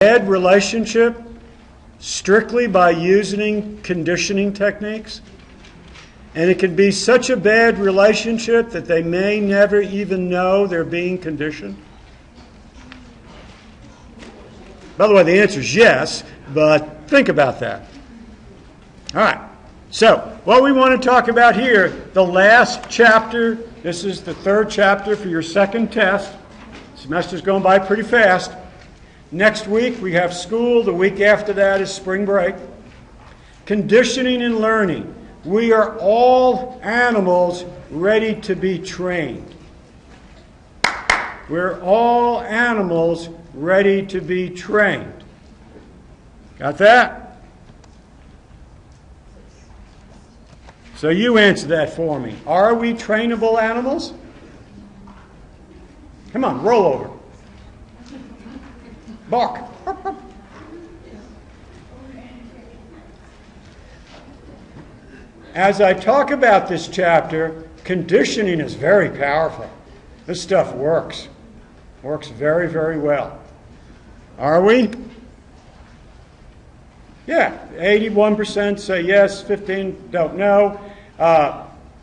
bad relationship strictly by using conditioning techniques. And it can be such a bad relationship that they may never even know they're being conditioned. By the way, the answer is yes, but think about that. All right. So, what we want to talk about here, the last chapter, this is the third chapter for your second test. The semester's going by pretty fast. Next week we have school. The week after that is spring break. Conditioning and learning. We are all animals ready to be trained. We're all animals ready to be trained. Got that? So you answer that for me. Are we trainable animals? Come on, roll over. Bark. As I talk about this chapter, conditioning is very powerful. This stuff works. Works very, very well. Are we? Yeah, 81% say yes, 15 don't know.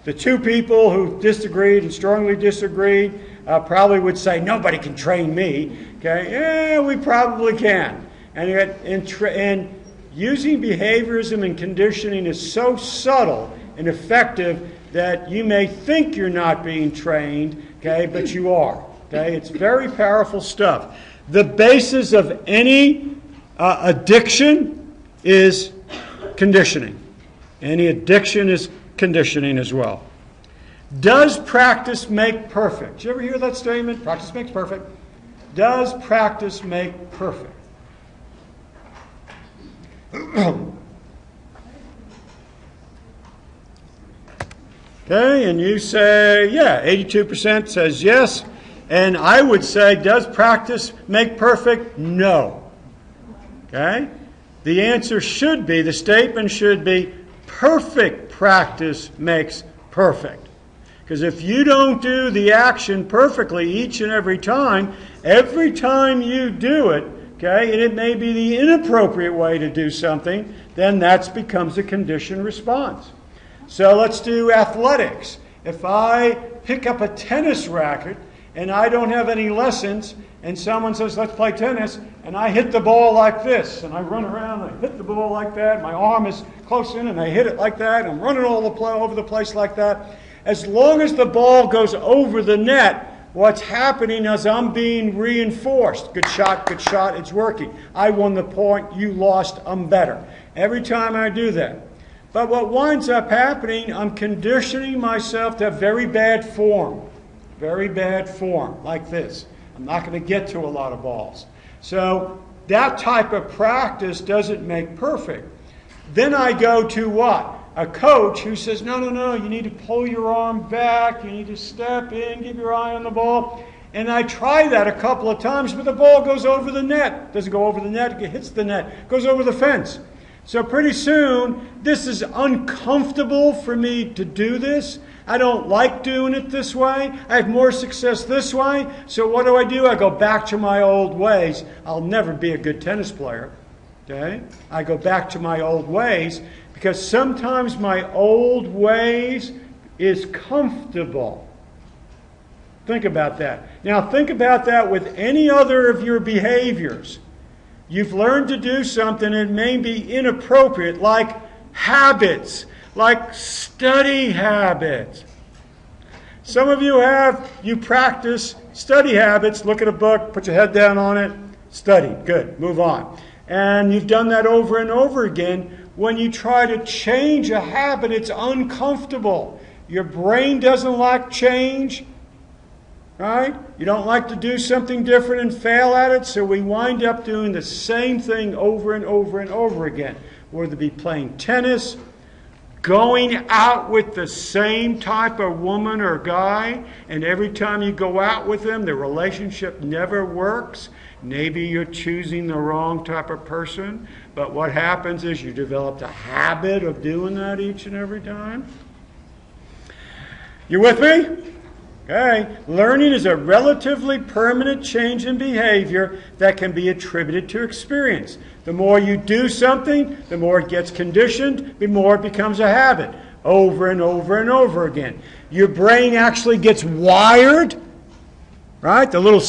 The two people who disagreed and strongly disagreed probably would say, nobody can train me. Okay, yeah, we probably can. And yet, in using behaviorism and conditioning is so subtle and effective that you may think you're not being trained, okay, but you are. Okay, it's very powerful stuff. The basis of any addiction is conditioning. Any addiction is conditioning as well. Does practice make perfect? Did you ever hear that statement? Practice makes perfect. Does practice make perfect? Okay, and you say, yeah, 82% says yes. And I would say, does practice make perfect? No. Okay? The answer should be, the statement should be, perfect practice makes perfect. Because if you don't do the action perfectly each and every time you do it, okay, and it may be the inappropriate way to do something, then that becomes a conditioned response. So let's do athletics. If I pick up a tennis racket and I don't have any lessons, and someone says, let's play tennis, and I hit the ball like this, and I run around, and I hit the ball like that, my arm is close in, and I hit it like that, and I'm running over the place like that. As long as the ball goes over the net, what's happening is I'm being reinforced. Good shot, it's working. I won the point, you lost, I'm better. Every time I do that. But what winds up happening, I'm conditioning myself to have very bad form, like this. I'm not going to get to a lot of balls. So that type of practice doesn't make perfect. Then I go to what? A coach who says, no, you need to pull your arm back, you need to step in, keep your eye on the ball. And I try that a couple of times, but the ball goes over the net. Doesn't go over the net, it hits the net, goes over the fence. So pretty soon, this is uncomfortable for me to do this. I don't like doing it this way. I have more success this way. So what do? I go back to my old ways. I'll never be a good tennis player. Okay? I go back to my old ways because sometimes my old ways is comfortable. Think about that. Now think about that with any other of your behaviors. You've learned to do something that may be inappropriate, like habits, like study habits. Some of you practice study habits, look at a book, put your head down on it, study, good, move on. And you've done that over and over again. When you try to change a habit, it's uncomfortable. Your brain doesn't like change. Right? You don't like to do something different and fail at it, so we wind up doing the same thing over and over and over again. Whether it be playing tennis, going out with the same type of woman or guy, and every time you go out with them, the relationship never works. Maybe you're choosing the wrong type of person, but what happens is you develop a habit of doing that each and every time. You with me? Okay? Learning is a relatively permanent change in behavior that can be attributed to experience. The more you do something, the more it gets conditioned, the more it becomes a habit, over and over and over again. Your brain actually gets wired, right? The little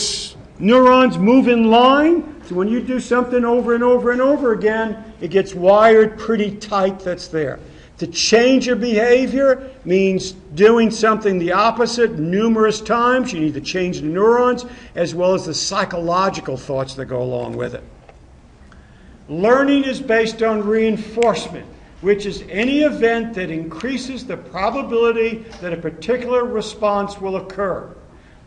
neurons move in line. So when you do something over and over and over again, it gets wired pretty tight that's there. To change your behavior means doing something the opposite numerous times. You need to change the neurons as well as the psychological thoughts that go along with it. Learning is based on reinforcement, which is any event that increases the probability that a particular response will occur.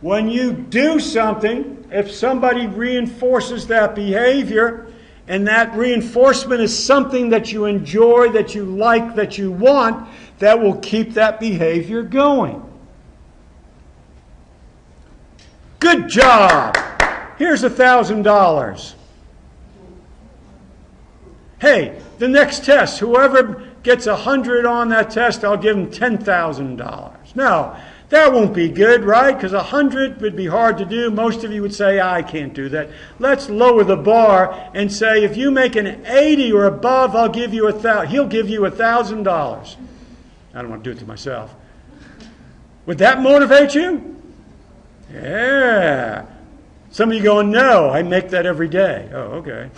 When you do something, if somebody reinforces that behavior, and that reinforcement is something that you enjoy, that you like, that you want, that will keep that behavior going. Good job! Here's $1,000. Hey, the next test, whoever gets 100 on that test, I'll give them $10,000. No, that won't be good, right? Because 100 would be hard to do. Most of you would say, I can't do that. Let's lower the bar and say, if you make an 80 or above, I'll give you he'll give you $1,000. I don't want to do it to myself. Would that motivate you? Yeah. Some of you going, no, I make that every day. Oh, okay.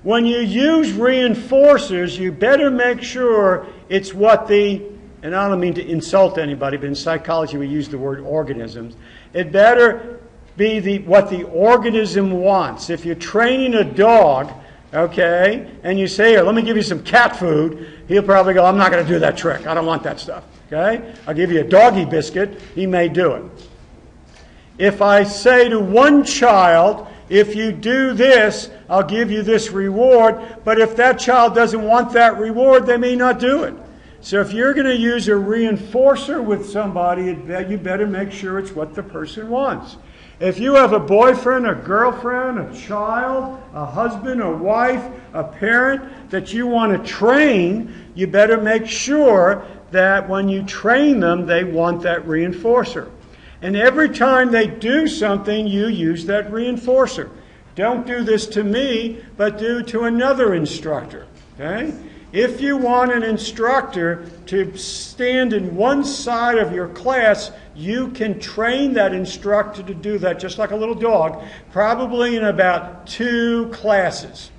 When you use reinforcers, you better make sure it's what and I don't mean to insult anybody, but in psychology we use the word organisms. It better be what the organism wants. If you're training a dog, okay, and you say, here, let me give you some cat food, he'll probably go, I'm not going to do that trick. I don't want that stuff. Okay? I'll give you a doggy biscuit. He may do it. If I say to one child, if you do this, I'll give you this reward, but if that child doesn't want that reward, they may not do it. So if you're going to use a reinforcer with somebody, you better make sure it's what the person wants. If you have a boyfriend, a girlfriend, a child, a husband, a wife, a parent that you want to train, you better make sure that when you train them, they want that reinforcer. And every time they do something, you use that reinforcer. Don't do this to me, but do to another instructor. Okay? If you want an instructor to stand in one side of your class, you can train that instructor to do that just like a little dog, probably in about 2 classes.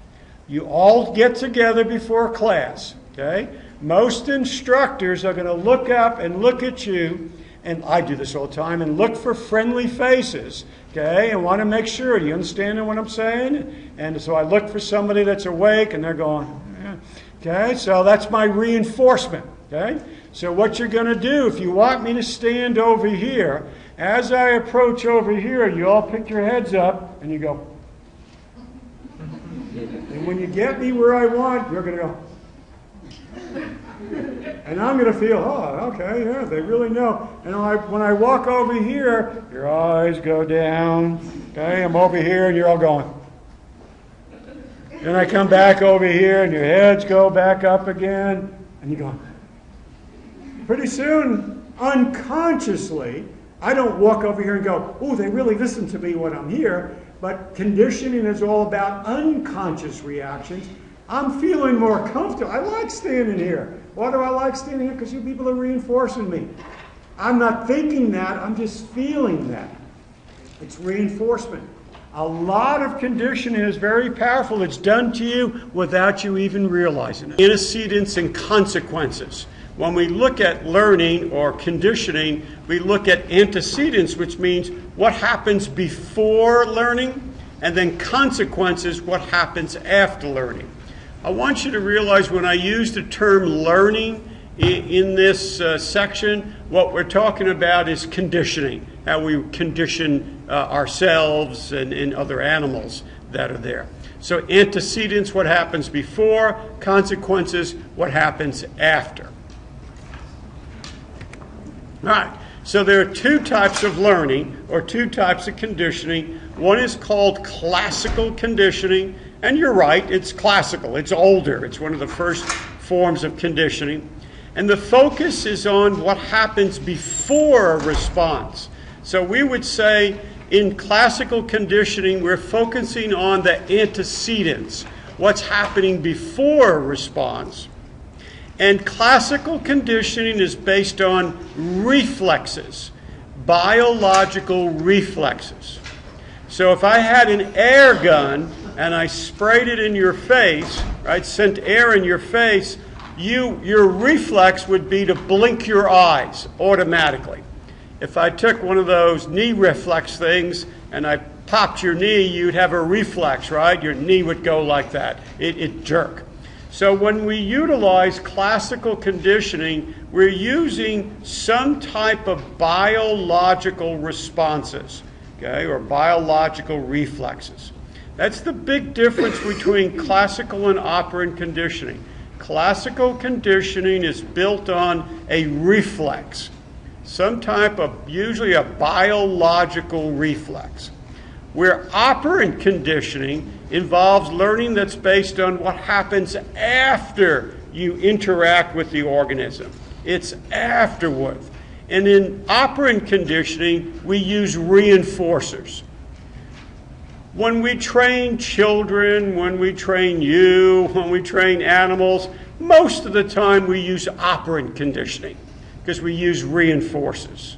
You all get together before class. Okay? Most instructors are going to look up and look at you, and I do this all the time, and look for friendly faces, okay, and want to make sure, do you understand what I'm saying? And so I look for somebody that's awake, and they're going, yeah. Okay, so that's my reinforcement, okay? So what you're going to do, if you want me to stand over here, as I approach over here, you all pick your heads up, and you go. And when you get me where I want, you're going to go. And I'm going to feel, oh, okay, yeah, they really know. And when I walk over here, your eyes go down. Okay, I'm over here, and you're all going. Then I come back over here, and your heads go back up again, and you're going. Pretty soon, unconsciously, I don't walk over here and go, oh, they really listen to me when I'm here. But conditioning is all about unconscious reactions. I'm feeling more comfortable. I like standing here. Why do I like standing here? Because you people are reinforcing me. I'm not thinking that. I'm just feeling that. It's reinforcement. A lot of conditioning is very powerful. It's done to you without you even realizing it. Antecedents and consequences. When we look at learning or conditioning, we look at antecedents, which means what happens before learning, and then consequences, what happens after learning. I want you to realize when I use the term learning in this section, what we're talking about is conditioning, how we condition ourselves and other animals that are there. So antecedents, what happens before, consequences, what happens after. All right, so there are 2 types of learning or 2 types of conditioning. One is called classical conditioning. And you're right, it's classical, it's older. It's one of the first forms of conditioning. And the focus is on what happens before before a response. So we would say in classical conditioning, we're focusing on the antecedents, what's happening before a response. And classical conditioning is based on reflexes, biological reflexes. So if I had an air gun and I sprayed it in your face, right, sent air in your face, your reflex would be to blink your eyes automatically. If I took one of those knee reflex things and I popped your knee, you'd have a reflex, right? Your knee would go like that. It'd jerk. So when we utilize classical conditioning, we're using some type of biological responses, okay, or biological reflexes. That's the big difference between classical and operant conditioning. Classical conditioning is built on a reflex, some type of, usually a biological reflex. Where operant conditioning involves learning that's based on what happens after you interact with the organism. It's afterward. And in operant conditioning, we use reinforcers. When we train children, when we train you, when we train animals, most of the time we use operant conditioning because we use reinforcers.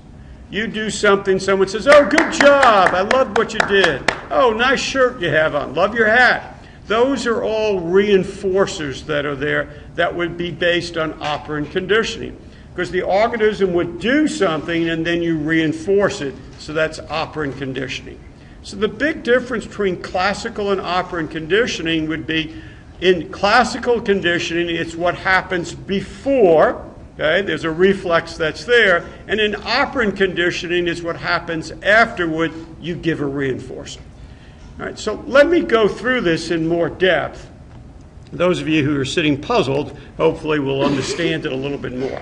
You do something, someone says, oh, good job, I love what you did. Oh, nice shirt you have on, love your hat. Those are all reinforcers that are there that would be based on operant conditioning. Because the organism would do something and then you reinforce it, so that's operant conditioning. So the big difference between classical and operant conditioning would be, in classical conditioning, it's what happens before. Okay, there's a reflex that's there, and in operant conditioning is what happens afterward. You give a reinforcer. All right, so let me go through this in more depth. Those of you who are sitting puzzled, hopefully will understand it a little bit more.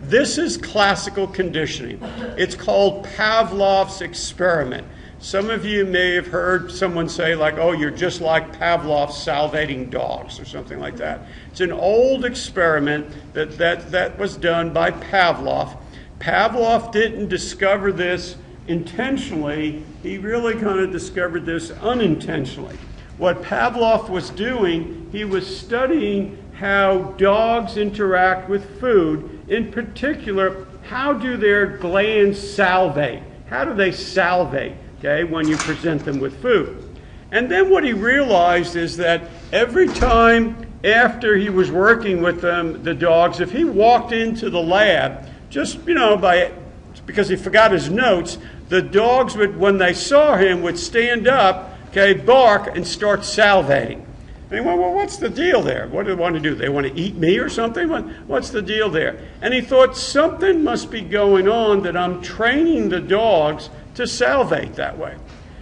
This is classical conditioning. It's called Pavlov's experiment. Some of you may have heard someone say, like, oh, you're just like Pavlov salivating dogs or something like that. It's an old experiment that was done by Pavlov. Pavlov didn't discover this intentionally. He really kind of discovered this unintentionally. What Pavlov was doing, he was studying how dogs interact with food. In particular, how do their glands salivate? How do they salivate? Okay, when you present them with food. And then what he realized is that every time after he was working with them, the dogs, if he walked into the lab, just, because he forgot his notes, the dogs would, when they saw him, would stand up, okay, bark, and start salivating. And he went, well, what's the deal there? What do they want to do? They want to eat me or something? What's the deal there? And he thought, something must be going on that I'm training the dogs to salivate that way.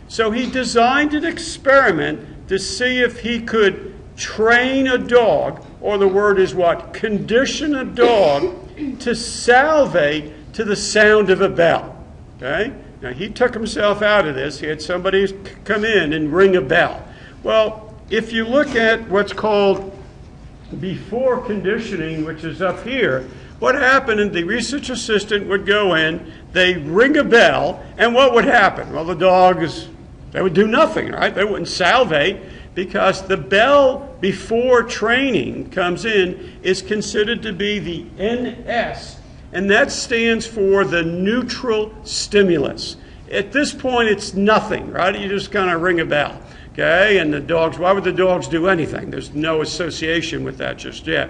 So he designed an experiment to see if he could train a dog, or the word is what? Condition a dog to salivate to the sound of a bell. Okay? Now he took himself out of this. He had somebody come in and ring a bell. Well, if you look at what's called before conditioning, which is up here, what happened is the research assistant would go in, they ring a bell, and what would happen? Well, the dogs, they would do nothing, right? They wouldn't salivate, because the bell before training comes in is considered to be the NS, and that stands for the neutral stimulus. At this point, it's nothing, right? You just kind of ring a bell, okay? And the dogs, why would the dogs do anything? There's no association with that just yet.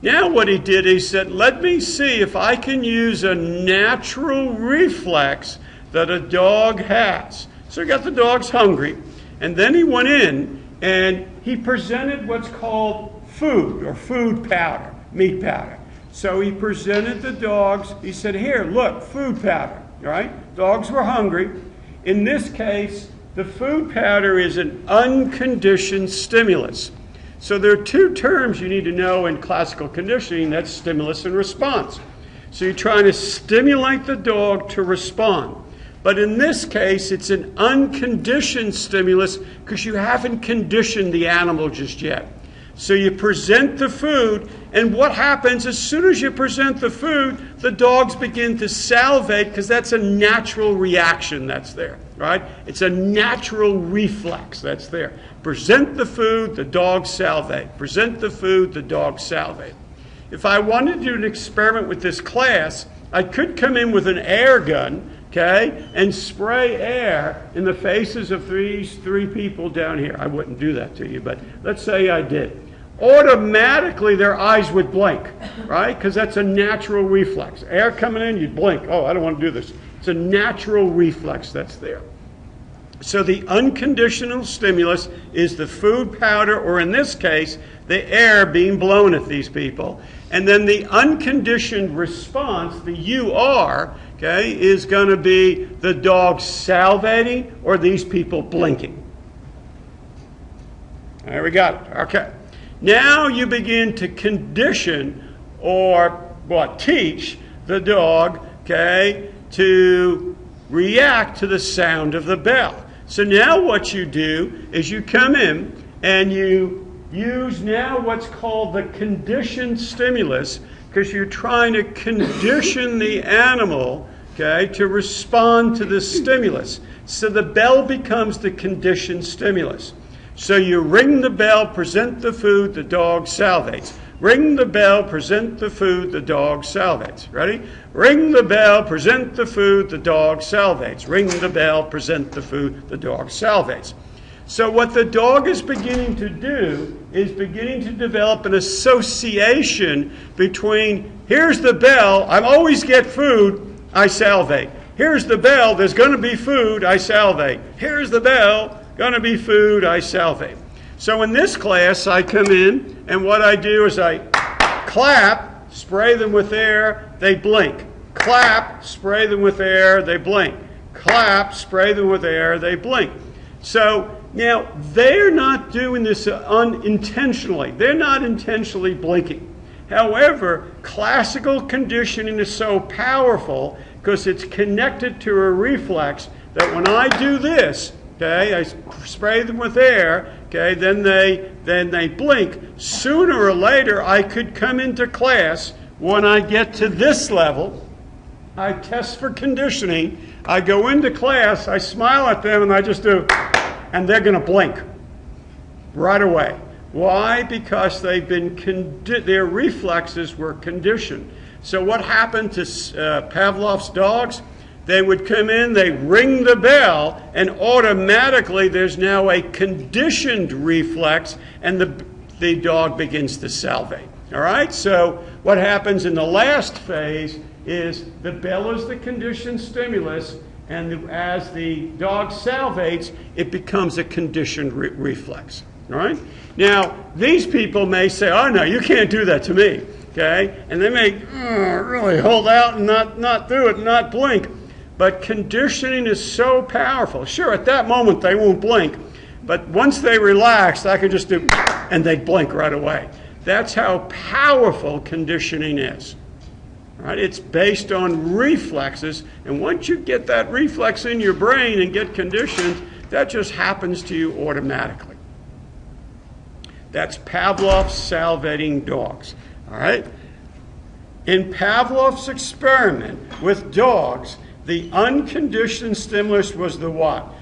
Now what he did, he said, let me see if I can use a natural reflex that a dog has. So he got the dogs hungry, and then he went in and he presented what's called food, or food powder, meat powder. So he presented the dogs, he said, here, look, food powder, right? Dogs were hungry. In this case, the food powder is an unconditioned stimulus. So there are two terms you need to know in classical conditioning, that's stimulus and response. So you're trying to stimulate the dog to respond. But in this case, it's an unconditioned stimulus because you haven't conditioned the animal just yet. So you present the food, and what happens as soon as you present the food, the dogs begin to salivate because that's a natural reaction that's there, right? It's a natural reflex that's there. Present the food, the dogs salivate. Present the food, the dogs salivate. If I wanted to do an experiment with this class, I could come in with an air gun, okay, and spray air in the faces of these three people down here. I wouldn't do that to you, but let's say I did. Automatically their eyes would blink, right? Because that's a natural reflex. Air coming in, you'd blink. Oh, I don't want to do this. It's a natural reflex that's there. So the unconditional stimulus is the food powder, or in this case, the air being blown at these people. And then the unconditioned response, the UR, okay, is going to be the dog salivating or these people blinking. There we got it. Okay. Now you begin to condition or teach the dog, okay, to react to the sound of the bell. So now what you do is you come in and you use now what's called the conditioned stimulus, because you're trying to condition the animal, okay, to respond to the stimulus. So the bell becomes the conditioned stimulus. So you ring the bell, present the food, the dog salivates. Ring the bell, present the food, the dog salivates. Ready? Ring the bell, present the food, the dog salivates. Ring the bell, present the food, the dog salivates. So what the dog is beginning to do is beginning to develop an association between, here's the bell, I always get food, I salivate. Here's the bell, there's going to be food, I salivate. Here's the bell, going to be food, I salivate. So in this class, I come in, and what I do is I clap, spray them with air, they blink. Clap, spray them with air, they blink. Clap, spray them with air, they blink. So now they're not doing this unintentionally. They're not intentionally blinking. However, classical conditioning is so powerful because it's connected to a reflex that when I do this, okay, I spray them with air, okay, then they blink. Sooner or later, I could come into class. When I get to this level, I test for conditioning. I go into class, I smile at them, and I just do, and they're going to blink right away. Why? Because they've been their reflexes were conditioned. So what happened to Pavlov's dogs? They would come in, they ring the bell, and automatically there's now a conditioned reflex, and the dog begins to salivate. All right? So what happens in the last phase is the bell is the conditioned stimulus, and as the dog salivates, it becomes a conditioned reflex. All right? Now, these people may say, oh, no, you can't do that to me. Okay? And they may really hold out and not do it, and not blink. But conditioning is so powerful. Sure, at that moment they won't blink, but once they relax, I can just do, and they blink right away. That's how powerful conditioning is. Right? It's based on reflexes, and once you get that reflex in your brain and get conditioned, that just happens to you automatically. That's Pavlov's salivating dogs. All right? In Pavlov's experiment with dogs, the unconditioned stimulus was the what?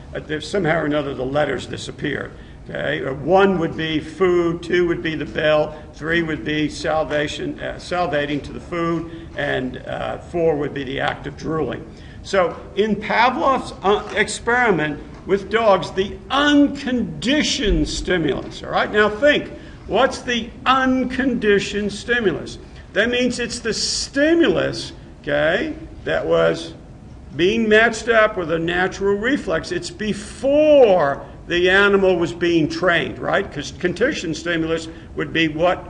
Somehow or another, the letters disappeared. Okay? 1 would be food, 2 would be the bell, 3 would be salivating to the food, and 4 would be the act of drooling. So in Pavlov's experiment with dogs, the unconditioned stimulus. All right? Now think, what's the unconditioned stimulus? That means it's the stimulus, okay, that was being matched up with a natural reflex. It's before the animal was being trained, right? Because conditioned stimulus would be what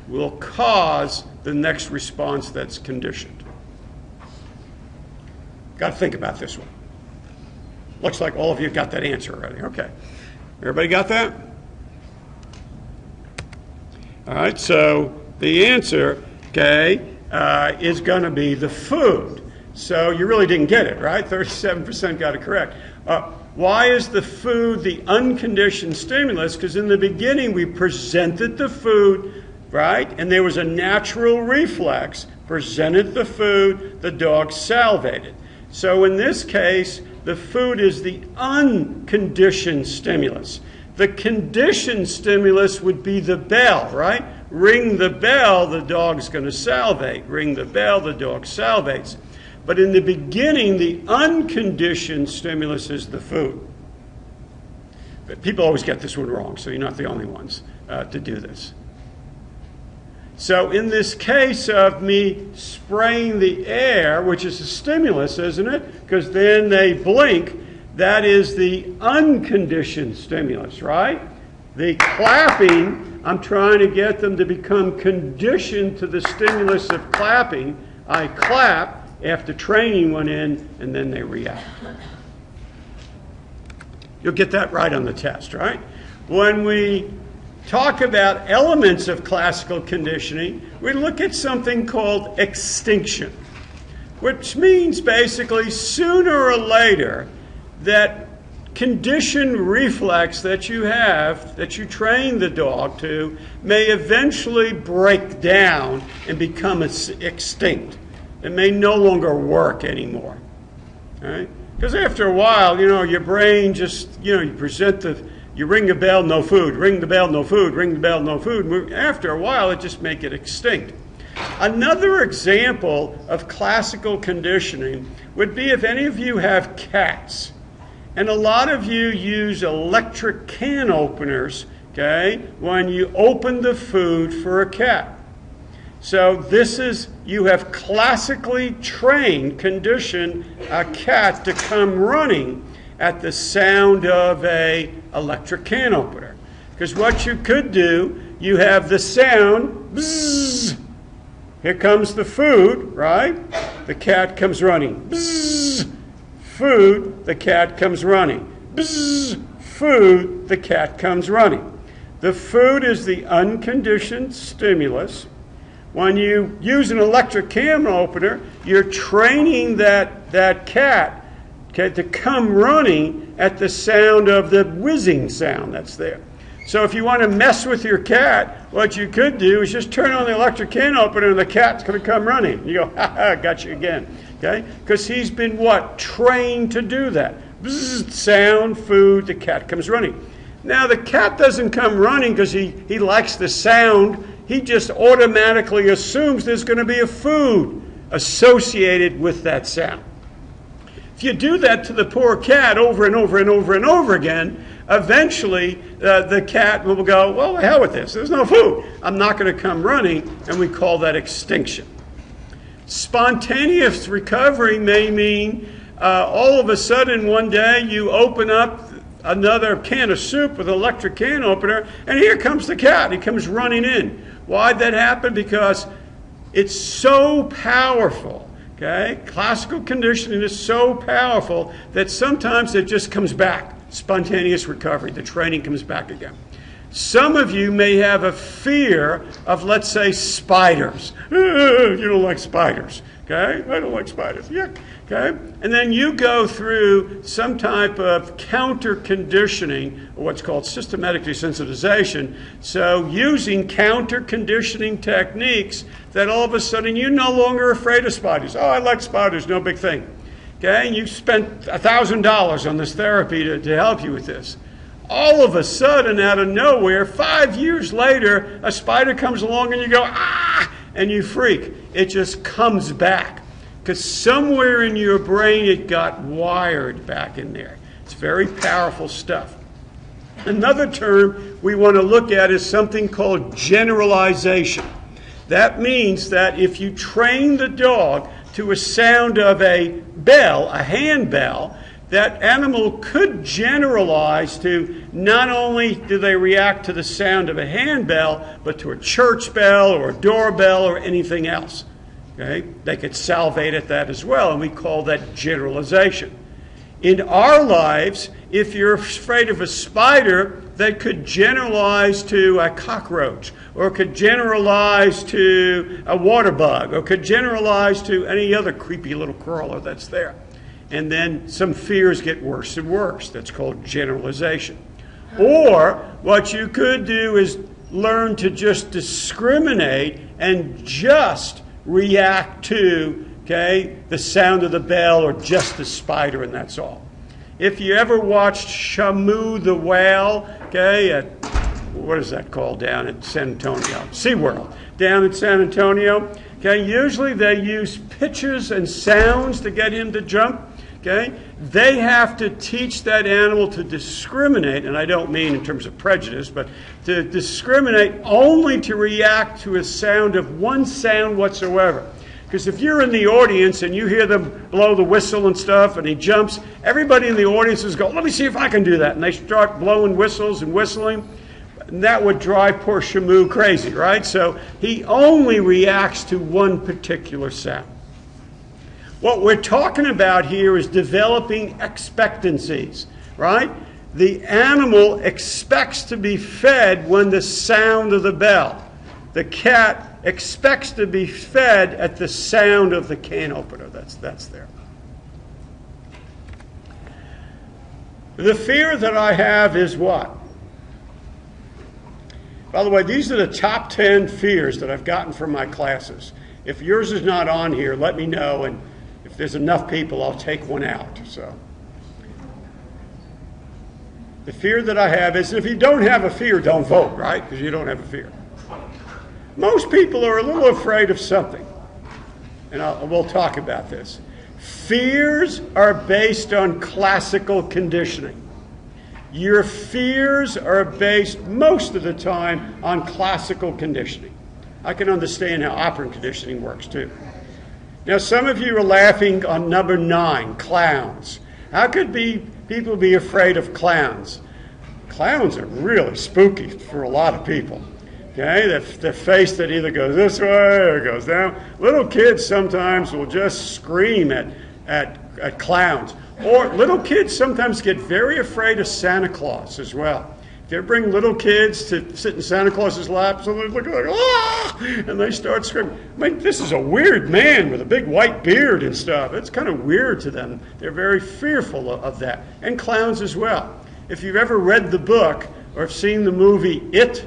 will cause the next response that's conditioned. Got to think about this one. Looks like all of you got that answer already. Okay. Everybody got that? All right, so the answer, okay, is going to be the food. So you really didn't get it, right? 37% got it correct. Why is the food the unconditioned stimulus? Because in the beginning we presented the food, right? And there was a natural reflex. Presented the food, the dog salivated. So in this case, the food is the unconditioned stimulus. The conditioned stimulus would be the bell, right? Ring the bell, the dog's going to salivate. Ring the bell, the dog salivates. But in the beginning, the unconditioned stimulus is the food. But people always get this one wrong, so you're not the only ones to do this. So in this case of me spraying the air, which is a stimulus, isn't it? Because then they blink. That is the unconditioned stimulus, right? The clapping, I'm trying to get them to become conditioned to the stimulus of clapping. I clap after training went in, and then they react. You'll get that right on the test, right? When we talk about elements of classical conditioning, we look at something called extinction, which means basically sooner or later that conditioned reflex that you have, that you train the dog to, may eventually break down and become extinct. It may no longer work anymore. Right? Because after a while, your brain just, you ring the bell, no food, ring the bell, no food, ring the bell, no food. After a while, it just make it extinct. Another example of classical conditioning would be if any of you have cats. And a lot of you use electric can openers, okay, when you open the food for a cat. So this is, you have classically trained, conditioned a cat to come running at the sound of a electric can opener. Because what you could do, you have the sound, bzzz, here comes the food, right? The cat comes running. Bzzz, food, the cat comes running. Bzzz, food, the cat comes running. The food is the unconditioned stimulus. When you use an electric can opener, you're training that cat, okay, to come running at the sound of the whizzing sound that's there. So if you want to mess with your cat, what you could do is just turn on the electric can opener and the cat's going to come running. You go, ha ha, got you again. Okay? Because he's been what? Trained to do that. Bzzz, sound, food, the cat comes running. Now the cat doesn't come running because he likes the sound. He just automatically assumes there's going to be a food associated with that sound. If you do that to the poor cat over and over and over and over again, eventually the cat will go, well, the hell with this. There's no food. I'm not going to come running, and we call that extinction. Spontaneous recovery may mean all of a sudden one day you open up another can of soup with an electric can opener, and here comes the cat. He comes running in. Why'd that happen? Because it's so powerful. Okay? Classical conditioning is so powerful that sometimes it just comes back. Spontaneous recovery. The training comes back again. Some of you may have a fear of, let's say, spiders. You don't like spiders. Okay? I don't like spiders. Yeah. Okay? And then you go through some type of counter-conditioning, or what's called systematic desensitization. So using counter-conditioning techniques that all of a sudden you're no longer afraid of spiders. Oh, I like spiders, no big thing. Okay? And you've spent $1,000 on this therapy to help you with this. All of a sudden, out of nowhere, 5 years later, a spider comes along and you go, ah, and you freak. It just comes back. Because somewhere in your brain it got wired back in there. It's very powerful stuff. Another term we want to look at is something called generalization. That means that if you train the dog to a sound of a bell, a handbell, that animal could generalize to not only do they react to the sound of a handbell, but to a church bell or a doorbell or anything else. Okay? They could salivate at that as well, and we call that generalization. In our lives, if you're afraid of a spider, that could generalize to a cockroach, or could generalize to a water bug, or could generalize to any other creepy little crawler that's there. and then some fears get worse and worse. That's called generalization. Or what you could do is learn to just discriminate and just react to, okay, the sound of the bell or just the spider, and that's all. If you ever watched Shamu the whale, okay, at, what is that called down at San Antonio? SeaWorld, down in San Antonio, okay, usually they use pitches and sounds to get him to jump, okay? They have to teach that animal to discriminate, and I don't mean in terms of prejudice, but to discriminate only to react to a sound of one sound whatsoever. Because if you're in the audience and you hear them blow the whistle and stuff and he jumps, everybody in the audience is going, let me see if I can do that. And they start blowing whistles and whistling. And that would drive poor Shamu crazy, right? So he only reacts to one particular sound. What we're talking about here is developing expectancies, right? The animal expects to be fed when the sound of the bell. The cat expects to be fed at the sound of the can opener. That's there. The fear that I have is what? By the way, these are the top 10 fears that I've gotten from my classes. If yours is not on here, let me know, and if there's enough people, I'll take one out. So, the fear that I have is if you don't have a fear, don't vote, right? Because you don't have a fear. Most people are a little afraid of something, and we'll talk about this. Fears are based on classical conditioning. Your fears are based most of the time on classical conditioning. I can understand how operant conditioning works too. Now, some of you are laughing on number 9, clowns. How could people be afraid of clowns? Clowns are really spooky for a lot of people. Okay, the face that either goes this way or goes down. Little kids sometimes will just scream at clowns. Or little kids sometimes get very afraid of Santa Claus as well. If you bring little kids to sit in Santa Claus's lap, so they look like, ah! And they start screaming. I mean, this is a weird man with a big white beard and stuff. It's kind of weird to them. They're very fearful of that. And clowns as well. If you've ever read the book or seen the movie It,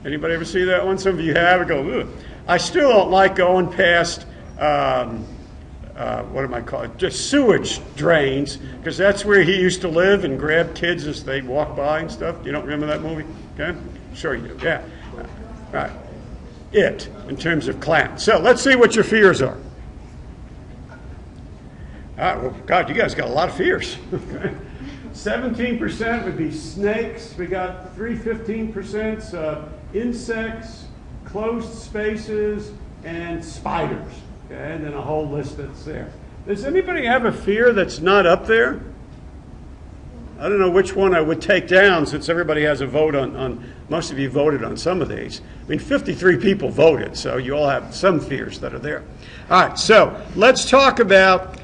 anybody ever see that one? Some of you have. I go, ugh. I still don't like going past, what am I calling it? Just sewage drains, because that's where he used to live and grab kids as they walk by and stuff. You don't remember that movie? Okay? Sure you do. Yeah. All right. It, in terms of clowns. So let's see what your fears are. All right. Well, God, you guys got a lot of fears. 17% would be snakes. We got 15% insects, closed spaces, and spiders. Okay, and then a whole list that's there. Does anybody have a fear that's not up there? I don't know which one I would take down, since everybody has a vote on most of you voted on some of these. I mean, 53 people voted, so you all have some fears that are there. All right, so let's talk about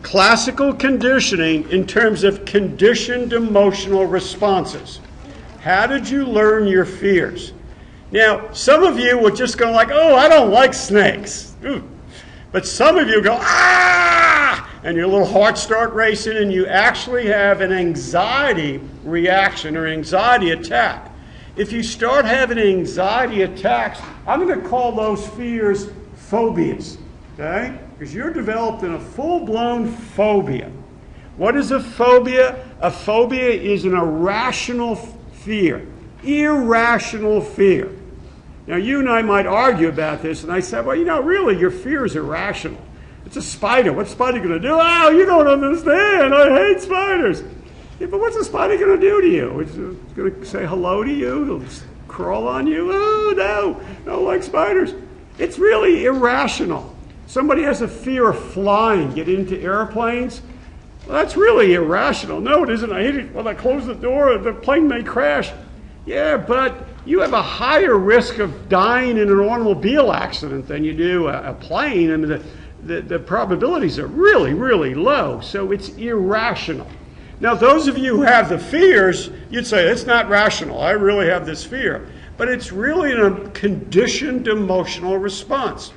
classical conditioning in terms of conditioned emotional responses. How did you learn your fears? Now, some of you were just going like, oh, I don't like snakes. Ooh. But some of you go, ah! And your little heart start racing, and you actually have an anxiety reaction or anxiety attack. If you start having anxiety attacks, I'm going to call those fears phobias, okay? Because you're developed in a full-blown phobia. What is a phobia? A phobia is an irrational fear. Irrational fear. Now, you and I might argue about this, and I said, well, you know, really, your fear is irrational. It's a spider. What's a spider going to do? Oh, you don't understand. I hate spiders. Yeah, but what's a spider going to do to you? It's going to say hello to you? It'll just crawl on you? Oh, no. I don't like spiders. It's really irrational. Somebody has a fear of flying, get into airplanes. Well, that's really irrational. No, it isn't. I hate it. Well, I close the door, the plane may crash. Yeah, but you have a higher risk of dying in an automobile accident than you do a plane. I mean, the probabilities are really, really low, so it's irrational. Now, those of you who have the fears, you'd say, it's not rational. I really have this fear. But it's really a conditioned emotional response.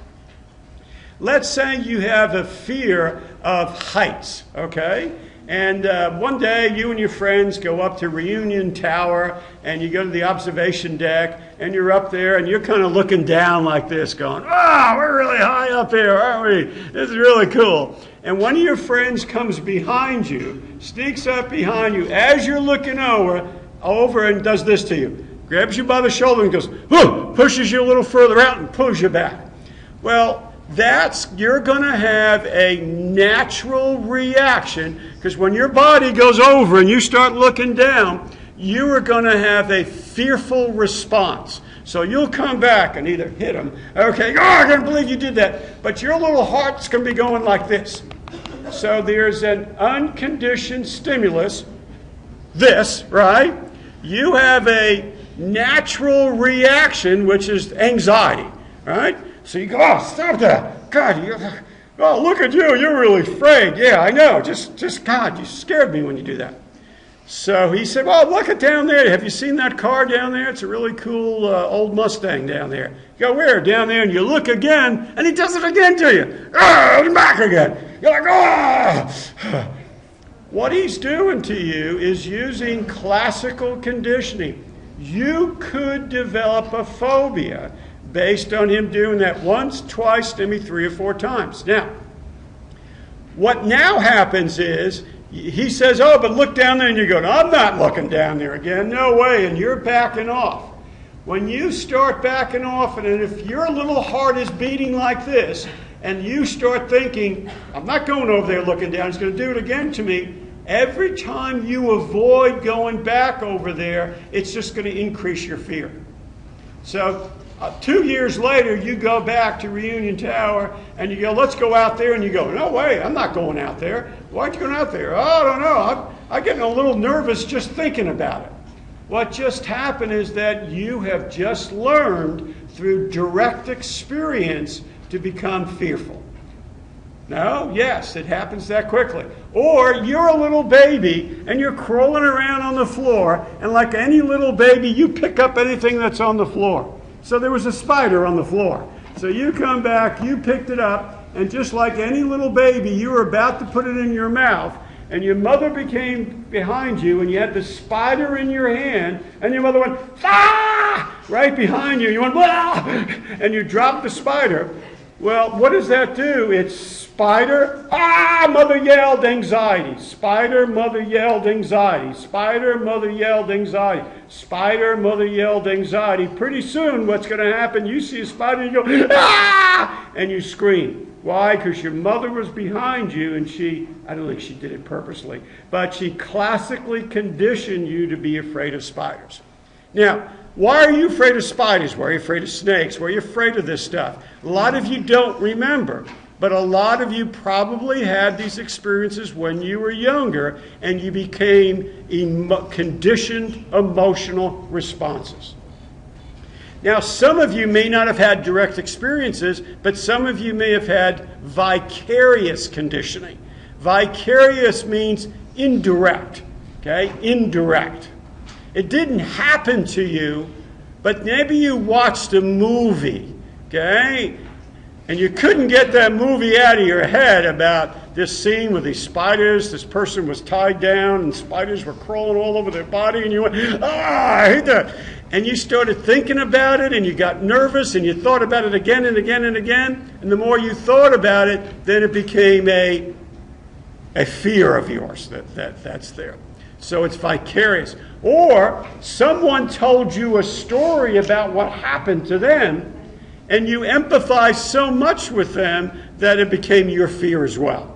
Let's say you have a fear of heights, okay? And one day you and your friends go up to Reunion Tower and you go to the observation deck and you're up there and you're kind of looking down like this going, we're really high up here, aren't we? This is really cool. And one of your friends comes behind you, sneaks up behind you as you're looking over and does this to you. Grabs you by the shoulder and goes, whoo, pushes you a little further out and pulls you back. Well, you're going to have a natural reaction, because when your body goes over and you start looking down, you are going to have a fearful response. So you'll come back and either hit him, okay, I can't believe you did that, but your little heart's going to be going like this. So there's an unconditioned stimulus, this, right? You have a natural reaction, which is anxiety, right? So you go, stop that. God, look at you. You're really afraid. Yeah, I know. Just God, you scared me when you do that. So he said, well, look at down there. Have you seen that car down there? It's a really cool old Mustang down there. You go, where? Down there. And you look again, and he does it again to you. Back again. You're like, What he's doing to you is using classical conditioning. You could develop a phobia based on him doing that once, twice, maybe 3 or 4 times. Now, what now happens is, he says, but look down there, and you go, no, I'm not looking down there again, no way, and you're backing off. When you start backing off, and if your little heart is beating like this, and you start thinking, I'm not going over there looking down, he's going to do it again to me, every time you avoid going back over there, it's just going to increase your fear. So 2 years later, you go back to Reunion Tower, and you go, let's go out there, and you go, no way, I'm not going out there. Why aren't you going out there? I don't know. I'm getting a little nervous just thinking about it. What just happened is that you have just learned through direct experience to become fearful. No? Yes, it happens that quickly. Or you're a little baby and you're crawling around on the floor, and like any little baby, you pick up anything that's on the floor. So there was a spider on the floor. So you come back, you picked it up, and just like any little baby, you were about to put it in your mouth, and your mother came behind you, and you had the spider in your hand, and your mother went, right behind you. You went, and you dropped the spider. Well, what does that do? It's spider, mother yelled, anxiety. Spider, mother yelled, anxiety. Spider, mother yelled, anxiety. Spider, mother yelled, anxiety. Pretty soon, what's going to happen, you see a spider, and you go, and you scream. Why? Because your mother was behind you, and I don't think she did it purposely, but she classically conditioned you to be afraid of spiders. Now, why are you afraid of spiders? Why are you afraid of snakes? Why are you afraid of this stuff? A lot of you don't remember, but a lot of you probably had these experiences when you were younger, and you became conditioned emotional responses. Now, some of you may not have had direct experiences, but some of you may have had vicarious conditioning. Vicarious means indirect, okay? Indirect. It didn't happen to you, but maybe you watched a movie, okay? And you couldn't get that movie out of your head about this scene with these spiders. This person was tied down and spiders were crawling all over their body, and you went, I hate that. And you started thinking about it, and you got nervous, and you thought about it again and again and again. And the more you thought about it, then it became a fear of yours that's there. So it's vicarious. Or someone told you a story about what happened to them, and you empathize so much with them that it became your fear as well.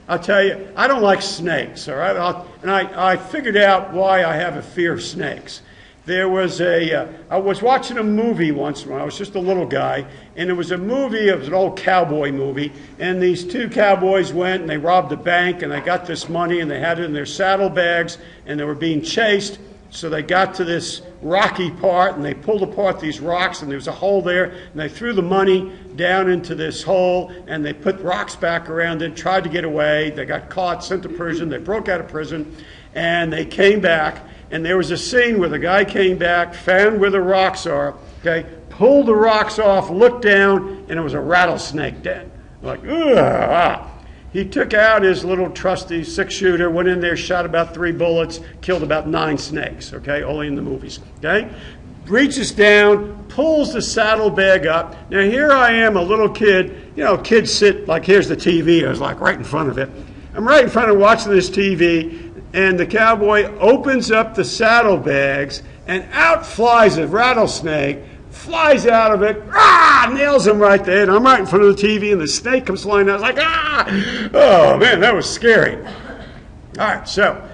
I'll tell you, I don't like snakes, all right? I figured out why I have a fear of snakes. I was watching a movie once when I was just a little guy, and it was an old cowboy movie, and these 2 cowboys went and they robbed a bank, and they got this money, and they had it in their saddlebags, and they were being chased. So they got to this rocky part, and they pulled apart these rocks, and there was a hole there, and they threw the money down into this hole, and they put rocks back around it, tried to get away. They got caught, sent to prison. They broke out of prison, and they came back, and there was a scene where the guy came back, found where the rocks are, okay, pulled the rocks off, looked down, and it was a rattlesnake den. Like, ugh. He took out his little trusty 6-shooter, went in there, shot about 3 bullets, killed about 9 snakes, okay, only in the movies, okay? Reaches down, pulls the saddlebag up. Now here I am, a little kid. You know, kids sit, like here's the TV. I was like right in front of it. I'm right in front of watching this TV, and the cowboy opens up the saddlebags, and out flies a rattlesnake, flies out of it, nails him right there, and I'm right in front of the TV, and the snake comes flying out. I was like, oh man, that was scary. All right, so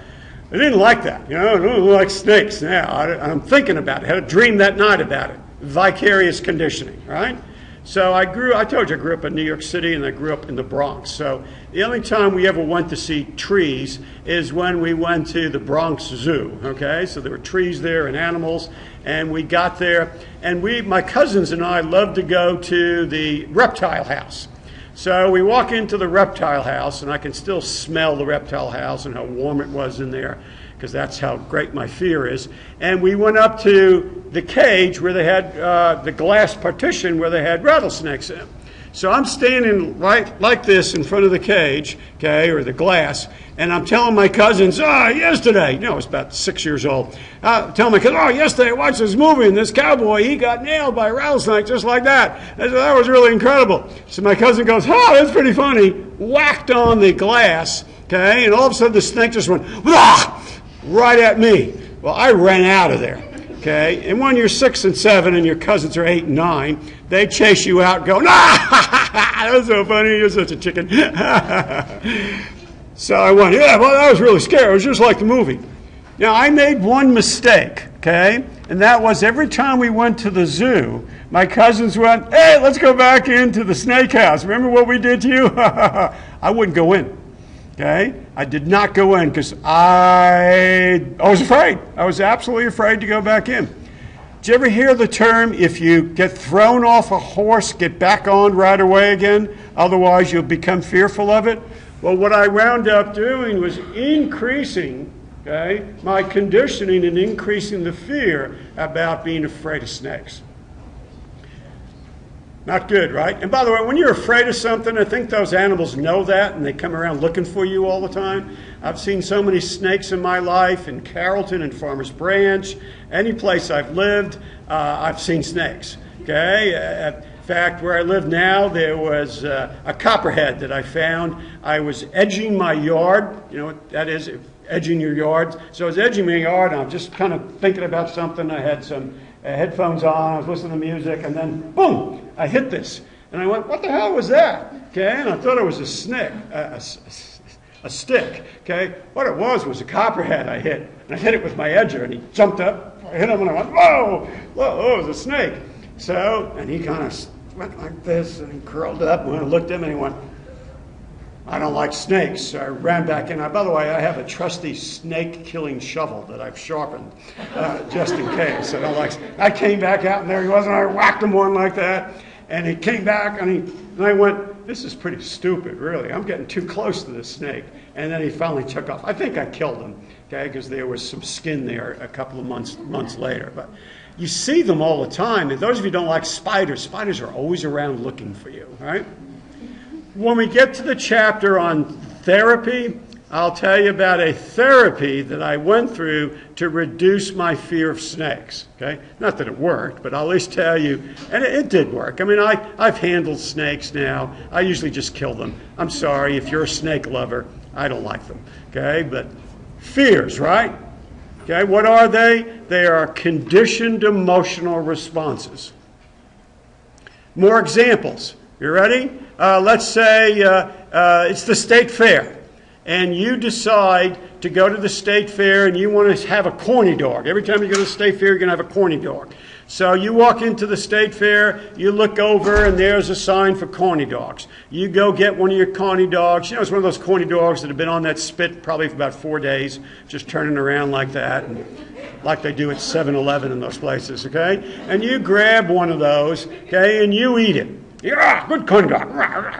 I didn't like that. You know, I don't like snakes now. I'm thinking about it. I had a dream that night about it. Vicarious conditioning, right? So I told you I grew up in New York City and I grew up in the Bronx. So the only time we ever went to see trees is when we went to the Bronx Zoo, okay? So there were trees there and animals, and we got there, and my cousins and I loved to go to the reptile house. So we walk into the reptile house, and I can still smell the reptile house and how warm it was in there, because that's how great my fear is. And we went up to the cage where they had the glass partition where they had rattlesnakes in. So I'm standing right like this in front of the cage, okay, or the glass, and I'm telling my cousins, yesterday, you know, I was about 6 years old, telling my cousins, yesterday I watched this movie, and this cowboy, he got nailed by a rattlesnake just like that. I said, that was really incredible. So my cousin goes, that's pretty funny, whacked on the glass, okay, and all of a sudden the snake just went, right at me. Well, I ran out of there. Okay, and when you're 6 and 7 and your cousins are 8 and 9, they chase you out going, that was so funny, you're such a chicken. So I went, that was really scary. It was just like the movie. Now, I made one mistake, okay, and that was every time we went to the zoo, my cousins went, hey, let's go back into the snake house. Remember what we did to you? I wouldn't go in. Okay, I did not go in because I was afraid. I was absolutely afraid to go back in. Did you ever hear the term, if you get thrown off a horse, get back on right away again? Otherwise, you'll become fearful of it. Well, what I wound up doing was increasing, okay, my conditioning and increasing the fear about being afraid of snakes. Not good, right? And by the way, when you're afraid of something, I think those animals know that, and they come around looking for you all the time. I've seen so many snakes in my life, in Carrollton and Farmers Branch, any place I've lived, I've seen snakes, okay? In fact, where I live now, there was a copperhead that I found. I was edging my yard, you know what that is, edging your yard. So I was edging my yard, and I'm just kind of thinking about something. I had some headphones on, I was listening to music, and then, boom, I hit this. And I went, what the hell was that? Okay, and I thought it was a snake, a stick. Okay, what it was a copperhead I hit. And I hit it with my edger, and he jumped up. I hit him, and I went, whoa, it was a snake. So, and he kind of went like this, and he curled up, and when I looked at him, and he went, I don't like snakes. So I ran back in. By the way, I have a trusty snake-killing shovel that I've sharpened just in case. I came back out, and there he was, and I whacked him one like that. And he came back, and I went, this is pretty stupid, really. I'm getting too close to this snake. And then he finally took off. I think I killed him, okay, because there was some skin there a couple of months later. But you see them all the time. And those of you who don't like spiders are always around looking for you, right? When we get to the chapter on therapy, I'll tell you about a therapy that I went through to reduce my fear of snakes. Okay, not that it worked, but I'll at least tell you, and it did work. I mean, I've handled snakes now. I usually just kill them. I'm sorry if you're a snake lover. I don't like them. Okay, but fears, right? Okay, what are they? They are conditioned emotional responses. More examples. You ready? Let's say it's the state fair, and you decide to go to the state fair and you want to have a corny dog. Every time you go to the state fair, you're going to have a corny dog. So you walk into the state fair, you look over, and there's a sign for corny dogs. You go get one of your corny dogs. You know, it's one of those corny dogs that have been on that spit probably for about 4 days, just turning around like that, and like they do at 7-Eleven in those places, okay? And you grab one of those, okay, and you eat it. Yeah, good corny dog,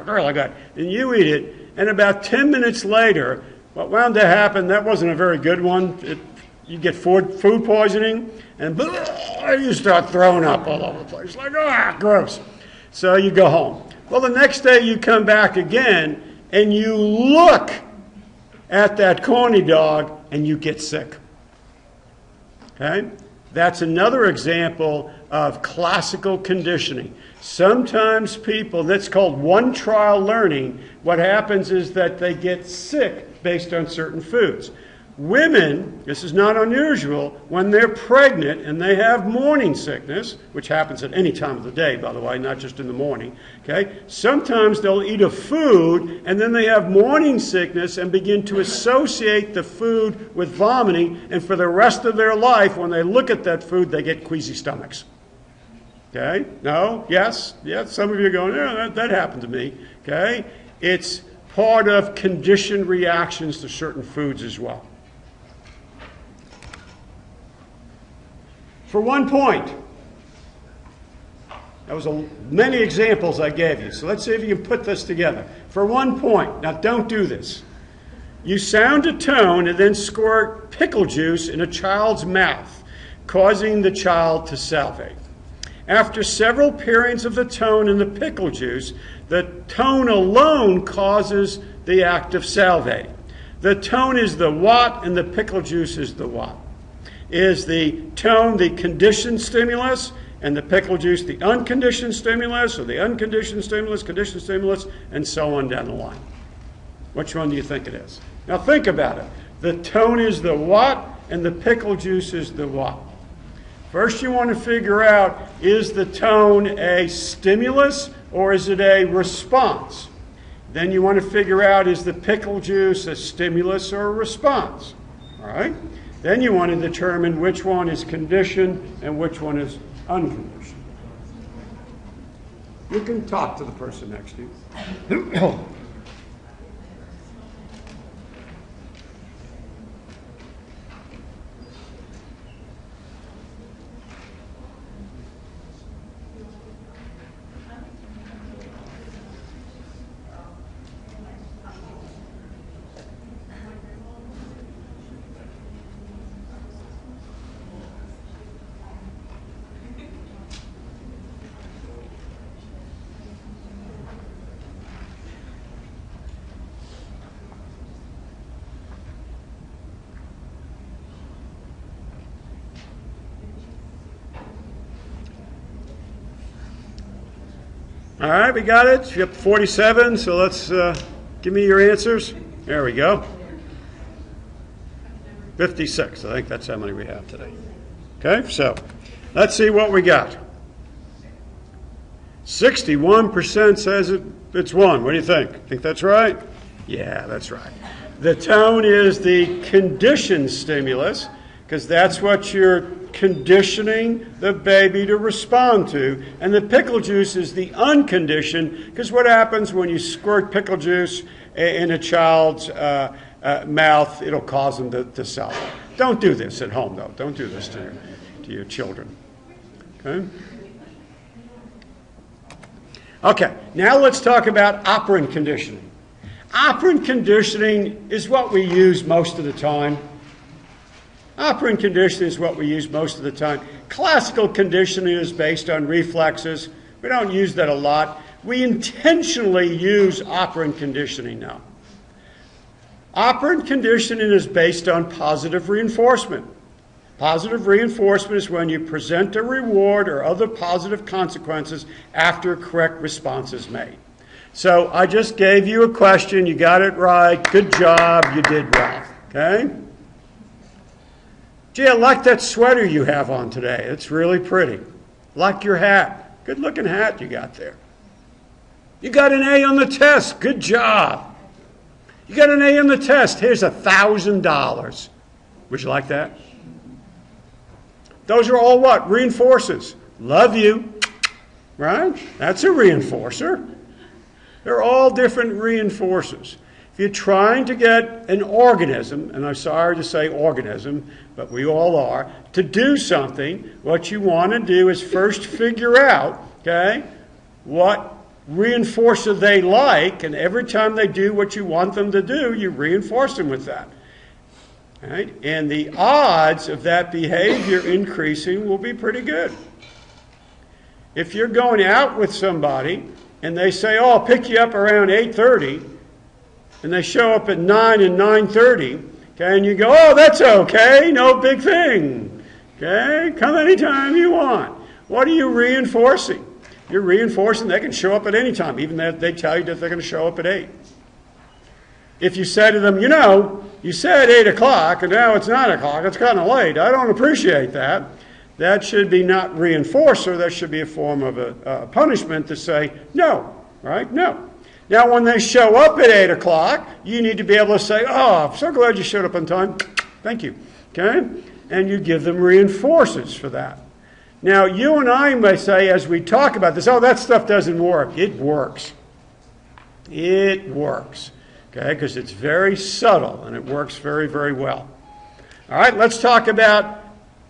really good. And you eat it, and about 10 minutes later, what wound to happen, that wasn't a very good one. you get food poisoning, and you start throwing up all over the place. Like, gross. So you go home. Well, the next day you come back again, and you look at that corny dog, and you get sick. Okay? That's another example of classical conditioning. Sometimes people, that's called one-trial learning, what happens is that they get sick based on certain foods. Women, this is not unusual, when they're pregnant and they have morning sickness, which happens at any time of the day, by the way, not just in the morning, okay? Sometimes they'll eat a food and then they have morning sickness and begin to associate the food with vomiting, and for the rest of their life, when they look at that food, they get queasy stomachs. Okay? No? Yes? Yes? Some of you are going, yeah, that happened to me. Okay? It's part of conditioned reactions to certain foods as well. For 1 point, that was many examples I gave you. So let's see if you can put this together. For 1 point, now don't do this. You sound a tone and then squirt pickle juice in a child's mouth, causing the child to salivate. After several pairings of the tone and the pickle juice, the tone alone causes the act of salivating. The tone is the what and the pickle juice is the what. Is the tone the conditioned stimulus and the pickle juice the unconditioned stimulus, or the unconditioned stimulus, conditioned stimulus, and so on down the line? Which one do you think it is? Now think about it. The tone is the what and the pickle juice is the what. First you want to figure out, is the tone a stimulus or is it a response? Then you want to figure out, is the pickle juice a stimulus or a response? All right? Then you want to determine which one is conditioned and which one is unconditioned. You can talk to the person next to you. All right, we got it. You're up to 47, so let's give me your answers. There we go. 56. I think that's how many we have today. Okay, so let's see what we got. 61% says it's 1. What do you think? Think that's right? Yeah, that's right. The tone is the conditioned stimulus, because that's what you're conditioning the baby to respond to. And the pickle juice is the unconditioned, because what happens when you squirt pickle juice in a child's mouth, it'll cause them to salivate. Don't do this at home, though. Don't do this to your children. Okay? Okay, now let's talk about operant conditioning. Operant conditioning is what we use most of the time. Operant conditioning is what we use most of the time. Classical conditioning is based on reflexes. We don't use that a lot. We intentionally use operant conditioning now. Operant conditioning is based on positive reinforcement. Positive reinforcement is when you present a reward or other positive consequences after a correct response is made. So I just gave you a question. You got it right. Good job. You did well. Okay? Gee, I like that sweater you have on today. It's really pretty. Like your hat. Good looking hat you got there. You got an A on the test. Good job. You got an A on the test. Here's $1,000. Would you like that? Those are all what? Reinforcers. Love you. Right? That's a reinforcer. They're all different reinforcers. If you're trying to get an organism, and I'm sorry to say organism, but we all are, to do something, what you want to do is first figure out, okay, what reinforcer they like, and every time they do what you want them to do, you reinforce them with that. right? And the odds of that behavior increasing will be pretty good. If you're going out with somebody and they say, oh, I'll pick you up around 8:30, and they show up at 9 and 9:30, okay, and you go, oh, that's okay, no big thing, okay, come anytime you want. What are you reinforcing? You're reinforcing they can show up at any time, even if they tell you that they're going to show up at 8. If you say to them, you know, you said 8 o'clock, and now it's 9 o'clock, it's kind of late, I don't appreciate that. That should be not reinforcer, that should be a form of a punishment to say, no, right? No. Now, when they show up at 8 o'clock, you need to be able to say, oh, I'm so glad you showed up on time. Thank you. Okay? And you give them reinforcers for that. Now, you and I may say, as we talk about this, oh, that stuff doesn't work. It works. It works. Okay? Because it's very subtle, and it works very, very well. All right, let's talk about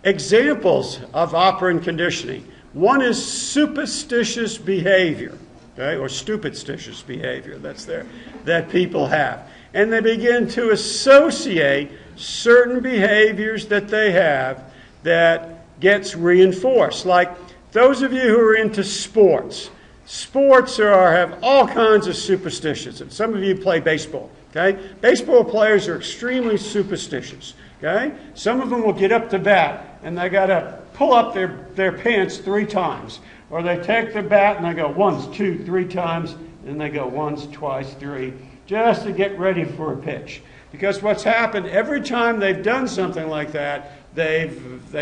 examples of operant conditioning. One is superstitious behavior, okay, or stupidstitious behavior that people have. And they begin to associate certain behaviors that they have that gets reinforced. Like those of you who are into sports. Sports have all kinds of superstitions. And some of you play baseball, okay? Baseball players are extremely superstitious, okay? Some of them will get up to bat and they got to pull up their pants 3 times. Or they take the bat and they go once, 2, 3 times, and they go once, twice, 3, just to get ready for a pitch. Because what's happened, every time they've done something like that, they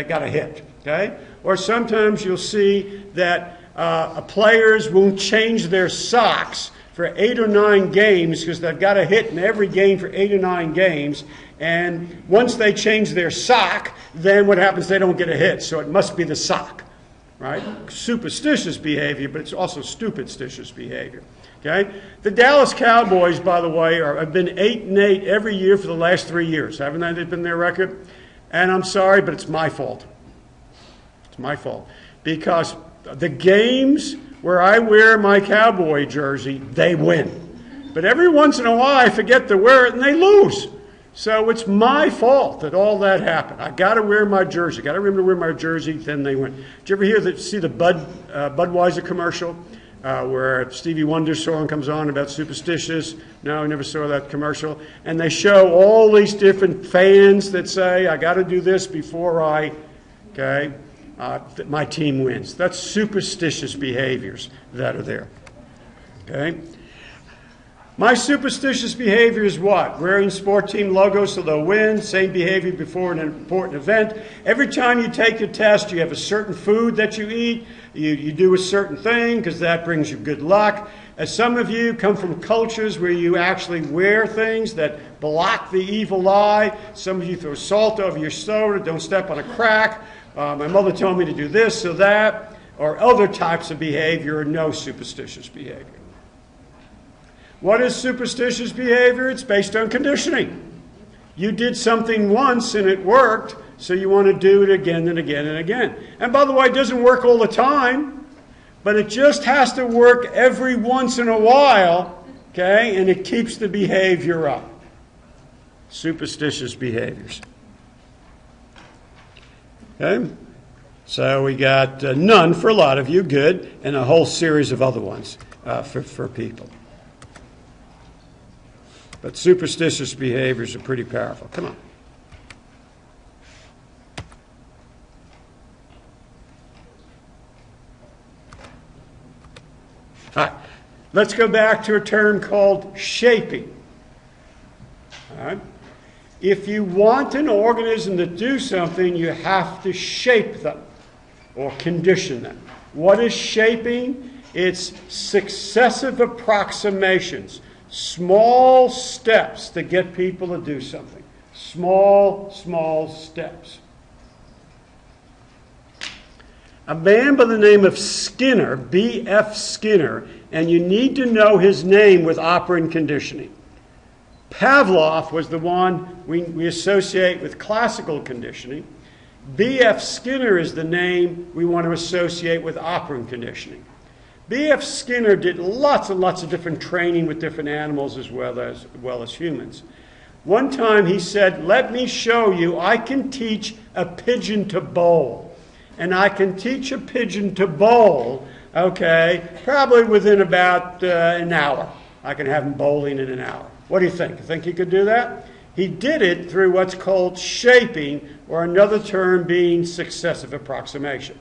got a hit, okay? Or sometimes you'll see that players won't change their socks for 8 or 9 games because they've got a hit in every game for 8 or 9 games. And once they change their sock, then what happens? They don't get a hit. So it must be the sock, right? Superstitious behavior, but it's also stupidstitious behavior. Okay? The Dallas Cowboys, by the way, have been 8-8 every year for the last 3 years. Haven't they been their record? And I'm sorry, but it's my fault. It's my fault. Because the games where I wear my Cowboy jersey, they win. But every once in a while, I forget to wear it and they lose. So it's my fault that all that happened. I got to wear my jersey. Got to remember to wear my jersey, then they win. Did you ever see the Budweiser commercial where Stevie Wonder's song comes on about superstitious? No, I never saw that commercial. And they show all these different fans that say, I got to do this before my team wins. That's superstitious behaviors that are there. Okay? My superstitious behavior is what? Wearing sport team logos so they'll win. Same behavior before an important event. Every time you take your test, you have a certain food that you eat. You do a certain thing because that brings you good luck. As some of you come from cultures where you actually wear things that block the evil eye. Some of you throw salt over your soda, don't step on a crack. My mother told me to do this or that, or other types of behavior, or no superstitious behavior. What is superstitious behavior? It's based on conditioning. You did something once and it worked, so you want to do it again and again and again. And by the way, it doesn't work all the time, but it just has to work every once in a while, okay, and it keeps the behavior up. Superstitious behaviors. Okay? So we got none for a lot of you, good, and a whole series of other ones for people. But superstitious behaviors are pretty powerful. Come on. All right. Let's go back to a term called shaping. All right. If you want an organism to do something, you have to shape them or condition them. What is shaping? It's successive approximations, small steps to get people to do something. Small steps. A man by the name of Skinner, B.F. Skinner, and you need to know his name with operant conditioning. Pavlov was the one we associate with classical conditioning. B.F. Skinner is the name we want to associate with operant conditioning. B.F. Skinner did lots and lots of different training with different animals as well as humans. One time he said, let me show you, I can teach a pigeon to bowl. And I can teach a pigeon to bowl, okay, probably within about an hour. I can have him bowling in an hour. What do you think? You think he could do that? He did it through what's called shaping, or another term being successive approximation.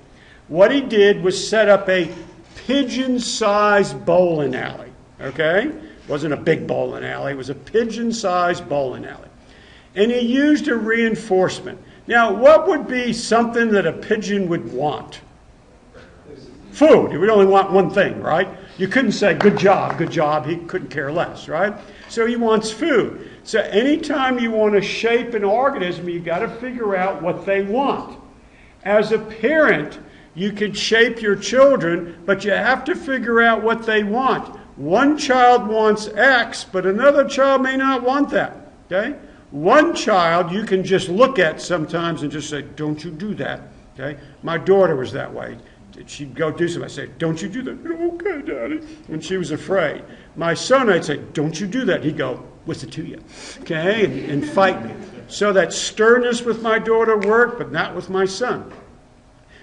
What he did was set up a pigeon-sized bowling alley, okay? It wasn't a big bowling alley. It was a pigeon-sized bowling alley. And he used a reinforcement. Now, what would be something that a pigeon would want? Food. He would only want one thing, right? You couldn't say, good job, good job. He couldn't care less, right? So he wants food. So anytime you want to shape an organism, you've got to figure out what they want. As a parent, you can shape your children, but you have to figure out what they want. One child wants X, but another child may not want that, okay? One child you can just look at sometimes and just say, don't you do that, okay? My daughter was that way. She'd go do something. I'd say, don't you do that. Okay, Daddy. And she was afraid. My son, I'd say, don't you do that. He'd go, what's it to you? Okay, and fight me. So that sternness with my daughter worked, but not with my son.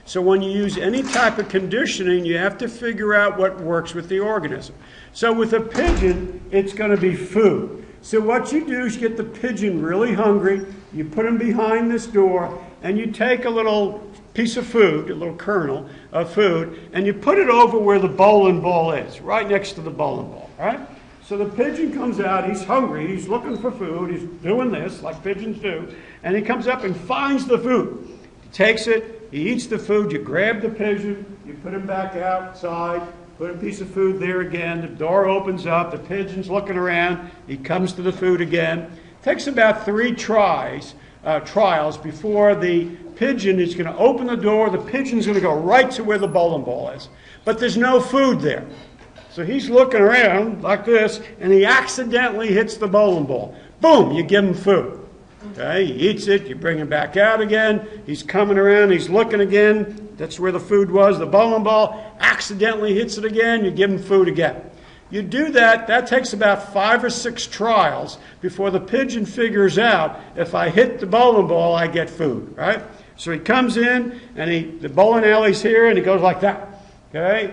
So when you use any type of conditioning, you have to figure out what works with the organism. So with a pigeon, it's going to be food. So what you do is you get the pigeon really hungry, you put him behind this door, and you take a little piece of food, a little kernel of food, and you put it over where the bowling ball is, right next to the bowling ball, right? So the pigeon comes out, he's hungry, he's looking for food, he's doing this like pigeons do, and he comes up and finds the food. He takes it, he eats the food, you grab the pigeon, you put him back outside, put a piece of food there again, the door opens up, the pigeon's looking around, he comes to the food again. It takes about 3 trials before the pigeon is going to open the door, the pigeon's going to go right to where the bowling ball is. But there's no food there. So he's looking around like this, and he accidentally hits the bowling ball. Boom, you give him food. Okay, he eats it, you bring him back out again, he's coming around, he's looking again, that's where the food was, the bowling ball, accidentally hits it again, you give him food again. You do that, that takes about 5 or 6 trials before the pigeon figures out, if I hit the bowling ball, I get food, right? So he comes in, and the bowling alley's here, and he goes like that, okay?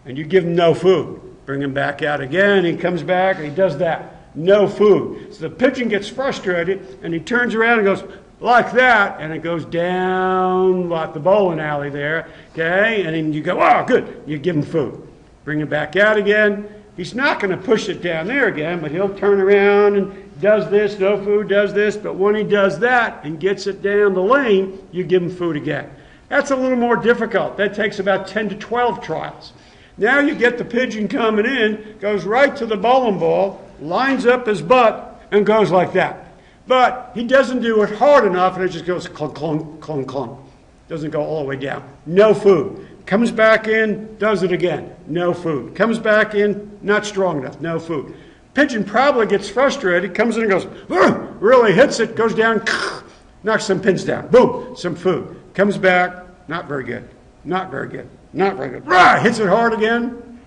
And you give him no food. Bring him back out again, he comes back, and he does that. No food. So the pigeon gets frustrated, and he turns around and goes like that, and it goes down like the bowling alley there, okay? And then you go, oh, good. You give him food. Bring him back out again. He's not going to push it down there again, but he'll turn around and does this, no food, does this. But when he does that and gets it down the lane, you give him food again. That's a little more difficult. That takes about 10 to 12 trials. Now you get the pigeon coming in, goes right to the bowling ball, lines up his butt, and goes like that. But he doesn't do it hard enough, and it just goes clunk, clunk, clunk, clunk. Doesn't go all the way down. No food. Comes back in, does it again. No food. Comes back in, not strong enough. No food. Pigeon probably gets frustrated, comes in and goes, really hits it, goes down, knocks some pins down. Boom, some food. Comes back, not very good. Not very good. Not very good. Hits it hard again,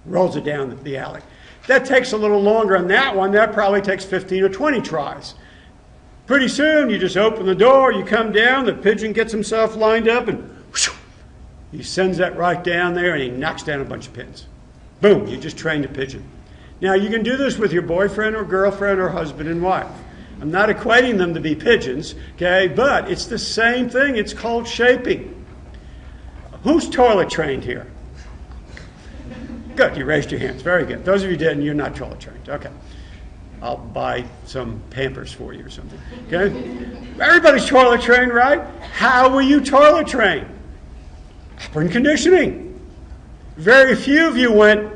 rolls it down the alley. That takes a little longer on that one. That probably takes 15 or 20 tries. Pretty soon, you just open the door, you come down, the pigeon gets himself lined up, and whoosh, he sends that right down there, and he knocks down a bunch of pins. Boom, you just trained a pigeon. Now, you can do this with your boyfriend or girlfriend or husband and wife. I'm not equating them to be pigeons, okay, but it's the same thing. It's called shaping. Who's toilet trained here? Good, you raised your hands. Very good. Those of you who didn't, you're not toilet trained. Okay. I'll buy some Pampers for you or something. Okay? Everybody's toilet trained, right? How were you toilet trained? Operant conditioning. Very few of you went,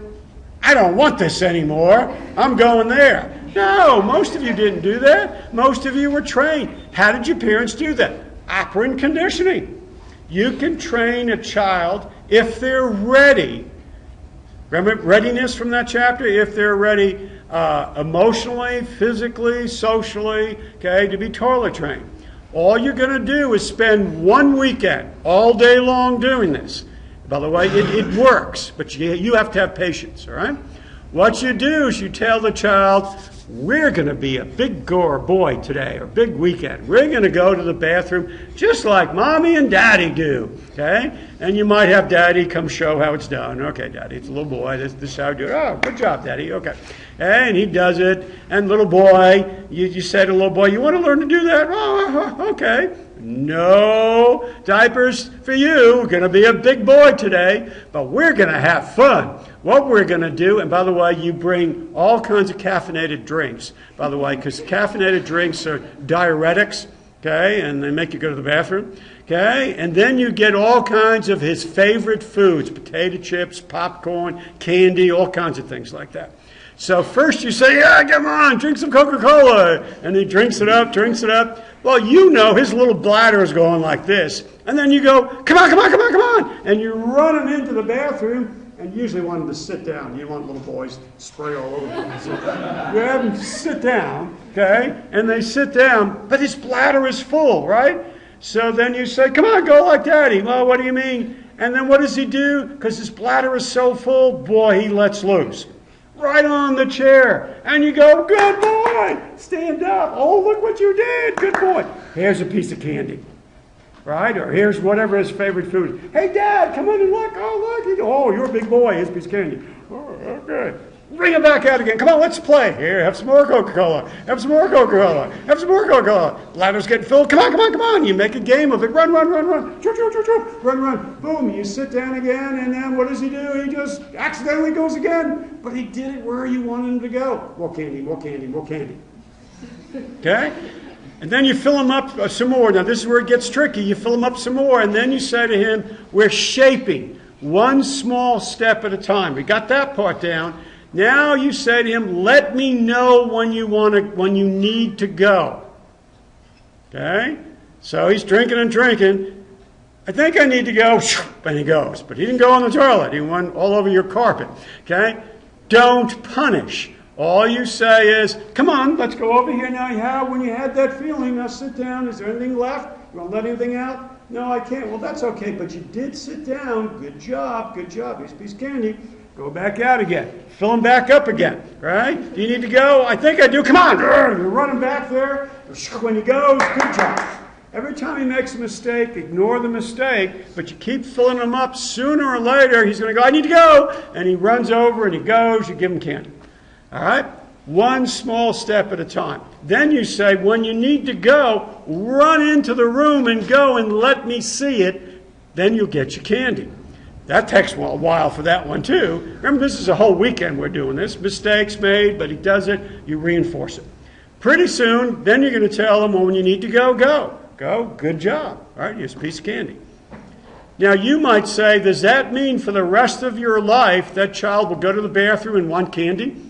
I don't want this anymore. I'm going there. No, most of you didn't do that. Most of you were trained. How did your parents do that? Operant conditioning. You can train a child if they're ready. Remember readiness from that chapter? If they're ready emotionally, physically, socially, okay, to be toilet trained. All you're going to do is spend one weekend all day long doing this. By the way, it works, but you have to have patience, all right? What you do is you tell the child, we're going to be a big girl or boy today, or big weekend. We're going to go to the bathroom just like Mommy and Daddy do, okay? And you might have Daddy come show how it's done. Okay, Daddy, it's a little boy. This is how I do it. Oh, good job, Daddy. Okay. And he does it. And little boy, you say to little boy, you want to learn to do that? Oh, okay. No diapers for you. We're going to be a big boy today, but we're going to have fun. What we're going to do, and by the way, you bring all kinds of caffeinated drinks, by the way, because caffeinated drinks are diuretics, okay, and they make you go to the bathroom, okay, and then you get all kinds of his favorite foods, potato chips, popcorn, candy, all kinds of things like that. So first you say, yeah, come on, drink some Coca-Cola, and he drinks it up. Well, you know his little bladder is going like this, and then you go, come on, and you run him into the bathroom. And usually want them to sit down. You don't want little boys to spray all over them. So you have them sit down, okay? And they sit down, but his bladder is full, right? So then you say, come on, go like Daddy. Well, what do you mean? And then what does he do? Because his bladder is so full, boy, he lets loose. Right on the chair. And you go, good boy, stand up. Oh, look what you did, good boy. Here's a piece of candy. Right? Or here's whatever his favorite food is. Hey, Dad, come in and look. Oh, look. Oh, you're a big boy. Here's a piece of candy. Oh, okay. Bring it back out again. Come on, let's play. Here, have some more Coca-Cola. Have some more Coca-Cola. Have some more Coca-Cola. Ladder's getting filled. Come on. You make a game of it. Run. Run. Boom. You sit down again, and then what does he do? He just accidentally goes again. But he did it where you wanted him to go. More candy. Okay? And then you fill him up some more. Now, this is where it gets tricky. You fill him up some more, and then you say to him, we're shaping one small step at a time. We got that part down. Now you say to him, let me know when you need to go. Okay? So he's drinking. I think I need to go, and he goes. But he didn't go on the toilet. He went all over your carpet. Okay? Don't punish. All you say is, come on, let's go over here now. When you had that feeling, now sit down. Is there anything left? You want to let anything out? No, I can't. Well, that's okay, but you did sit down. Good job. Here's a piece of candy. Go back out again. Fill him back up again, right? Do you need to go? I think I do. Come on. You're running back there. When he goes, good job. Every time he makes a mistake, ignore the mistake, but you keep filling him up. Sooner or later, he's going to go, I need to go. And he runs over and he goes. You give him candy. All right? One small step at a time. Then you say, when you need to go, run into the room and go and let me see it. Then you'll get your candy. That takes a while for that one, too. Remember, this is a whole weekend we're doing this. Mistakes made, but he does it. You reinforce it. Pretty soon, then you're going to tell him, well, when you need to go, go. Go. Good job. All right? Here's a piece of candy. Now, you might say, does that mean for the rest of your life that child will go to the bathroom and want candy?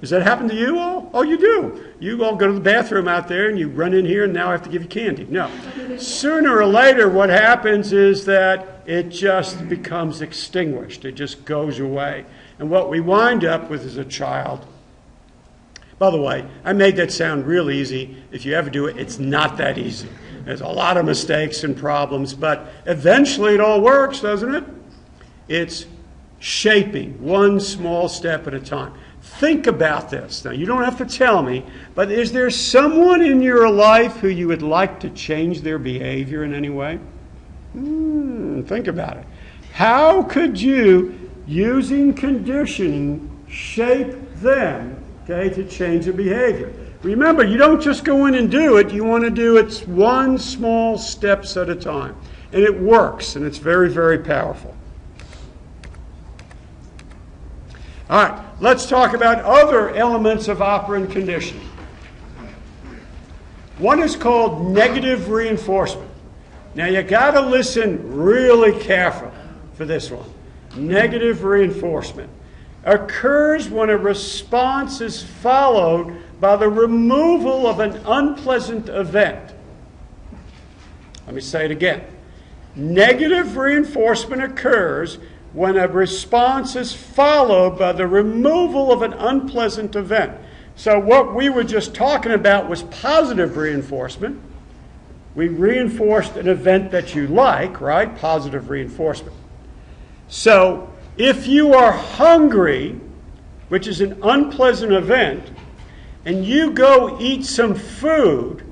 Does that happen to you all? Oh, you do. You all go to the bathroom out there and you run in here and now I have to give you candy. No. Sooner or later, what happens is that it just becomes extinguished. It just goes away. And what we wind up with is a child. By the way, I made that sound real easy. If you ever do it, it's not that easy. There's a lot of mistakes and problems, but eventually it all works, doesn't it? It's shaping one small step at a time. Think about this. Now, you don't have to tell me, but is there someone in your life who you would like to change their behavior in any way? Think about it. How could you, using conditioning, shape them, okay, to change their behavior? Remember, you don't just go in and do it. You want to do it one small steps at a time. And it works, and it's very, very powerful. All right, let's talk about other elements of operant conditioning. One is called negative reinforcement. Now, you got to listen really careful for this one. Negative reinforcement occurs when a response is followed by the removal of an unpleasant event. Let me say it again. Negative reinforcement occurs when a response is followed by the removal of an unpleasant event. So what we were just talking about was positive reinforcement. We reinforced an event that you like, right? Positive reinforcement. So if you are hungry, which is an unpleasant event, and you go eat some food,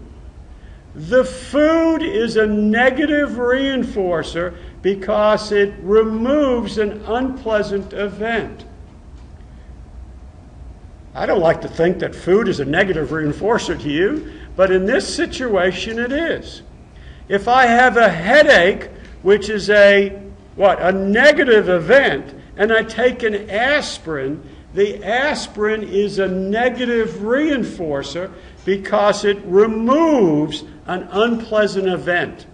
the food is a negative reinforcer because it removes an unpleasant event. I don't like to think that food is a negative reinforcer to you, but in this situation it is. If I have a headache, which is a negative event, and I take an aspirin, the aspirin is a negative reinforcer because it removes an unpleasant event.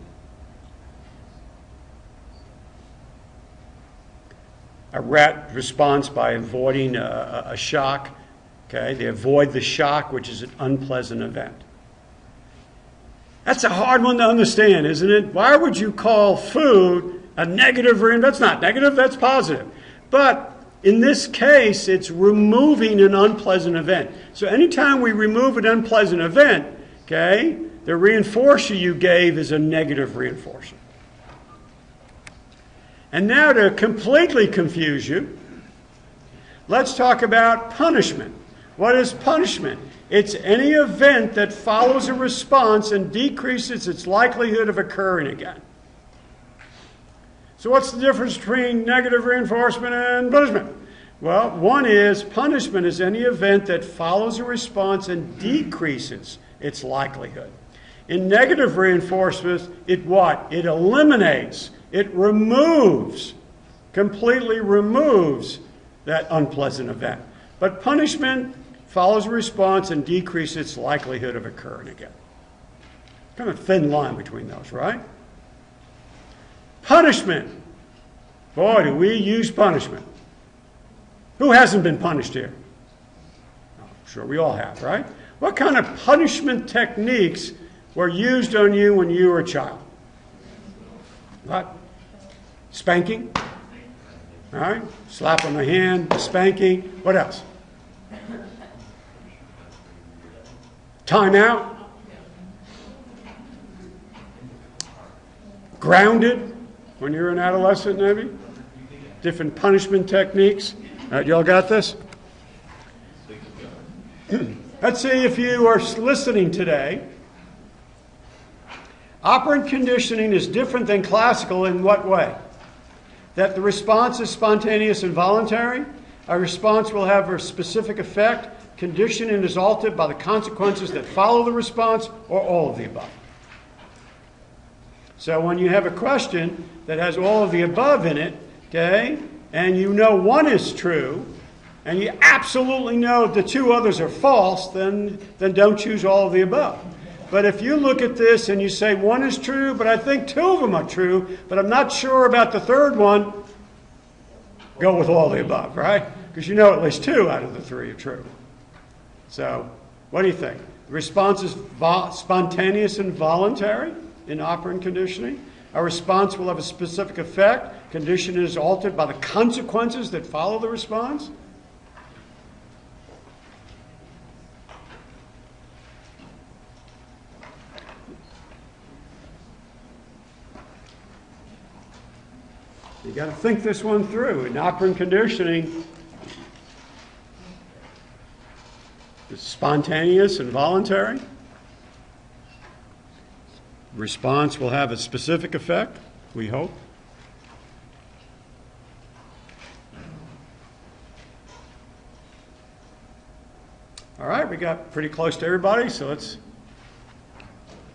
A rat responds by avoiding a shock. Okay, they avoid the shock, which is an unpleasant event. That's a hard one to understand, isn't it? Why would you call food a negative reinforcer? That's not negative, that's positive. But in this case, it's removing an unpleasant event. So anytime we remove an unpleasant event, okay, the reinforcer you gave is a negative reinforcer. And now to completely confuse you, let's talk about punishment. What is punishment? It's any event that follows a response and decreases its likelihood of occurring again. So what's the difference between negative reinforcement and punishment? Well, one is punishment is any event that follows a response and decreases its likelihood. In negative reinforcement, it what? It eliminates, it removes, completely removes that unpleasant event. But punishment follows a response and decreases its likelihood of occurring again. Kind of a thin line between those, right? Punishment. Boy, do we use punishment. Who hasn't been punished here? I'm sure we all have, right? What kind of punishment techniques were used on you when you were a child? What? Spanking? All right? Slap on the hand, spanking. What else? Time out? Grounded? When you were an adolescent, maybe? Different punishment techniques. All right, y'all got this? Let's see if you are listening today. Operant conditioning is different than classical in what way? That the response is spontaneous and voluntary. A response will have a specific effect. Conditioning is altered by the consequences that follow the response, or all of the above. So when you have a question that has all of the above in it, okay, and you know one is true, and you absolutely know the two others are false, then don't choose all of the above. But if you look at this and you say one is true, but I think two of them are true, but I'm not sure about the third one, go with all the above, right? Because you know at least two out of the three are true. So what do you think? The response is spontaneous and voluntary in operant conditioning. A response will have a specific effect. Condition is altered by the consequences that follow the response. You got to think this one through. In operant conditioning, it's spontaneous and voluntary. Response will have a specific effect, we hope. All right, we got pretty close to everybody, so let's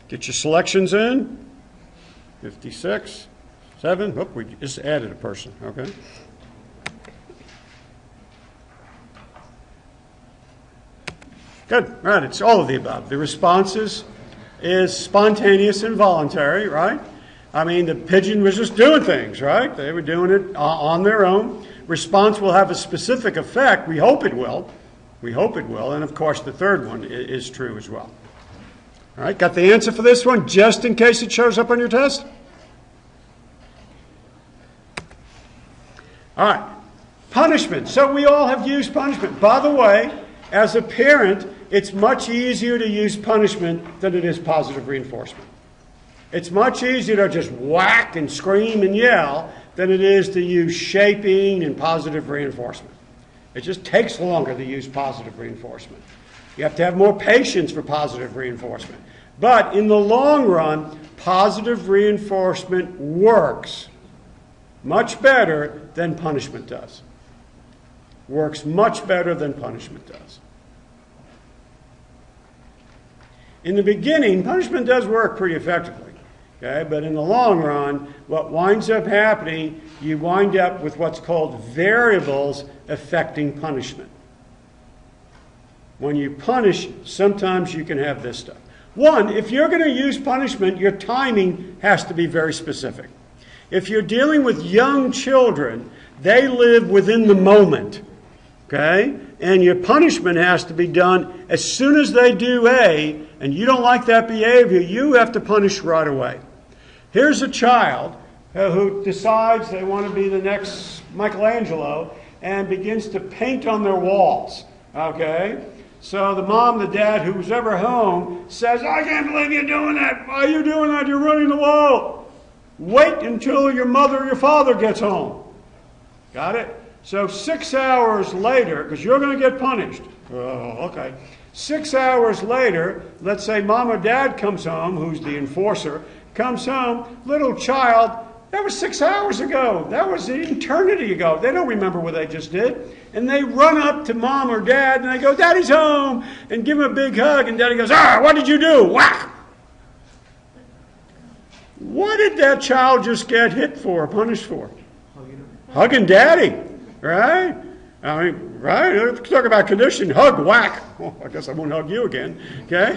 get your selections in. 56, 7. Oh, we just added a person, okay. Good, right, it's all of the above. The responses is spontaneous and voluntary, right? I mean, the pigeon was just doing things, right? They were doing it on their own. Response will have a specific effect. We hope it will. We hope it will. And, of course, the third one is true as well. All right, got the answer for this one just in case it shows up on your test? All right, punishment. So we all have used punishment. By the way, as a parent, it's much easier to use punishment than it is positive reinforcement. It's much easier to just whack and scream and yell than it is to use shaping and positive reinforcement. It just takes longer to use positive reinforcement. You have to have more patience for positive reinforcement. But in the long run, positive reinforcement works much better than punishment does. Works much better than punishment does. In the beginning, punishment does work pretty effectively. Okay? But in the long run, what winds up happening, you wind up with what's called variables affecting punishment. When you punish, sometimes you can have this stuff. One, if you're going to use punishment, your timing has to be very specific. If you're dealing with young children, they live within the moment. Okay? And your punishment has to be done as soon as they do A, and you don't like that behavior, you have to punish right away. Here's a child who decides they want to be the next Michelangelo and begins to paint on their walls. Okay? So the mom, the dad, who's ever home, says, I can't believe you're doing that. Why are you doing that? You're running the wall. Wait until your mother or your father gets home. Got it? So 6 hours later, because you're going to get punished. Oh, okay. 6 hours later, let's say mom or dad comes home, who's the enforcer, comes home, little child, that was 6 hours ago. That was an eternity ago. They don't remember what they just did. And they run up to mom or dad and they go, Daddy's home, and give him a big hug. And Daddy goes, what did you do? Whack! What did that child just get hit for, punished for? Hugging Daddy, right? I mean, right? Talk about condition, hug, whack. Oh, I guess I won't hug you again, okay?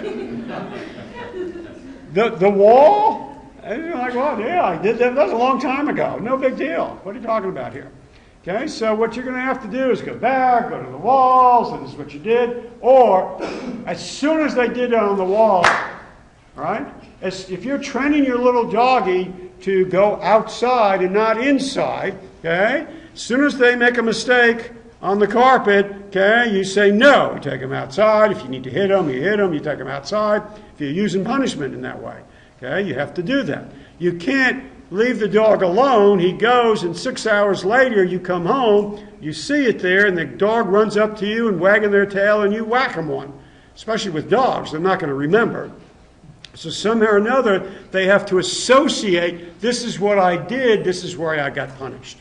The wall? And you're like, well, yeah, I did that. That was a long time ago. No big deal. What are you talking about here? Okay, so what you're going to have to do is go back, go to the walls, and this is what you did. Or, as soon as they did it on the wall, right? If you're training your little doggy to go outside and not inside, okay? As soon as they make a mistake on the carpet, okay, you say no. You take them outside. If you need to hit them, you hit them. You take them outside. If you're using punishment in that way. Okay, you have to do that. You can't leave the dog alone. He goes, and 6 hours later you come home, you see it there, and the dog runs up to you and wagging their tail, and you whack them one. Especially with dogs, they're not going to remember. So somehow or another, they have to associate, this is what I did, this is where I got punished.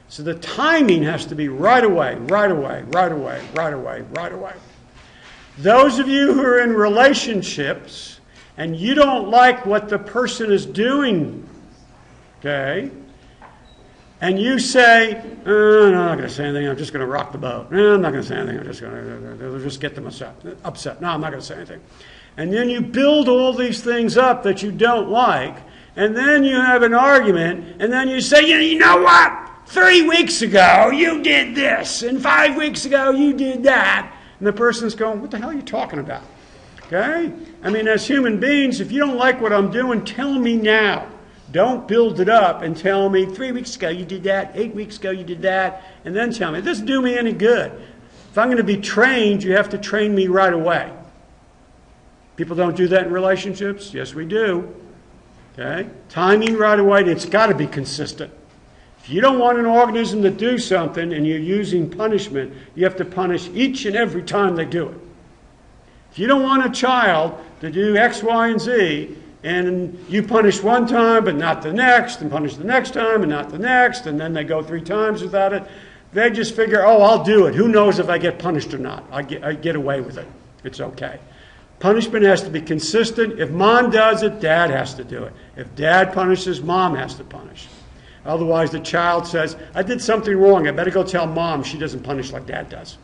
So the timing has to be right away, right away, right away, right away, right away. Those of you who are in relationships, and you don't like what the person is doing, okay, and you say, no, I'm not going to say anything, I'm just going to rock the boat. No, I'm not going to say anything, I'm just going to just get them upset. No, I'm not going to say anything. And then you build all these things up that you don't like, and then you have an argument, and then you say, you know what? 3 weeks ago you did this, and 5 weeks ago you did that. And the person's going, what the hell are you talking about? Okay? I mean, as human beings, if you don't like what I'm doing, tell me now. Don't build it up and tell me 3 weeks ago you did that, 8 weeks ago you did that, and then tell me. It doesn't do me any good. If I'm going to be trained, you have to train me right away. People don't do that in relationships? Yes, we do. Okay? Timing right away, it's got to be consistent. If you don't want an organism to do something and you're using punishment, you have to punish each and every time they do it. If you don't want a child to do X, Y, and Z, and you punish one time but not the next, and punish the next time and not the next, and then they go 3 times without it, they just figure, oh, I'll do it. Who knows if I get punished or not? I get away with it. It's okay. Punishment has to be consistent. If mom does it, dad has to do it. If dad punishes, mom has to punish. Otherwise, the child says, I did something wrong. I better go tell mom. She doesn't punish like dad does.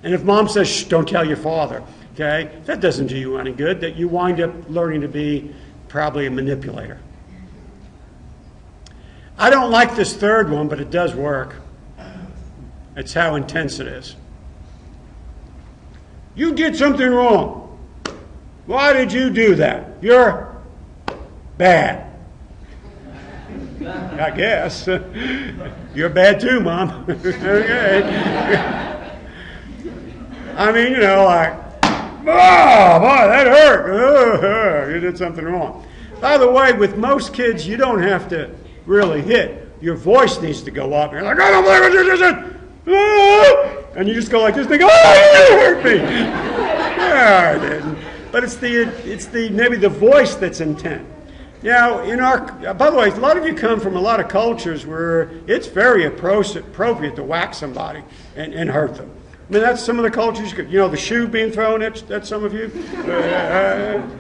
And if mom says, shh, don't tell your father, okay, that doesn't do you any good. That you wind up learning to be probably a manipulator. I don't like this third one, but it does work. It's how intense it is. You did something wrong. Why did you do that? You're bad. I guess. You're bad too, Mom. Okay. I mean, you know, like, oh, boy, that hurt. Oh, you did something wrong. By the way, with most kids, you don't have to really hit. Your voice needs to go up. You're like, I don't believe what you just did. And you just go like this, and they go, oh, you hurt me. I didn't. But it's the maybe the voice that's intent. Now, by the way, a lot of you come from a lot of cultures where it's very appropriate to whack somebody and hurt them. I mean, that's some of the cultures. The shoe being thrown, that's some of you.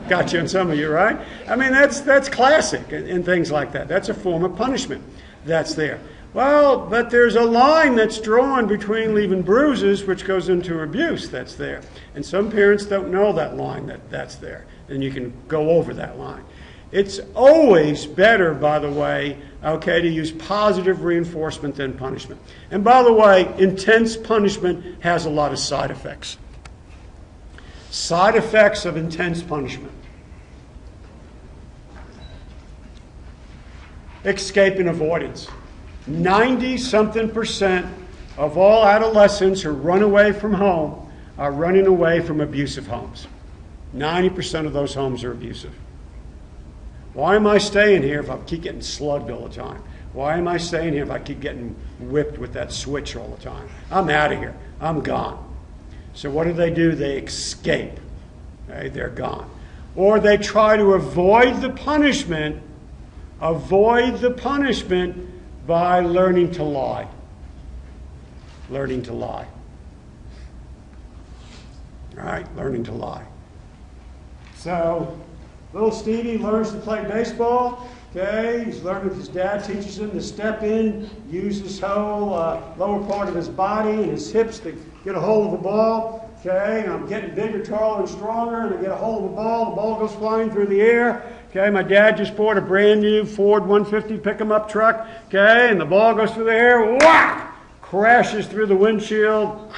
Got you and some of you, right? I mean, that's classic and things like that. That's a form of punishment that's there. Well, but there's a line that's drawn between leaving bruises, which goes into abuse, that's there. And some parents don't know that line that's there. And you can go over that line. It's always better, by the way, to use positive reinforcement than punishment. And by the way, intense punishment has a lot of side effects. Side effects of intense punishment. Escape and avoidance. 90-something% of all adolescents who run away from home are running away from abusive homes. 90% of those homes are abusive. Why am I staying here if I keep getting slugged all the time? Why am I staying here if I keep getting whipped with that switch all the time? I'm out of here. I'm gone. So what do? They escape. Okay? They're gone. Or they try to avoid the punishment by learning to lie. Learning to lie. All right, learning to lie. So, little Stevie learns to play baseball. Okay, he's learning. His dad teaches him to step in, use his whole lower part of his body and his hips to get a hold of the ball. Okay, and I'm getting bigger, taller, and stronger, and I get a hold of the ball goes flying through the air. Okay, my dad just bought a brand new Ford 150 pick-em-up truck. Okay, and the ball goes through the air, whack! Crashes through the windshield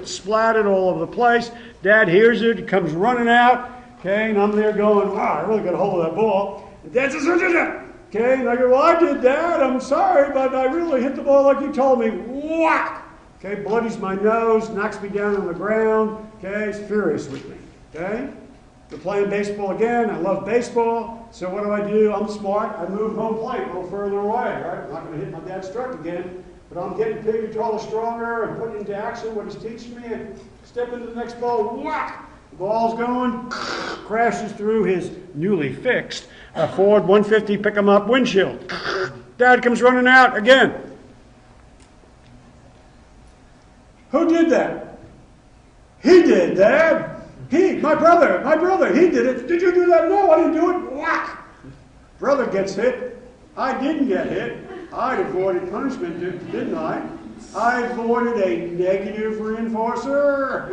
splattered all over the place. Dad hears it, he comes running out. Okay, and I'm there going, wow, I really got a hold of that ball. And Dad says, okay, and I go, well, I did, Dad, I'm sorry, but I really hit the ball like you told me. Whack! Okay, bloodies my nose, knocks me down on the ground. Okay, he's furious with me. Okay? We're playing baseball again. I love baseball. So what do? I'm smart. I move home plate a little further away. Right? I'm not going to hit my dad's truck again. But I'm getting bigger, taller, stronger, and putting into action what he's teaching me. And step into the next ball. Whack! The ball's going. Crashes through his newly fixed Ford 150 pick-em-up windshield. Dad comes running out again. Who did that? He did, Dad. My brother, he did it. Did you do that? No, I didn't do it. Whack! Brother gets hit. I didn't get hit. I avoided punishment, didn't I? I avoided a negative reinforcer.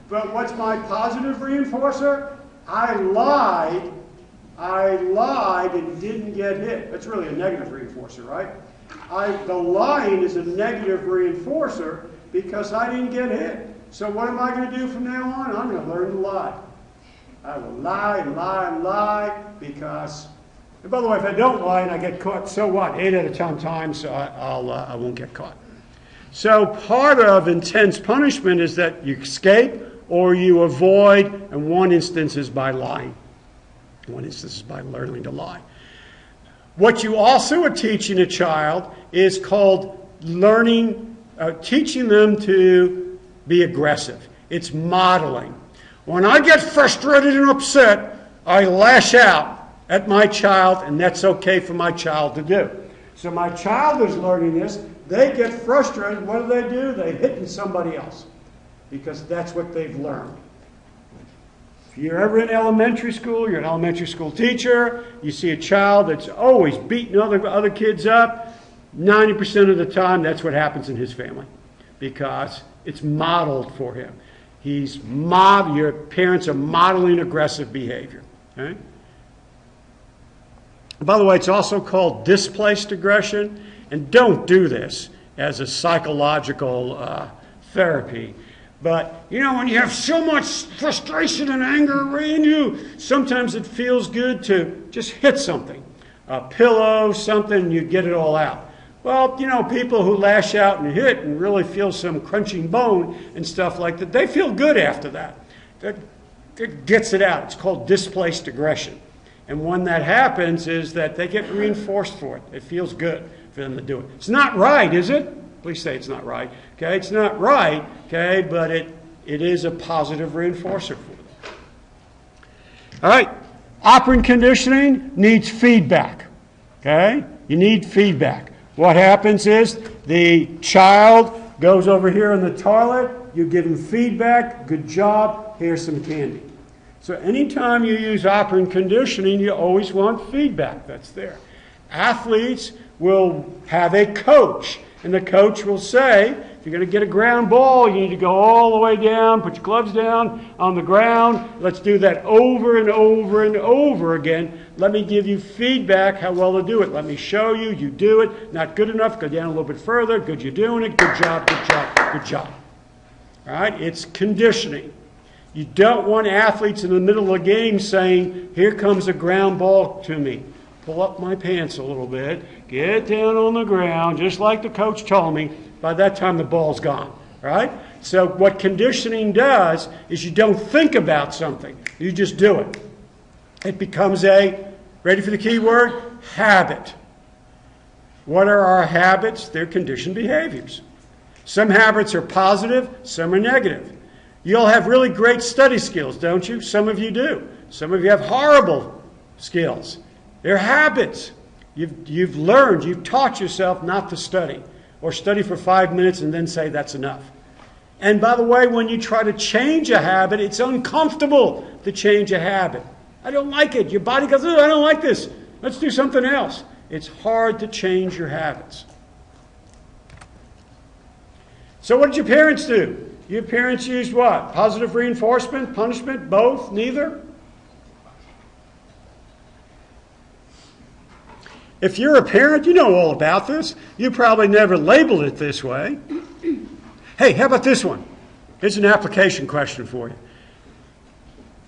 But what's my positive reinforcer? I lied and didn't get hit. That's really a negative reinforcer, right? The lying is a negative reinforcer because I didn't get hit. So what am I going to do from now on? I'm going to learn to lie. I will lie because, and by the way, if I don't lie and I get caught, so what? 8 out of 10 times I won't get caught. So part of intense punishment is that you escape or you avoid, and one instance is by lying. One instance is by learning to lie. What you also are teaching a child is called teaching them to be aggressive. It's modeling. When I get frustrated and upset, I lash out at my child, and that's okay for my child to do. So my child is learning this. They get frustrated. What do? They hit somebody else because that's what they've learned. If you're ever in elementary school, you're an elementary school teacher, you see a child that's always beating other kids up, 90% of the time that's what happens in his family because it's modeled for him. Your parents are modeling aggressive behavior. Okay? By the way, it's also called displaced aggression. And don't do this as a psychological therapy. But, when you have so much frustration and anger in you, sometimes it feels good to just hit something. A pillow, something, you get it all out. Well, people who lash out and hit and really feel some crunching bone and stuff like that, they feel good after that. That gets it out. It's called displaced aggression. And when that happens is that they get reinforced for it. It feels good for them to do it. It's not right, is it? Please say it's not right. Okay, it's not right, okay, but it is a positive reinforcer for them. All right, operant conditioning needs feedback. Okay, you need feedback. What happens is the child goes over here in the toilet, you give him feedback, good job, here's some candy. So anytime you use operant conditioning, you always want feedback that's there. Athletes will have a coach, and the coach will say, if you're going to get a ground ball, you need to go all the way down, put your gloves down on the ground. Let's do that over and over and over again. Let me give you feedback how well to do it. Let me show you, you do it. Not good enough, go down a little bit further. Good, you're doing it. Good job, good job, good job. All right, it's conditioning. You don't want athletes in the middle of the game saying, here comes a ground ball to me. Pull up my pants a little bit, get down on the ground, just like the coach told me. By that time, the ball's gone, right? So what conditioning does is you don't think about something. You just do it. It becomes a, ready for the key word, habit. What are our habits? They're conditioned behaviors. Some habits are positive, some are negative. You'll have really great study skills, don't you? Some of you do. Some of you have horrible skills. They're habits. You've learned, you've taught yourself not to study, or study for 5 minutes and then say that's enough. And by the way, when you try to change a habit, it's uncomfortable to change a habit. I don't like it. Your body goes, oh, I don't like this. Let's do something else. It's hard to change your habits. So what did your parents do? Your parents used what? Positive reinforcement, punishment, both, neither? If you're a parent, you know all about this. You probably never labeled it this way. Hey, how about this one? Here's an application question for you.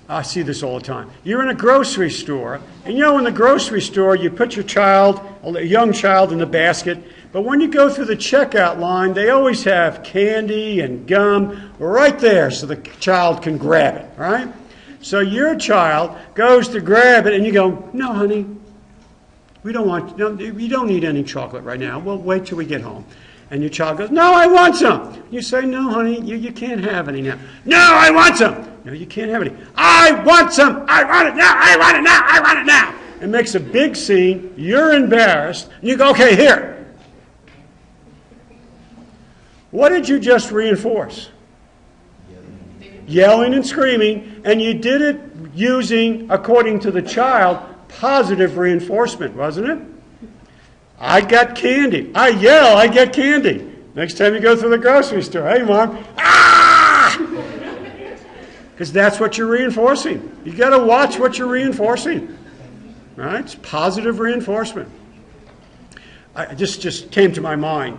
I see this all the time. You're in a grocery store, and you know in the grocery store you put your child, a young child, in the basket, but when you go through the checkout line, they always have candy and gum right there so the child can grab it, right? So your child goes to grab it, and you go, no, honey, we don't want, no, you don't need any chocolate right now. We'll wait till we get home. And your child goes, no, I want some. You say, no, honey, you can't have any now. No, I want some. No, you can't have any. I want some. I want it now. I want it now. I want it now. It makes a big scene. You're embarrassed. And you go, okay, here. What did you just reinforce? Yelling and screaming. And you did it using, according to the child, positive reinforcement, wasn't it? I got candy. I yell, I get candy. Next time you go through the grocery store, hey, Mom, ah! Because that's what you're reinforcing. You got to watch what you're reinforcing. All right? It's positive reinforcement. Just came to my mind.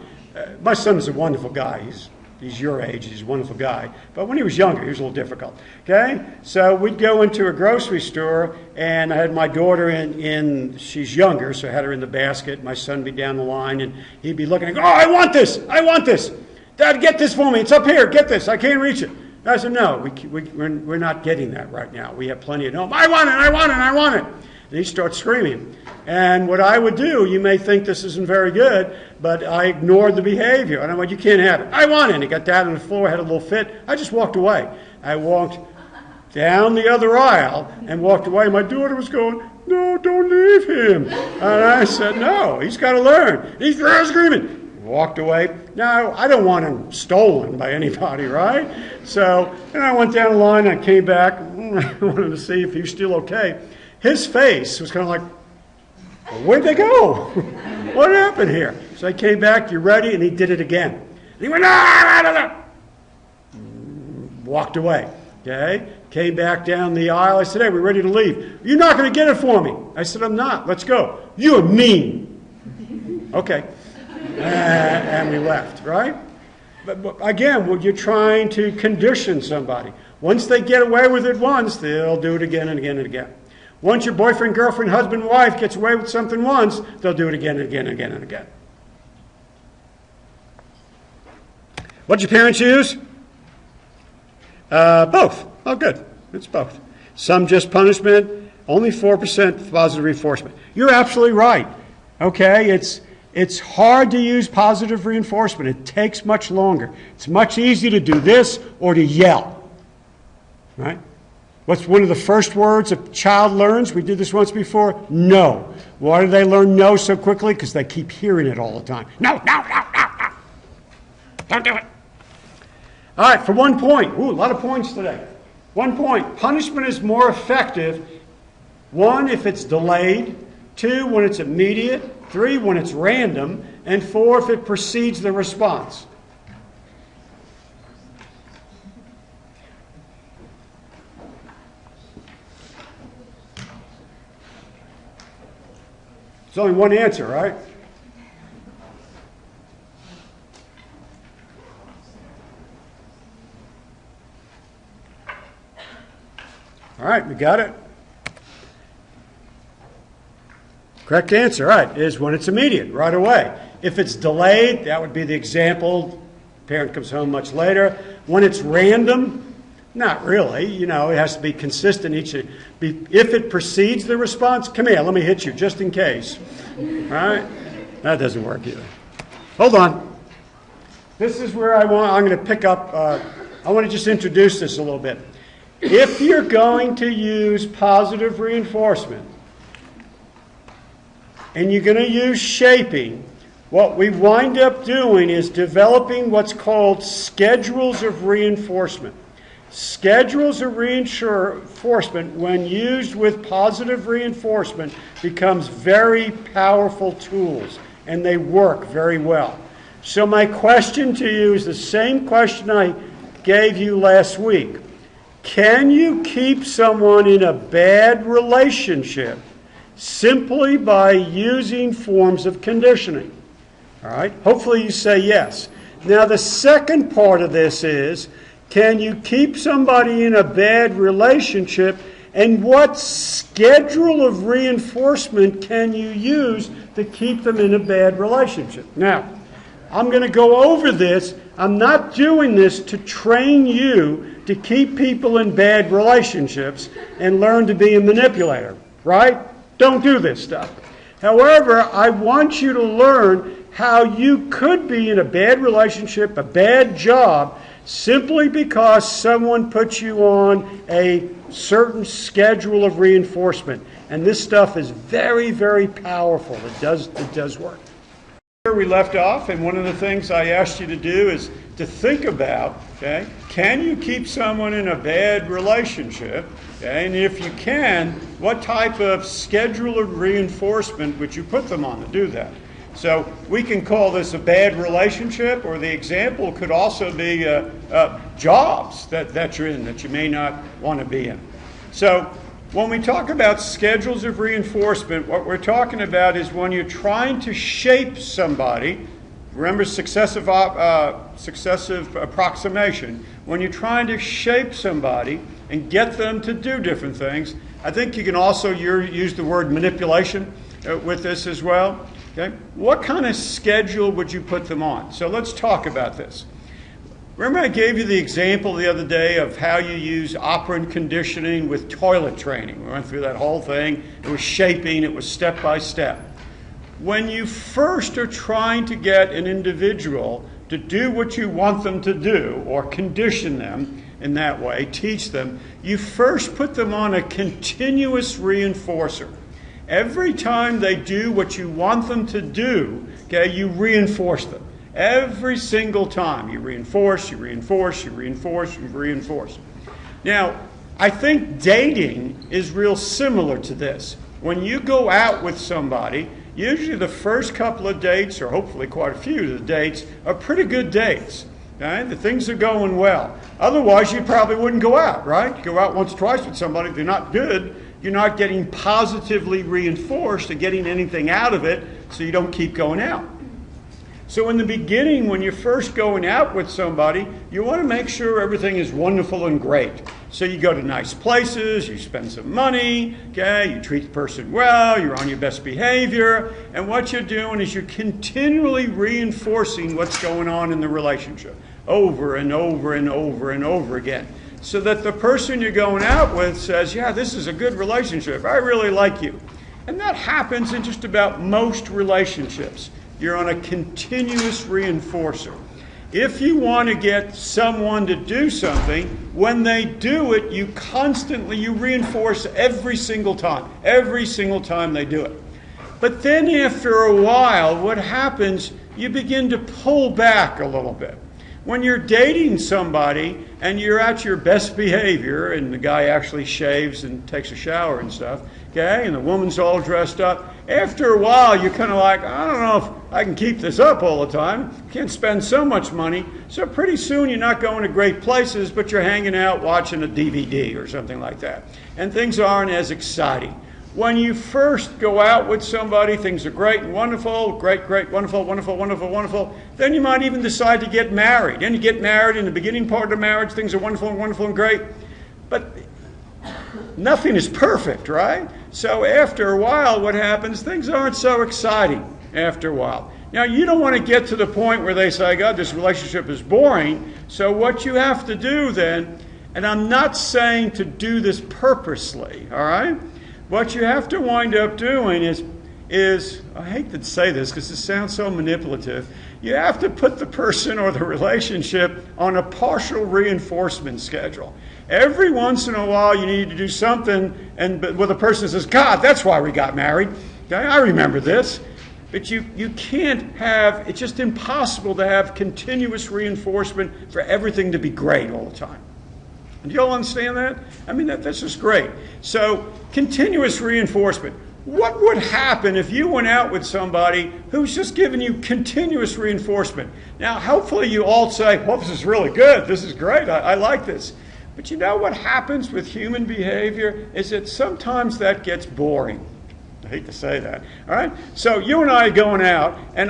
My son's a wonderful guy. He's your age. He's a wonderful guy. But when he was younger, he was a little difficult. Okay? So we'd go into a grocery store, and I had my daughter in she's younger, so I had her in the basket. My son would be down the line, and he'd be looking and go, oh, I want this. I want this. Dad, get this for me. It's up here. Get this. I can't reach it. And I said, no, we're not getting that right now. We have plenty at home. I want it. I want it. I want it. And he starts screaming. And what I would do, you may think this isn't very good, but I ignored the behavior. And I went, you can't have it. I want it. And he got down on the floor, had a little fit. I just walked away. I walked down the other aisle and walked away. My daughter was going, no, don't leave him. And I said, no, he's got to learn. He's screaming. Walked away. Now, I don't want him stolen by anybody, right? So, and I went down the line. I came back. I wanted to see if he was still okay. His face was kind of like, where'd they go? What happened here? So I came back, you ready? And he did it again. And he went, ah! Walked away. Okay? Came back down the aisle. I said, hey, we're ready to leave. You're not going to get it for me. I said, I'm not. Let's go. You're mean. Okay. And we left, right? But again, when you're trying to condition somebody, once they get away with it once, they'll do it again and again and again. Once your boyfriend, girlfriend, husband, wife gets away with something once, they'll do it again and again and again and again. What did your parents use? Both. Oh, good. It's both. Some just punishment, only 4% positive reinforcement. You're absolutely right. Okay, It's hard to use positive reinforcement. It takes much longer. It's much easier to do this or to yell, right? What's one of the first words a child learns? We did this once before. No. Why do they learn no so quickly? Because they keep hearing it all the time. No, no, no, no, no. Don't do it. All right, for 1 point. Ooh, a lot of points today. 1 point. Punishment is more effective. 1, if it's delayed. 2, when it's immediate. 3, when it's random. And 4, if it precedes the response. There's only one answer, right? All right, we got it. Correct answer, right, is when it's immediate, right away. If it's delayed, that would be the example. Parent comes home much later. When it's random, not really. You know, it has to be consistent. If it precedes the response, come here, let me hit you just in case. All right? That doesn't work either. Hold on. This is where I'm going to pick up. I want to just introduce this a little bit. If you're going to use positive reinforcement and you're going to use shaping, what we wind up doing is developing what's called schedules of reinforcement. Schedules of reinforcement, when used with positive reinforcement, becomes very powerful tools, and they work very well. So my question to you is the same question I gave you last week. Can you keep someone in a bad relationship simply by using forms of conditioning? All right? Hopefully you say yes. Now the second part of this is, can you keep somebody in a bad relationship, and what schedule of reinforcement can you use to keep them in a bad relationship? Now, I'm going to go over this. I'm not doing this to train you to keep people in bad relationships and learn to be a manipulator, right? Don't do this stuff. However, I want you to learn how you could be in a bad relationship, a bad job, simply because someone puts you on a certain schedule of reinforcement. And this stuff is very, very powerful. It does work. Where we left off, and one of the things I asked you to do is to think about, okay, can you keep someone in a bad relationship? Okay, and if you can, what type of schedule of reinforcement would you put them on to do that? So we can call this a bad relationship, or the example could also be jobs that you're in that you may not want to be in. So when we talk about schedules of reinforcement, what we're talking about is when you're trying to shape somebody. Remember successive approximation. When you're trying to shape somebody and get them to do different things, I think you can also use the word manipulation with this as well. Okay? What kind of schedule would you put them on? So let's talk about this. Remember I gave you the example the other day of how you use operant conditioning with toilet training. We went through that whole thing. It was shaping. It was step by step. When you first are trying to get an individual to do what you want them to do, or condition them in that way, teach them, you first put them on a continuous reinforcer. Every time they do what you want them to do, okay, you reinforce them. Every single time you reinforce, you reinforce, you reinforce, you reinforce. Now, I think dating is real similar to this. When you go out with somebody, usually the first couple of dates, or hopefully quite a few of the dates, are pretty good dates. Okay? The things are going well. Otherwise, you probably wouldn't go out, right? You go out once or twice with somebody, if they're not good, you're not getting positively reinforced and getting anything out of it, so you don't keep going out. So in the beginning, when you're first going out with somebody, you want to make sure everything is wonderful and great. So you go to nice places, you spend some money, okay, you treat the person well, you're on your best behavior, and what you're doing is you're continually reinforcing what's going on in the relationship over and over and over and over again, so that the person you're going out with says, yeah, this is a good relationship, I really like you. And that happens in just about most relationships. You're on a continuous reinforcer. If you want to get someone to do something, when they do it, you reinforce every single time they do it. But then after a while, what happens, you begin to pull back a little bit. When you're dating somebody and you're at your best behavior, and the guy actually shaves and takes a shower and stuff, okay, and the woman's all dressed up, after a while you're kind of like, I don't know if I can keep this up all the time. Can't spend so much money. So pretty soon you're not going to great places, but you're hanging out watching a DVD or something like that. And things aren't as exciting. When you first go out with somebody, things are great and wonderful, great, wonderful, wonderful, wonderful, wonderful. Then you might even decide to get married. And you get married, in the beginning part of the marriage, things are wonderful and wonderful and great. But nothing is perfect, right? So after a while, what happens? Things aren't so exciting after a while. Now, you don't want to get to the point where they say, God, this relationship is boring. So what you have to do then, and I'm not saying to do this purposely, all right? What you have to wind up doing is, I hate to say this because it sounds so manipulative, you have to put the person or the relationship on a partial reinforcement schedule. Every once in a while you need to do something where the person says, God, that's why we got married. Okay, I remember this. But you can't have, it's just impossible to have continuous reinforcement for everything to be great all the time. Do you all understand that? I mean, that's just great. So, continuous reinforcement. What would happen if you went out with somebody who's just giving you continuous reinforcement? Now, hopefully you all say, well, this is really good. This is great. I like this. But you know what happens with human behavior is that sometimes that gets boring. I hate to say that. All right? So you and I are going out, and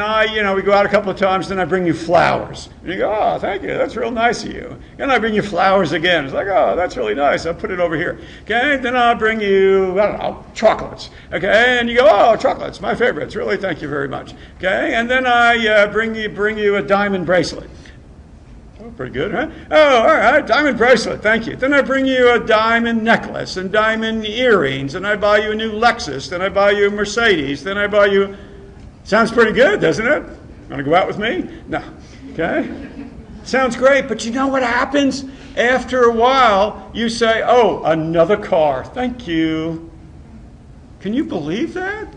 we go out a couple of times, then I bring you flowers. And you go, oh, thank you. That's real nice of you. And I bring you flowers again. It's like, oh, that's really nice. I'll put it over here. Okay? Then I'll bring you, I don't know, chocolates. Okay? And you go, oh, chocolates, my favorites. Really, thank you very much. Okay? And then I bring you a diamond bracelet. Oh, pretty good, huh? Oh, all right, diamond bracelet, thank you. Then I bring you a diamond necklace and diamond earrings, and I buy you a new Lexus, then I buy you a Mercedes, then I buy you... Sounds pretty good, doesn't it? Want to go out with me? No. Okay? Sounds great, but you know what happens? After a while, you say, oh, another car, thank you. Can you believe that?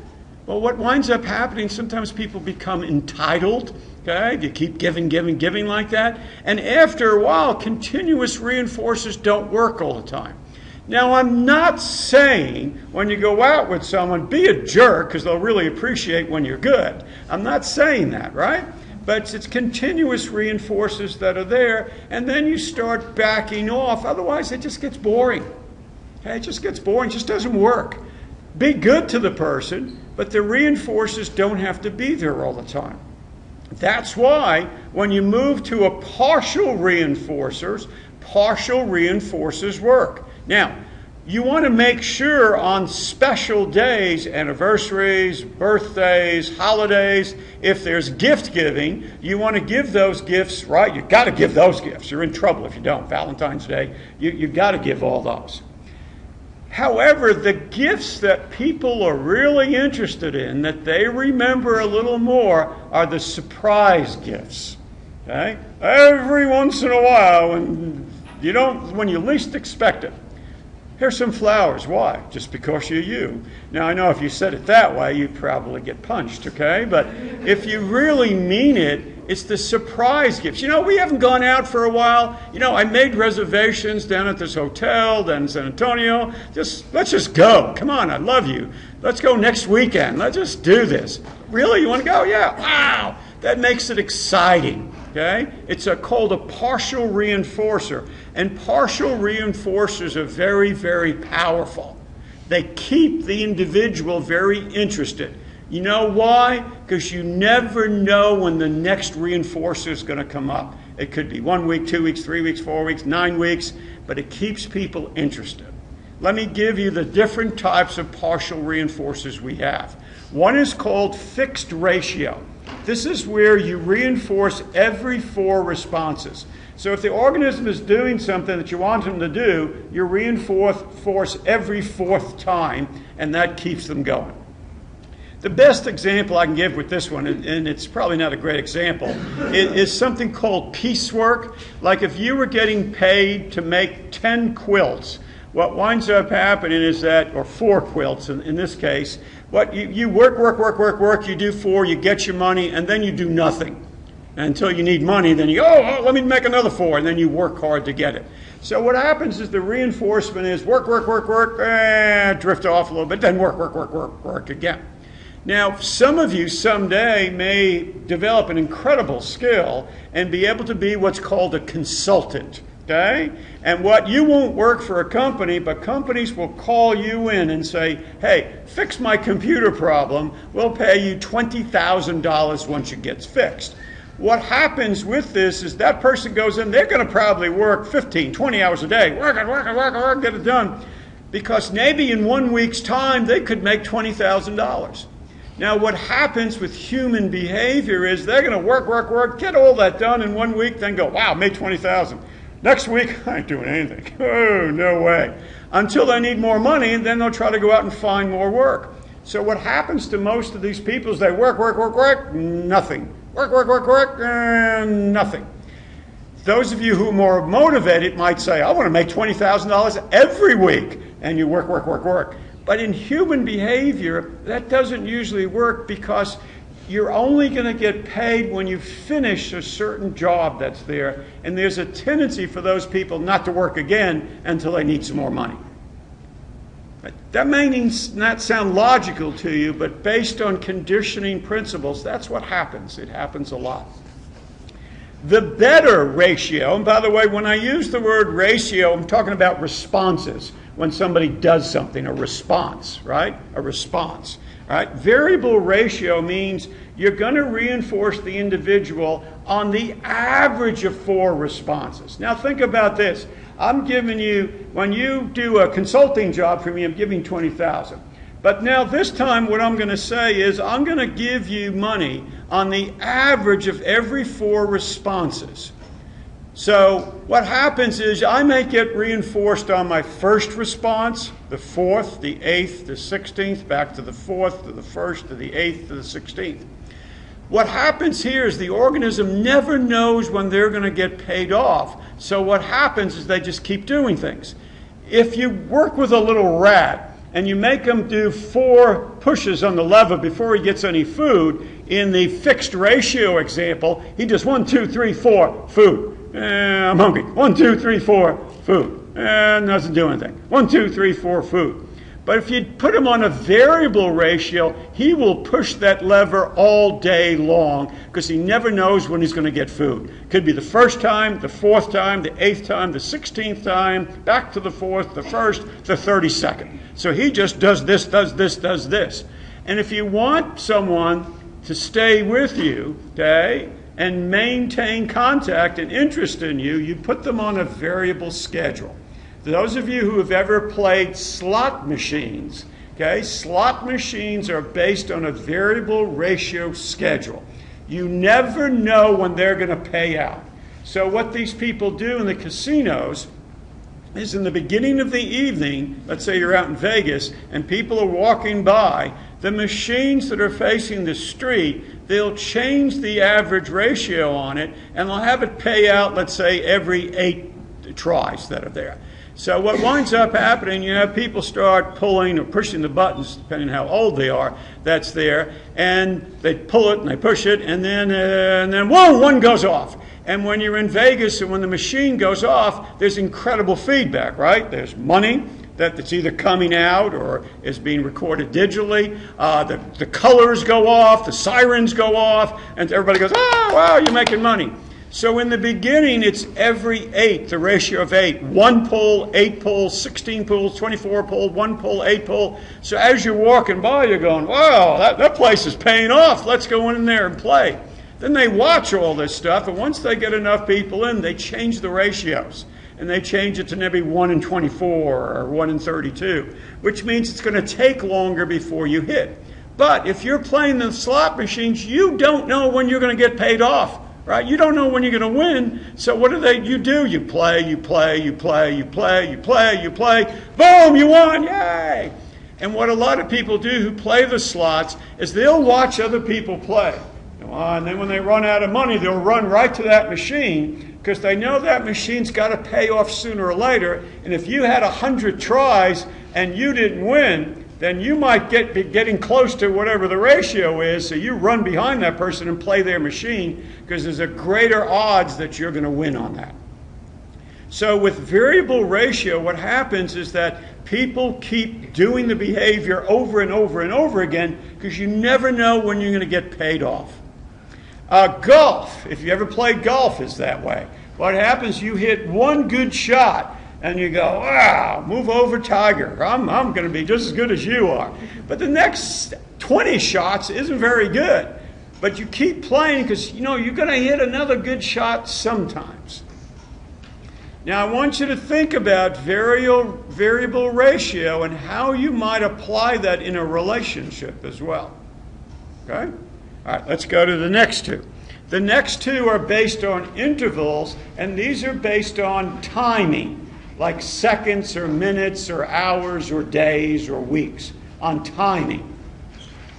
Well, what winds up happening, sometimes people become entitled. Okay, you keep giving like that. And after a while, continuous reinforcers don't work all the time. Now, I'm not saying when you go out with someone, be a jerk, because they'll really appreciate when you're good. I'm not saying that, right? But it's continuous reinforcers that are there, and then you start backing off. Otherwise, it just gets boring. Okay, it just gets boring. It just doesn't work. Be good to the person, but the reinforcers don't have to be there all the time. That's why when you move to a partial reinforcers work. Now, you want to make sure on special days, anniversaries, birthdays, holidays, if there's gift giving, you want to give those gifts, right? You've got to give those gifts. You're in trouble if you don't. Valentine's Day, you've got to give all those. However, the gifts that people are really interested in, that they remember a little more, are the surprise gifts. Okay? Every once in a while, when you least expect it. Here's some flowers. Why? Just because you're you. Now, I know if you said it that way, you'd probably get punched, okay? But if you really mean it, it's the surprise gifts. We haven't gone out for a while. I made reservations down at this hotel, down in San Antonio. Let's just go. Come on, I love you. Let's go next weekend. Let's just do this. Really? You want to go? Yeah. Wow. That makes it exciting. Okay? It's called a partial reinforcer. And partial reinforcers are very, very powerful. They keep the individual very interested. You know why? Because you never know when the next reinforcer is going to come up. It could be 1 week, 2 weeks, 3 weeks, 4 weeks, 9 weeks, but it keeps people interested. Let me give you the different types of partial reinforcers we have. One is called fixed ratio. This is where you reinforce every 4 responses. So if the organism is doing something that you want them to do, you reinforce every 4th time, and that keeps them going. The best example I can give with this one, and it's probably not a great example, is something called piecework. Like if you were getting paid to make 10 quilts, what winds up happening is that, or 4 quilts in this case, what you work, you do 4, you get your money, and then you do nothing. Until you need money, then you go, oh, let me make another 4, and then you work hard to get it. So what happens is the reinforcement is work, drift off a little bit, then work again. Now, some of you someday may develop an incredible skill and be able to be what's called a consultant, okay? And what you won't work for a company, but companies will call you in and say, hey, fix my computer problem. We'll pay you $20,000 once it gets fixed. What happens with this is that person goes in, they're going to probably work 15, 20 hours a day, work, get it done, because maybe in 1 week's time they could make $20,000. Now, what happens with human behavior is they're going to work, get all that done in 1 week, then go, wow, made $20,000. Next week, I ain't doing anything. Oh, no way. Until they need more money, and then they'll try to go out and find more work. So what happens to most of these people is they work, nothing. Work, and nothing. Those of you who are more motivated might say, I want to make $20,000 every week. And you work. But in human behavior, that doesn't usually work because you're only going to get paid when you finish a certain job that's there. And there's a tendency for those people not to work again until they need some more money. That may not sound logical to you, but based on conditioning principles, that's what happens. It happens a lot. The better ratio, and by the way, when I use the word ratio, I'm talking about responses. When somebody does something, a response, right? A response, right? Variable ratio means you're going to reinforce the individual on the average of 4 responses. Now think about this. I'm giving you, when you do a consulting job for me, I'm giving $20,000. But now this time what I'm going to say is I'm going to give you money on the average of every 4 responses. So what happens is I may get reinforced on my first response, the 4th, the 8th, the 16th, back to the 4th, to the 1st, to the 8th, to the 16th. What happens here is the organism never knows when they're going to get paid off. So what happens is they just keep doing things. If you work with a little rat and you make him do 4 pushes on the lever before he gets any food, in the fixed ratio example, he does 1, 2, 3, 4, food. I'm hungry. 1, 2, 3, 4, food. Doesn't do anything. 1, 2, 3, 4, food. But if you put him on a variable ratio, he will push that lever all day long because he never knows when he's going to get food. Could be the first time, the 4th time, the 8th time, the 16th time, back to the 4th, the 1st, the 32nd. So he just does this. And if you want someone to stay with you, okay, and maintain contact and interest in you, you put them on a variable schedule. Those of you who have ever played slot machines, okay, slot machines are based on a variable ratio schedule. You never know when they're going to pay out. So what these people do in the casinos is in the beginning of the evening, let's say you're out in Vegas and people are walking by, the machines that are facing the street, they'll change the average ratio on it and they'll have it pay out, let's say, every 8 tries that are there. So what winds up happening, you have people start pulling or pushing the buttons, depending on how old they are, that's there, and they pull it and they push it, and then whoa, one goes off. And when you're in Vegas and when the machine goes off, there's incredible feedback, right? There's money that's either coming out or is being recorded digitally. The colors go off, the sirens go off, and everybody goes, oh, wow, you're making money. So in the beginning, it's every 8, the ratio of 8. 1 pull, 8 pulls, 16 pulls, 24 pull, 1 pull, 8 pull. So as you're walking by, you're going, wow, that place is paying off. Let's go in there and play. Then they watch all this stuff, and once they get enough people in, they change the ratios. And they change it to maybe 1 in 24 or 1 in 32, which means it's going to take longer before you hit. But if you're playing the slot machines, you don't know when you're going to get paid off. Right? You don't know when you're going to win. So what you do? You play. Boom, you won. Yay! And what a lot of people do who play the slots is they'll watch other people play. And then when they run out of money, they'll run right to that machine because they know that machine's got to pay off sooner or later. And if you had 100 tries and you didn't win, then you might be getting close to whatever the ratio is. So you run behind that person and play their machine because there's a greater odds that you're going to win on that. So with variable ratio, what happens is that people keep doing the behavior over and over and over again because you never know when you're going to get paid off. Golf, if you ever played golf, is that way. What happens, you hit one good shot and you go, wow, move over, Tiger. I'm going to be just as good as you are. But the next 20 shots isn't very good. But you keep playing because, you're going to hit another good shot sometimes. Now, I want you to think about variable ratio and how you might apply that in a relationship as well. Okay? All right, let's go to the next two. The next two are based on intervals, and these are based on timing, like seconds or minutes or hours or days or weeks, on timing.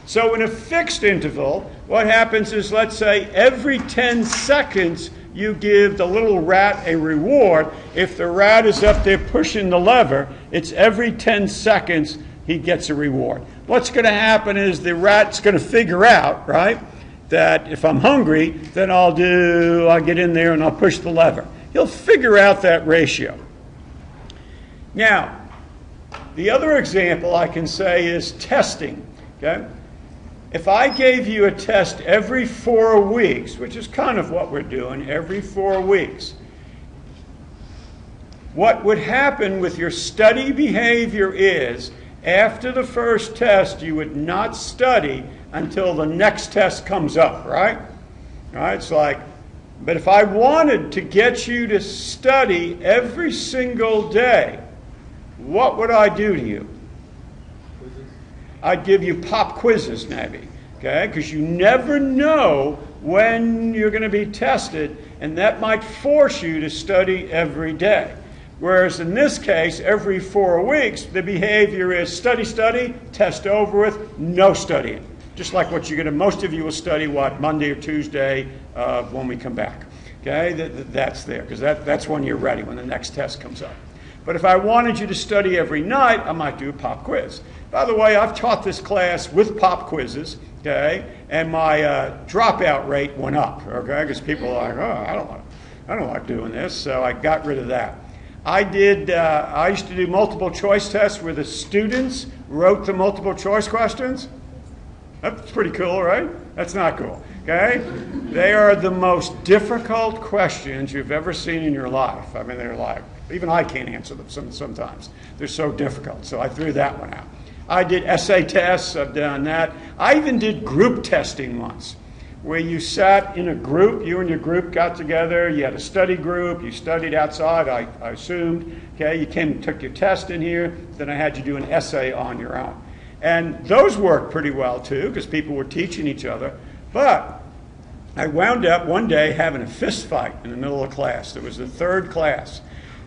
So in a fixed interval, what happens is, let's say, every 10 seconds, you give the little rat a reward. If the rat is up there pushing the lever, it's every 10 seconds he gets a reward. What's going to happen is the rat's going to figure out, right, that if I'm hungry, then I'll get in there and I'll push the lever. He'll figure out that ratio. Now, the other example I can say is testing. Okay? If I gave you a test every 4 weeks, which is kind of what we're doing, every 4 weeks, what would happen with your study behavior is, after the first test, you would not study until the next test comes up, right? All right, it's like, but if I wanted to get you to study every single day, what would I do to you? I'd give you pop quizzes, maybe, okay? Because you never know when you're going to be tested, and that might force you to study every day. Whereas in this case, every 4 weeks, the behavior is study, test over with, no studying. Just like what you're going to, most of you will study, Monday or Tuesday when we come back. Okay, that's there, because that's when you're ready, when the next test comes up. But if I wanted you to study every night, I might do a pop quiz. By the way, I've taught this class with pop quizzes, okay, and my dropout rate went up, okay, because people are like, oh, I don't like doing this, so I got rid of that. I used to do multiple choice tests where the students wrote the multiple choice questions. That's pretty cool, right? That's not cool, okay? They are the most difficult questions you've ever seen in your life. I mean, they're like, even I can't answer them sometimes. They're so difficult, so I threw that one out. I did essay tests, I've done that. I even did group testing once, where you sat in a group, you and your group got together, you had a study group, you studied outside, I assumed, okay, you came and took your test in here, then I had you do an essay on your own. And those worked pretty well too, because people were teaching each other, but I wound up one day having a fist fight in the middle of class. It was the third class.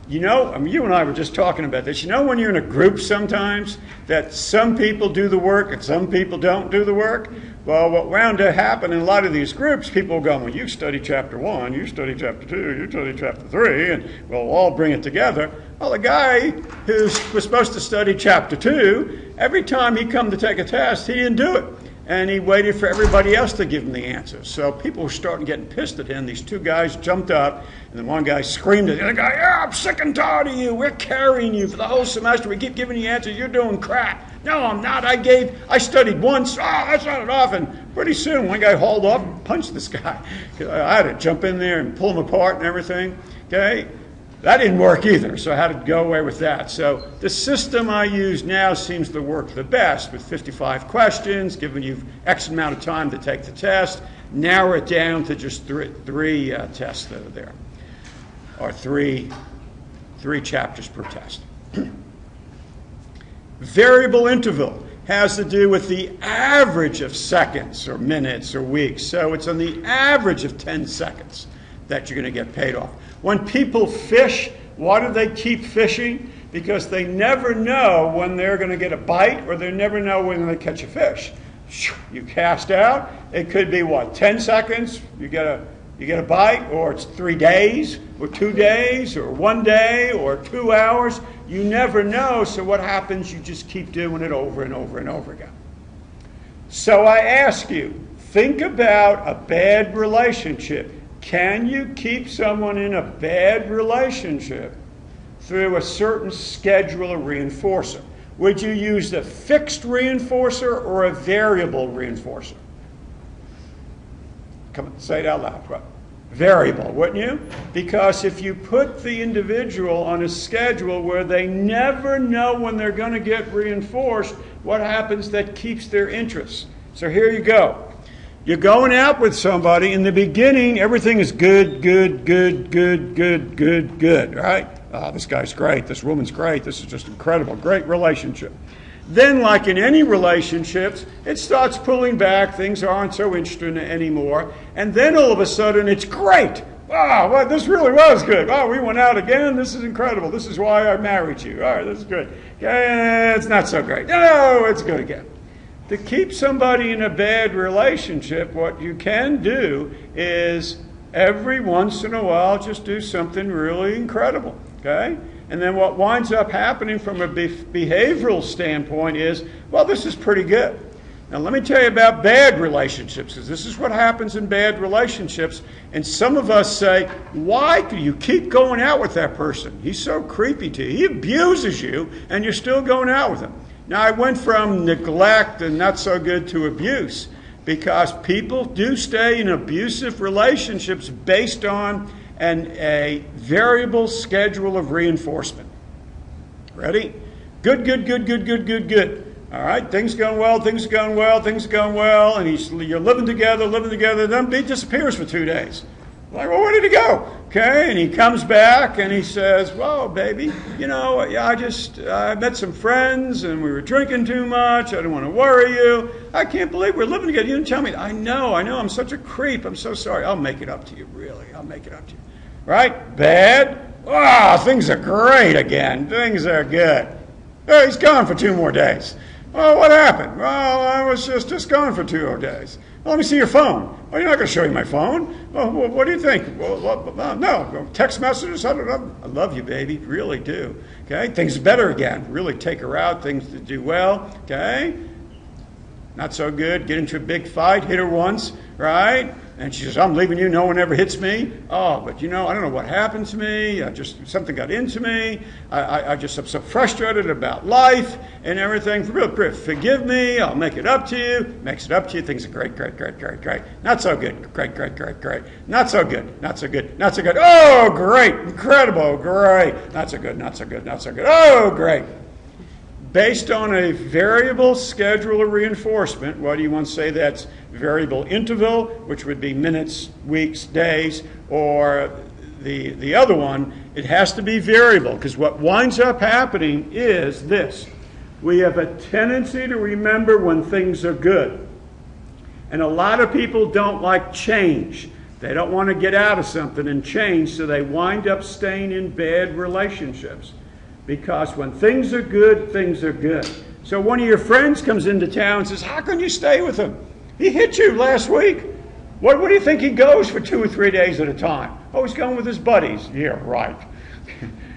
You know, I mean, you and I were just talking about this. You know when you're in a group sometimes that some people do the work and some people don't do the work? Well, what wound up happening in a lot of these groups, people go, well, you study chapter 1, you study chapter 2, you study chapter 3, and we'll all bring it together. Well, the guy who was supposed to study chapter 2, every time he come to take a test, he didn't do it. And he waited for everybody else to give him the answer. So people were starting getting pissed at him. These two guys jumped up, and then one guy screamed at the other guy, yeah, I'm sick and tired of you. We're carrying you for the whole semester. We keep giving you answers. You're doing crap. No, I'm not. I studied once. That's not enough. And pretty soon, one guy hauled off and punched this guy. I had to jump in there and pull him apart and everything. Okay? That didn't work either, so I had to go away with that. So the system I use now seems to work the best, with 55 questions, giving you X amount of time to take the test, narrow it down to just three tests that are there, or three chapters per test. Variable interval has to do with the average of seconds or minutes or weeks. So it's on the average of 10 seconds that you're going to get paid off. When people fish, why do they keep fishing? because they never know when they're going to get a bite or they never know when they catch a fish. You cast out, it could be what, 10 seconds, you get a bite, or it's 3 days, or 2 days, or 1 day, or 2 hours. You never know, so what happens? You just keep doing it over and over and over again. So I ask you, think about a bad relationship. Can you keep someone in a bad relationship through a certain schedule of reinforcer? Would you use a fixed reinforcer or a variable reinforcer? Come on, say it out loud. Right. Variable, wouldn't you? Because if you put the individual on a schedule where they never know when they're going to get reinforced, what happens? That keeps their interest. So here you go. You're going out with somebody. In the beginning, everything is good, right? Oh, this guy's great. This woman's great. This is just incredible. Great relationship. Then, like in any relationships, it starts pulling back. Things aren't so interesting anymore. And then all of a sudden, it's great. Wow, well, this really was good. Oh, we went out again. This is incredible. This is why I married you. All right, this is good. Okay, it's not so great. No, it's good again. To keep somebody in a bad relationship, what you can do is every once in a while just do something really incredible, okay? And then what winds up happening from a behavioral standpoint is, well, this is pretty good. Now let me tell you about bad relationships, because this is what happens in bad relationships. And some of us say, why do you keep going out with that person? He's so creepy to you. He abuses you, and you're still going out with him. Now, I went from neglect and not so good to abuse, because people do stay in abusive relationships based on a variable schedule of reinforcement. Ready? Good. All right, things going well, and you're living together, then he disappears for 2 days. Like, well, where did he go? Okay, and he comes back and he says, well, baby, I met some friends and we were drinking too much. I didn't want to worry you. I can't believe we're living together. You didn't tell me. I know. I'm such a creep. I'm so sorry. I'll make it up to you, really. I'll make it up to you. Right? Bad? Things are great again. Things are good. Oh, he's gone for 2 more days. Well, what happened? Well, I was just gone for 2 more days. Well, let me see your phone. Well, you're not going to show me my phone. Well, what do you think? Well, no. Text messages? I love you, baby. Really do. Okay? Things are better again. Really take her out. Things to do well. Okay? Not so good. Get into a big fight. Hit her once. Right? And she says, I'm leaving you. No one ever hits me. Oh, but I don't know what happened to me. Something got into me. I'm so frustrated about life and everything. Forgive me. I'll make it up to you. Makes it up to you. Things are great. Not so good. Great. Not so good. Oh, great. Incredible. Great. Not so good. Oh, great. Based on a variable schedule of reinforcement, what do you want to say that's variable interval, which would be minutes, weeks, days, or the other one, it has to be variable, because what winds up happening is this. We have a tendency to remember when things are good. And a lot of people don't like change. They don't want to get out of something and change, so they wind up staying in bad relationships. Because when things are good, things are good. So one of your friends comes into town and says, how can you stay with him? He hit you last week. What do you think he goes for 2 or 3 days at a time? Oh, he's going with his buddies. Yeah, right.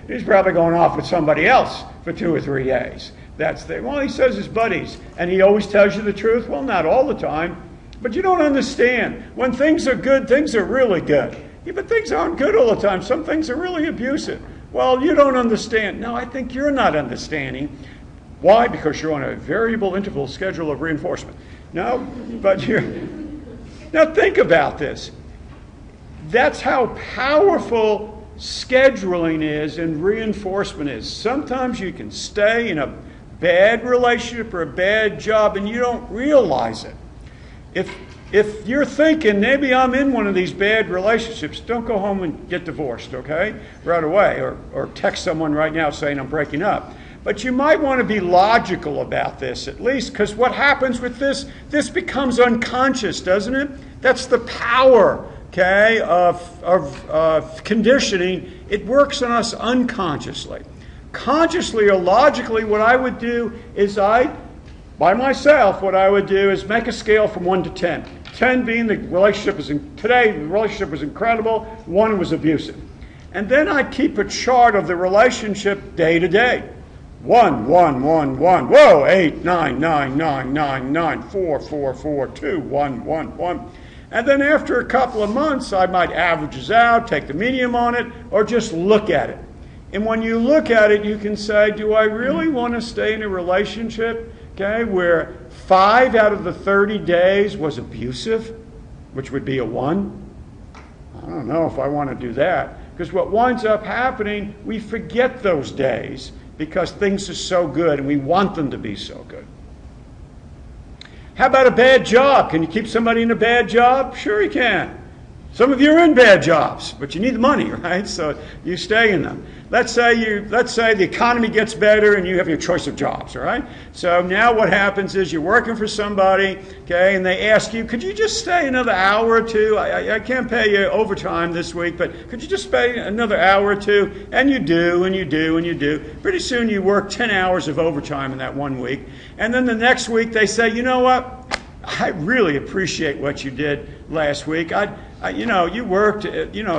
He's probably going off with somebody else for 2 or 3 days. Well, he says his buddies. And he always tells you the truth? Well, not all the time. But you don't understand. When things are good, things are really good. Yeah, but things aren't good all the time. Some things are really abusive. Well, you don't understand. No, I think you're not understanding. Why? Because you're on a variable interval schedule of reinforcement. No, but now think about this. That's how powerful scheduling is and reinforcement is. Sometimes you can stay in a bad relationship or a bad job and you don't realize it. If you're thinking, maybe I'm in one of these bad relationships, don't go home and get divorced, okay? Right away. Or text someone right now saying I'm breaking up. But you might want to be logical about this, at least, because what happens with this becomes unconscious, doesn't it? That's the power, okay, of conditioning. It works on us unconsciously. consciously or logically, what I would do is by myself, what I would do is make a scale from 1 to 10. 10 being the relationship today, the relationship was incredible, 1 was abusive. And then I'd keep a chart of the relationship day to day. 1, 1, 1, 1, whoa, 8, 9, 9, 9, 9, 9, 4, 4, 4, 2, 1, 1, 1. And then after a couple of months, I might average out, take the median on it, or just look at it. And when you look at it, you can say, do I really want to stay in a relationship, okay, where 5 out of the 30 days was abusive, which would be a 1? I don't know if I want to do that. Because what winds up happening, we forget those days because things are so good and we want them to be so good. How about a bad job? Can you keep somebody in a bad job? Sure you can. Some of you are in bad jobs, but you need the money, right? So you stay in them. Let's say the economy gets better and you have your choice of jobs, all right? So now what happens is you're working for somebody, okay, and they ask you, could you just stay another hour or two? I can't pay you overtime this week, but could you just stay another hour or two? And you do, and you do, and you do. Pretty soon you work 10 hours of overtime in that 1 week. And then the next week they say, you know what? I really appreciate what you did last week. You worked,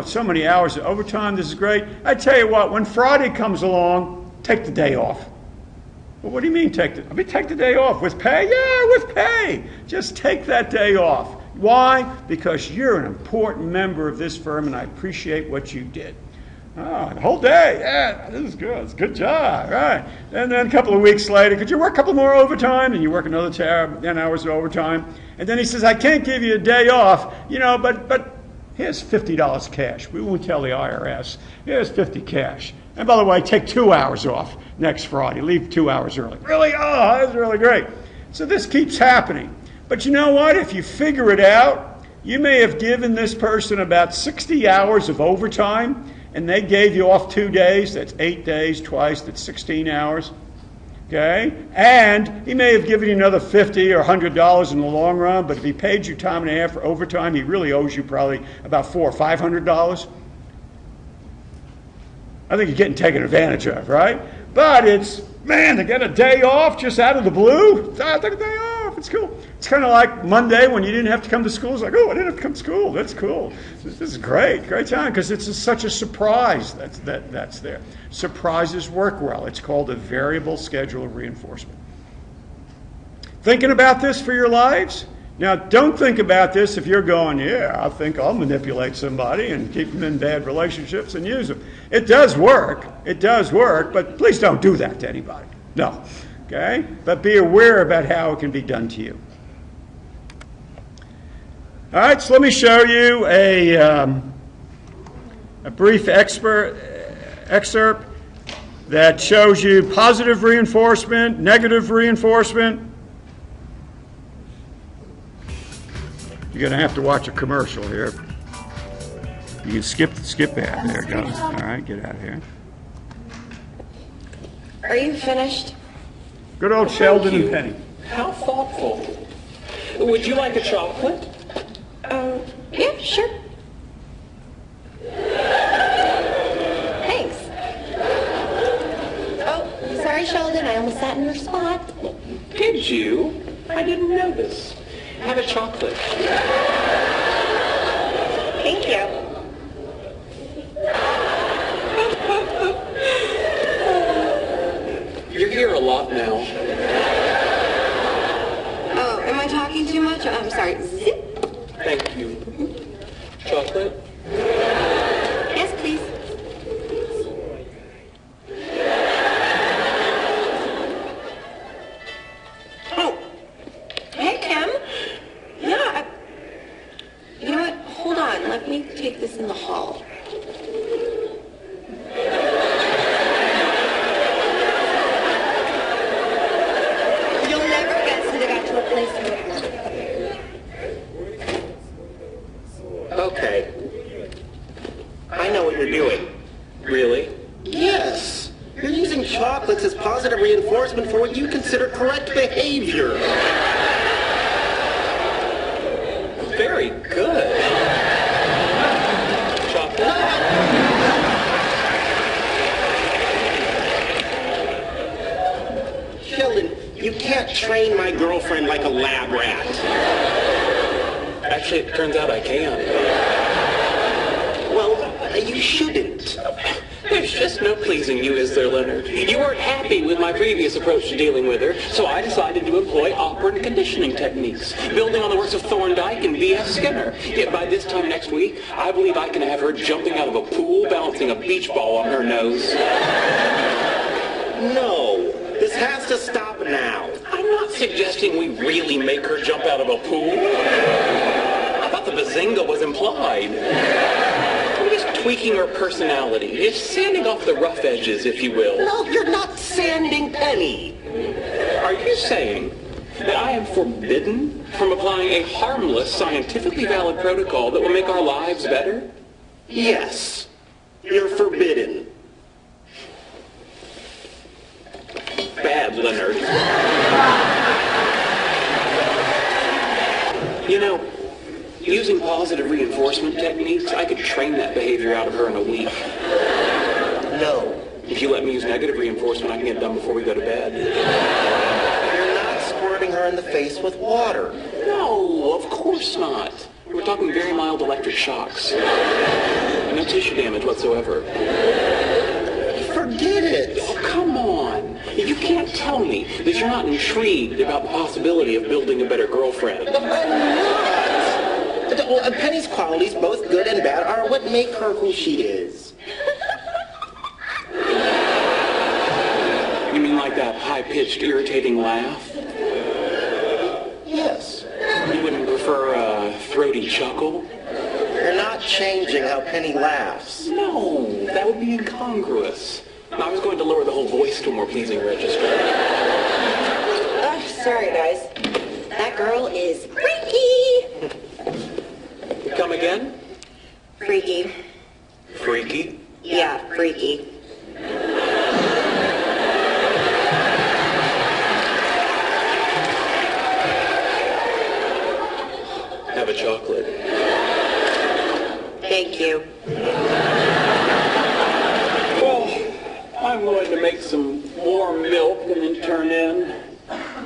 so many hours of overtime. This is great. I tell you what, when Friday comes along, take the day off. Well, what do you mean take the day off? With pay? Yeah, with pay. Just take that day off. Why? Because you're an important member of this firm, and I appreciate what you did. Oh, the whole day. Yeah, this is good. It's a good job. Right. And then a couple of weeks later, could you work a couple more overtime? And you work another 10 hours of overtime. And then he says, I can't give you a day off, but here's $50 cash. We won't tell the IRS. Here's 50 cash. And by the way, take 2 hours off next Friday. Leave 2 hours early. Really? Oh, that's really great. So this keeps happening. But you know what? If you figure it out, you may have given this person about 60 hours of overtime, and they gave you off 2 days. That's 8 days twice. That's 16 hours. Okay? And he may have given you another $50 or $100 in the long run, but if he paid you time and a half for overtime, he really owes you probably about $400 or $500. I think you're getting taken advantage of, right? But it's, man, to get a day off just out of the blue, take a day off. It's cool. It's kind of like Monday when you didn't have to come to school. It's like, oh, I didn't have to come to school. That's cool. This is great. Great time because it's such a surprise that's there. Surprises work well. It's called a variable schedule of reinforcement. Thinking about this for your lives? Now, don't think about this if you're going, yeah, I think I'll manipulate somebody and keep them in bad relationships and use them. It does work. It does work, but please don't do that to anybody. No. Okay? But be aware about how it can be done to you. All right, so let me show you a brief excerpt that shows you positive reinforcement, negative reinforcement. You're going to have to watch a commercial here. You can skip that. There it goes. All right, get out of here. Are you finished? Good old Sheldon and Penny. How thoughtful. Would you like a chocolate? Yeah, sure. Thanks. Oh, sorry, Sheldon. I almost sat in your spot. Did you? I didn't notice. Have a chocolate. Thank you. You're here a lot now. Oh, am I talking too much? I'm sorry. Zip. Thank you. Chocolate? Yes, please. Oh. Hey, Kim. Yeah. You know what? Hold on. Let me take this in the hall. You'll never guess that I got to a place where Okay. I know what you're doing. Really? Yes. You're using chocolates as positive reinforcement for what you consider correct behavior. Very good. Chocolate? Actually, it turns out I can. Well, you shouldn't. There's just no pleasing you, is there, Leonard? You weren't happy with my previous approach to dealing with her, so I decided to employ operant conditioning techniques, building on the works of Thorndike and B.F. Skinner. Yet by this time next week, I believe I can have her jumping out of a pool, balancing a beach ball on her nose. No, this has to stop now. I'm not suggesting we really make her jump out of a pool. I thought the bazinga was implied. We're just tweaking her personality, just sanding off the rough edges, if you will. No, you're not sanding Penny. Are you saying that I am forbidden from applying a harmless, scientifically valid protocol that will make our lives better? Yes, you're forbidden. Bad, Leonard. You know, using positive reinforcement techniques, I could train that behavior out of her in a week. No. If you let me use negative reinforcement, I can get it done before we go to bed. You're not squirting her in the face with water. No, of course not. We're talking very mild electric shocks. No tissue damage whatsoever. Forget it. Oh, come on. You can't tell me that you're not intrigued about the possibility of building a better girlfriend. I'm not. Well, Penny's qualities, both good and bad, are what make her who she is. You mean like that high-pitched, irritating laugh? Yes. You wouldn't prefer a throaty chuckle? You're not changing how Penny laughs. No, that would be incongruous. I was going to lower the whole voice to a more pleasing register. Sorry, guys. That girl is freaky. Come again? Freaky. Freaky? Yeah, freaky. Have a chocolate. Thank you. Well, I'm going to make some warm milk and then turn in.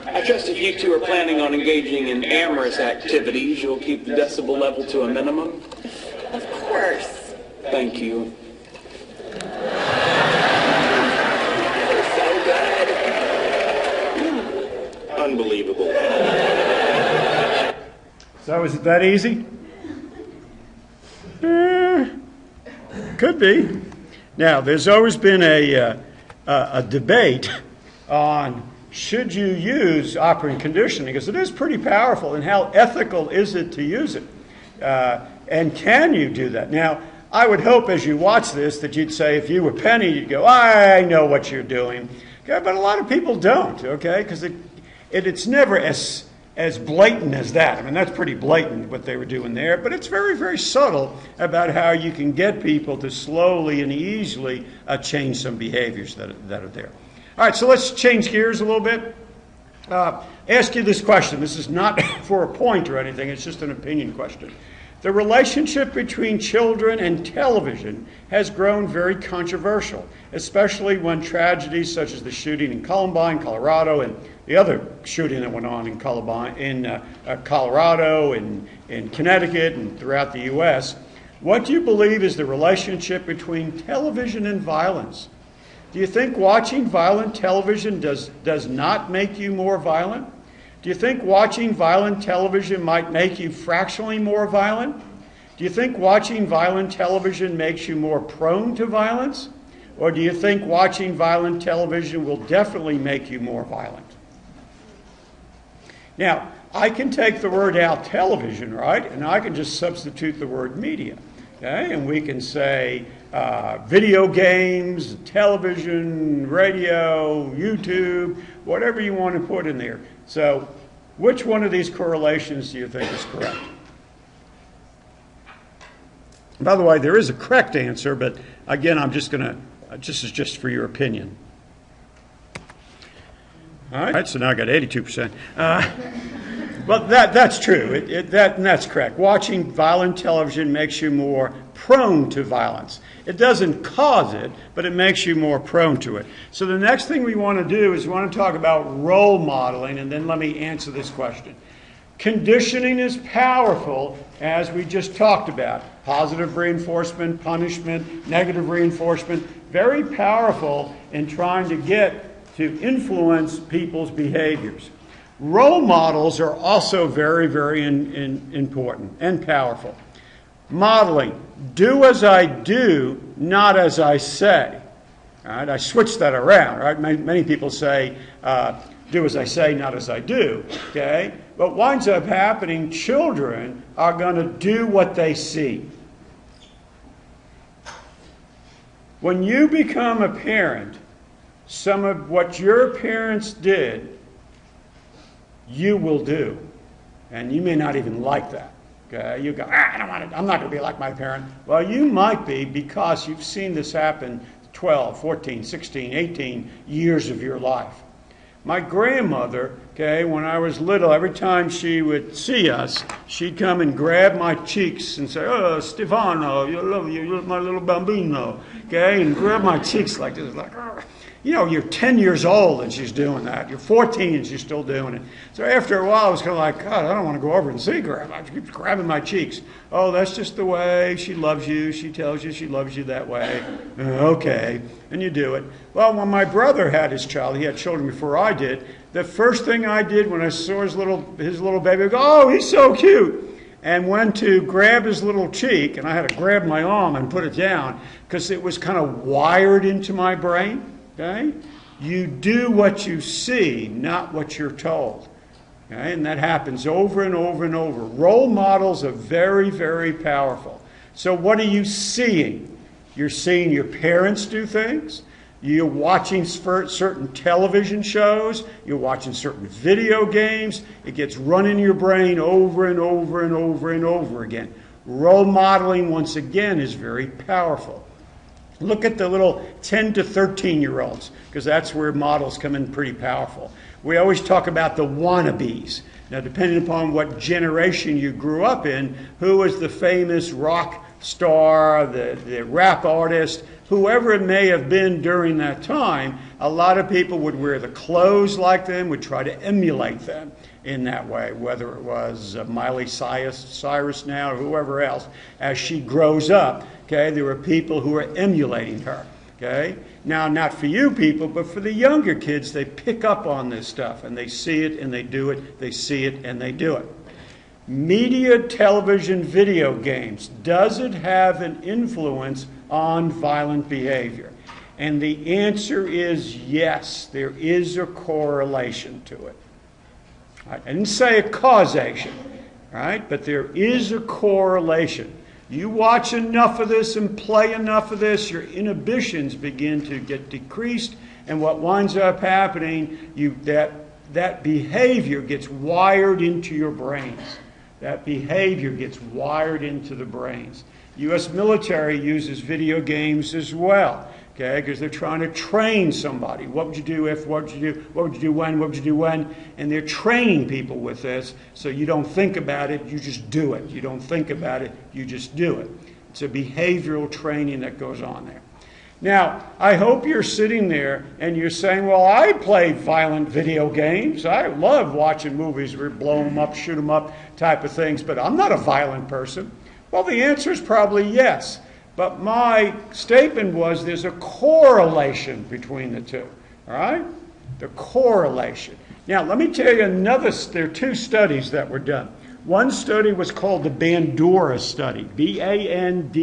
I trust if you two are planning on engaging in amorous activities, you'll keep the decibel level to a minimum. Of course. Thank you. So good. Unbelievable. So is it that easy? Could be. Now, there's always been a debate on should you use operant conditioning, because it is pretty powerful, and how ethical is it to use it? And can you do that? Now, I would hope as you watch this that you'd say, if you were Penny, you'd go, I know what you're doing. Okay, but a lot of people don't, okay, because it's never as blatant as that. I mean, that's pretty blatant what they were doing there, but it's very, very subtle about how you can get people to slowly and easily change some behaviors that are there. All right, so let's change gears a little bit. Ask you this question. This is not for a point or anything. It's just an opinion question. The relationship between children and television has grown very controversial, especially when tragedies such as the shooting in Columbine, Colorado, and the other shooting that went on in Colorado, in Connecticut, and throughout the U.S. What do you believe is the relationship between television and violence? Do you think watching violent television does not make you more violent? Do you think watching violent television might make you fractionally more violent? Do you think watching violent television makes you more prone to violence? Or do you think watching violent television will definitely make you more violent? Now, I can take the word out television, right? And I can just substitute the word media. Okay? And we can say video games, television, radio, YouTube, whatever you want to put in there. So, which one of these correlations do you think is correct? By the way, there is a correct answer, but again, I'm just going to, this is just for your opinion. All right, so now I got 82%. Well, that's true. That's correct. Watching violent television makes you more prone to violence. It doesn't cause it, but it makes you more prone to it. So the next thing we want to do is we want to talk about role modeling, and then let me answer this question. Conditioning is powerful, as we just talked about. Positive reinforcement, punishment, negative reinforcement, very powerful in trying to get to influence people's behaviors. Role models are also very, very important and powerful. Modeling, do as I do, not as I say. All right, I switched that around. Right? Many people say, do as I say, not as I do. Okay? But what winds up happening, children are going to do what they see. When you become a parent, some of what your parents did, you will do. And you may not even like that. Okay? You go, I don't want to, I'm not going to be like my parent. Well, you might be, because you've seen this happen 12, 14, 16, 18 years of your life. My grandmother, okay, when I was little, every time she would see us, she'd come and grab my cheeks and say, oh, Stefano, you love you, you're my little bambino, okay, and grab my cheeks like this, like, oh. You know, you're 10 years old and she's doing that. You're 14 and she's still doing it. So after a while, I was kind of like, God, I don't want to go over and see Grandma. She keeps grabbing my cheeks. Oh, that's just the way she loves you. She tells you she loves you that way. Okay. And you do it. Well, when my brother had his child, he had children before I did, the first thing I did when I saw his little baby, I go, oh, he's so cute. And went to grab his little cheek, and I had to grab my arm and put it down because it was kind of wired into my brain. Okay? You do what you see, not what you're told. Okay? And that happens over and over and over. Role models are very, very powerful. So what are you seeing? You're seeing your parents do things. You're watching certain television shows. You're watching certain video games. It gets run in your brain over and over and over and over again. Role modeling, once again, is very powerful. Look at the little 10 to 13-year-olds, because that's where models come in pretty powerful. We always talk about the wannabes. Now, depending upon what generation you grew up in, who was the famous rock star, the rap artist, whoever it may have been during that time, a lot of people would wear the clothes like them, would try to emulate them in that way, whether it was Miley Cyrus now or whoever else. As she grows up, okay, there are people who are emulating her. Okay? Now, not for you people, but for the younger kids, they pick up on this stuff and they see it and they do it, they see it and they do it. Media, television, video games, does it have an influence on violent behavior? And the answer is yes, there is a correlation to it. I didn't say a causation, right? But there is a correlation. You watch enough of this and play enough of this, your inhibitions begin to get decreased, and what winds up happening, that behavior gets wired into your brains. That behavior gets wired into the brains. U.S. military uses video games as well, okay, because they're trying to train somebody. What would you do if, what would you do, what would you do when, what would you do when? And they're training people with this, so you don't think about it, you just do it. You don't think about it, you just do it. It's a behavioral training that goes on there. Now, I hope you're sitting there and you're saying, well, I play violent video games. I love watching movies where blow them up, shoot them up type of things, but I'm not a violent person. Well, the answer is probably yes. But my statement was there's a correlation between the two. All right? The correlation. Now, let me tell you there are two studies that were done. One study was called the Bandura study, B-A-N-D-U-R-A,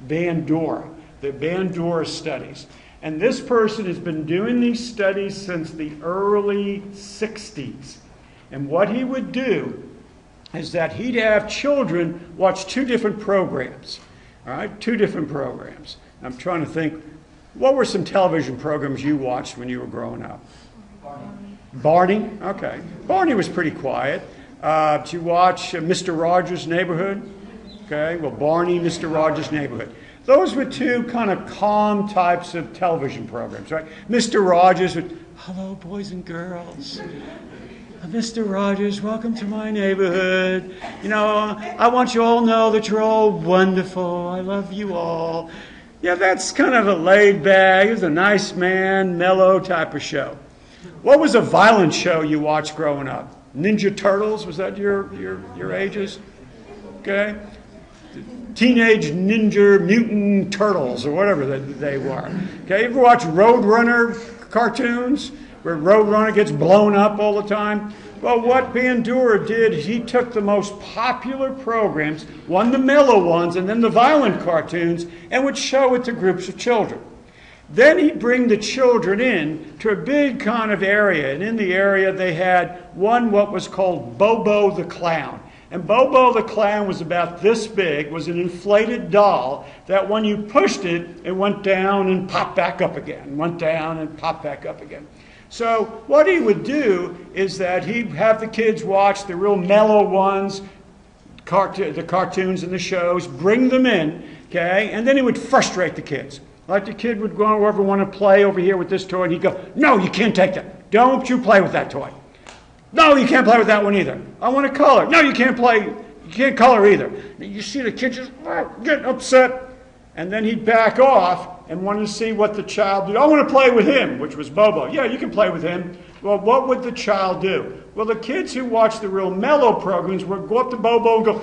Bandura, the Bandura studies. And this person has been doing these studies since the early 60s. And what he would do is that he'd have children watch two different programs. All right, two different programs. I'm trying to think, what were some television programs you watched when you were growing up? Barney? Okay. Barney was pretty quiet. Did you watch Mr. Rogers' Neighborhood? Okay, well, Barney, Mr. Rogers' Neighborhood. Those were two kind of calm types of television programs, right? Mr. Rogers would, hello, boys and girls. Mr. Rogers, welcome to my neighborhood. You know, I want you all to know that you're all wonderful. I love you all. Yeah, that's kind of a laid back, he was a nice man, mellow type of show. What was a violent show you watched growing up? Ninja Turtles, was that your ages? Okay. Teenage Ninja Mutant Turtles, or whatever they were. Okay, you ever watch Roadrunner cartoons, where Roadrunner gets blown up all the time? Well, what Bandura did, he took the most popular programs, the mellow ones, and then the violent cartoons, and would show it to groups of children. Then he'd bring the children in to a big kind of area, and in the area they had what was called Bobo the Clown. And Bobo the Clown was about this big, was an inflated doll that when you pushed it, it went down and popped back up again, went down and popped back up again. So what he would do is that he'd have the kids watch the real mellow ones, the cartoons and the shows, bring them in, okay, and then he would frustrate the kids. Like the kid would go over, want to play over here with this toy, and he'd go, no, you can't take that. Don't you play with that toy. No, you can't play with that one either. I want to color. No, you can't play. You can't color either. You see the kid just getting upset. And then he'd back off and wanted to see what the child did. I want to play with him, which was Bobo. Yeah, you can play with him. Well, what would the child do? Well, the kids who watched the real mellow programs would go up to Bobo and go,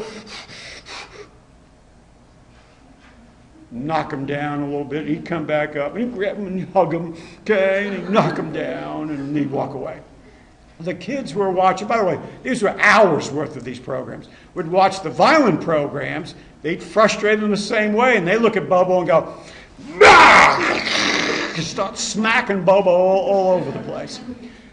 knock him down a little bit. He'd come back up and he'd grab him and hug him, okay, and he'd knock him down and he'd walk away. The kids were watching, by the way, these were hours worth of these programs, would watch the violent programs. They'd frustrate them the same way, and they look at Bobo and go, bah! Just start smacking Bobo all over the place.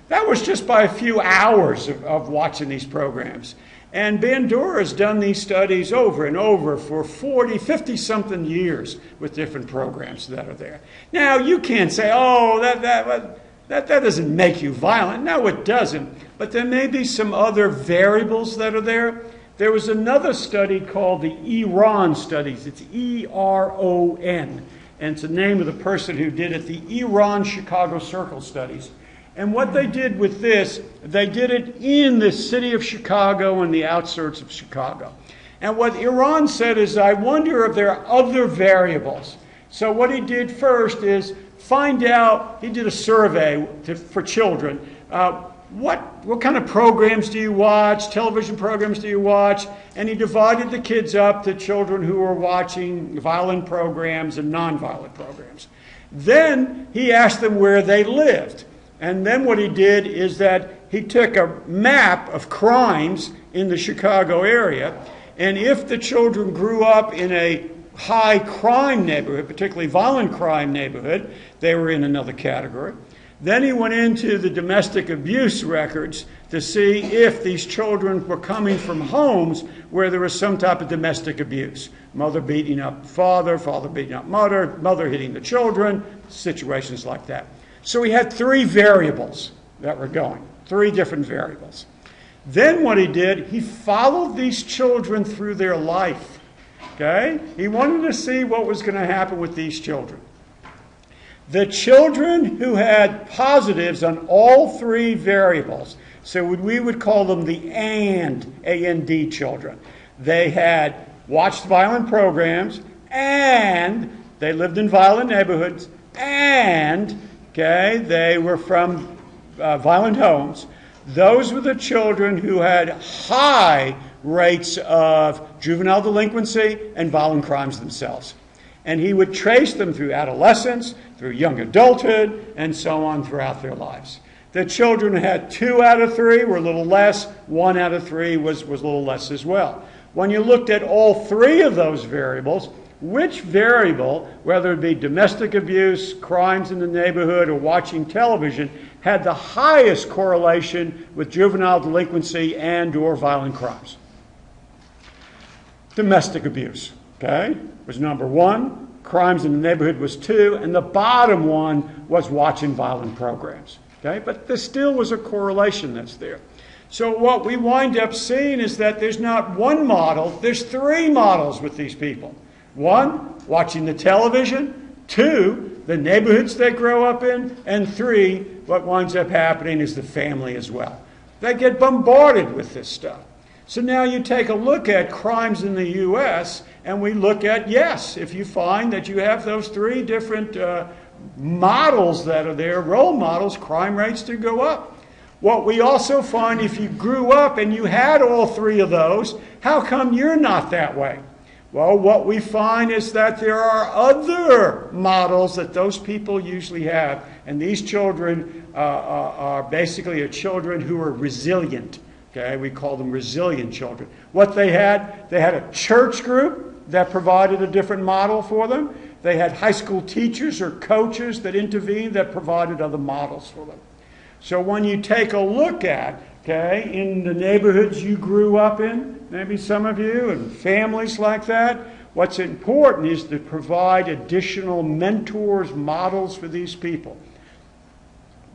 That was just by a few hours of watching these programs. And Bandura has done these studies over and over for 40, 50-something years with different programs that are there. Now, you can't say, oh, that doesn't make you violent. No, it doesn't. But there may be some other variables that are there. There was another study called the Iran studies. It's E-R-O-N. And it's the name of the person who did it, the Iran Chicago Circle studies. And what they did with this, they did it in the city of Chicago and the outskirts of Chicago. And what Iran said is, I wonder if there are other variables. So what he did first is find out, he did a survey for children. What kind of programs do you watch? Television programs do you watch? And he divided the kids up to children who were watching violent programs and non-violent programs. Then he asked them where they lived. And then what he did is that he took a map of crimes in the Chicago area. And if the children grew up in a high crime neighborhood, particularly violent crime neighborhood, they were in another category. Then he went into the domestic abuse records to see if these children were coming from homes where there was some type of domestic abuse. Mother beating up father, father beating up mother, mother hitting the children, situations like that. So he had 3 variables that were going, 3 different variables. Then what he did, he followed these children through their life. Okay? He wanted to see what was going to happen with these children. The children who had positives on all 3 variables, so we would call them the A&D children. They had watched violent programs, and they lived in violent neighborhoods, and they were from violent homes. Those were the children who had high rates of juvenile delinquency and violent crimes themselves. And he would trace them through adolescence, through young adulthood, and so on throughout their lives. The children who had 2 out of 3 were a little less, 1 out of 3 was a little less as well. When you looked at all 3 of those variables, which variable, whether it be domestic abuse, crimes in the neighborhood, or watching television, had the highest correlation with juvenile delinquency and or violent crimes? Domestic abuse, was number 1. Crimes in the neighborhood was 2. And the bottom one was watching violent programs, But there still was a correlation that's there. So what we wind up seeing is that there's not one model, there's 3 models with these people. 1, watching the television. 2, the neighborhoods they grow up in. And 3, what winds up happening is the family as well. They get bombarded with this stuff. So now you take a look at crimes in the U.S., and we look at, yes, if you find that you have those 3 different models that are there, role models, crime rates do go up. What we also find, if you grew up and you had all three of those, how come you're not that way? Well, what we find is that there are other models that those people usually have, and these children are basically children who are resilient. Okay, we call them resilient children. What they had a church group that provided a different model for them. They had high school teachers or coaches that intervened that provided other models for them. So when you take a look at, okay, in the neighborhoods you grew up in, maybe some of you, and families like that, what's important is to provide additional mentors, models for these people.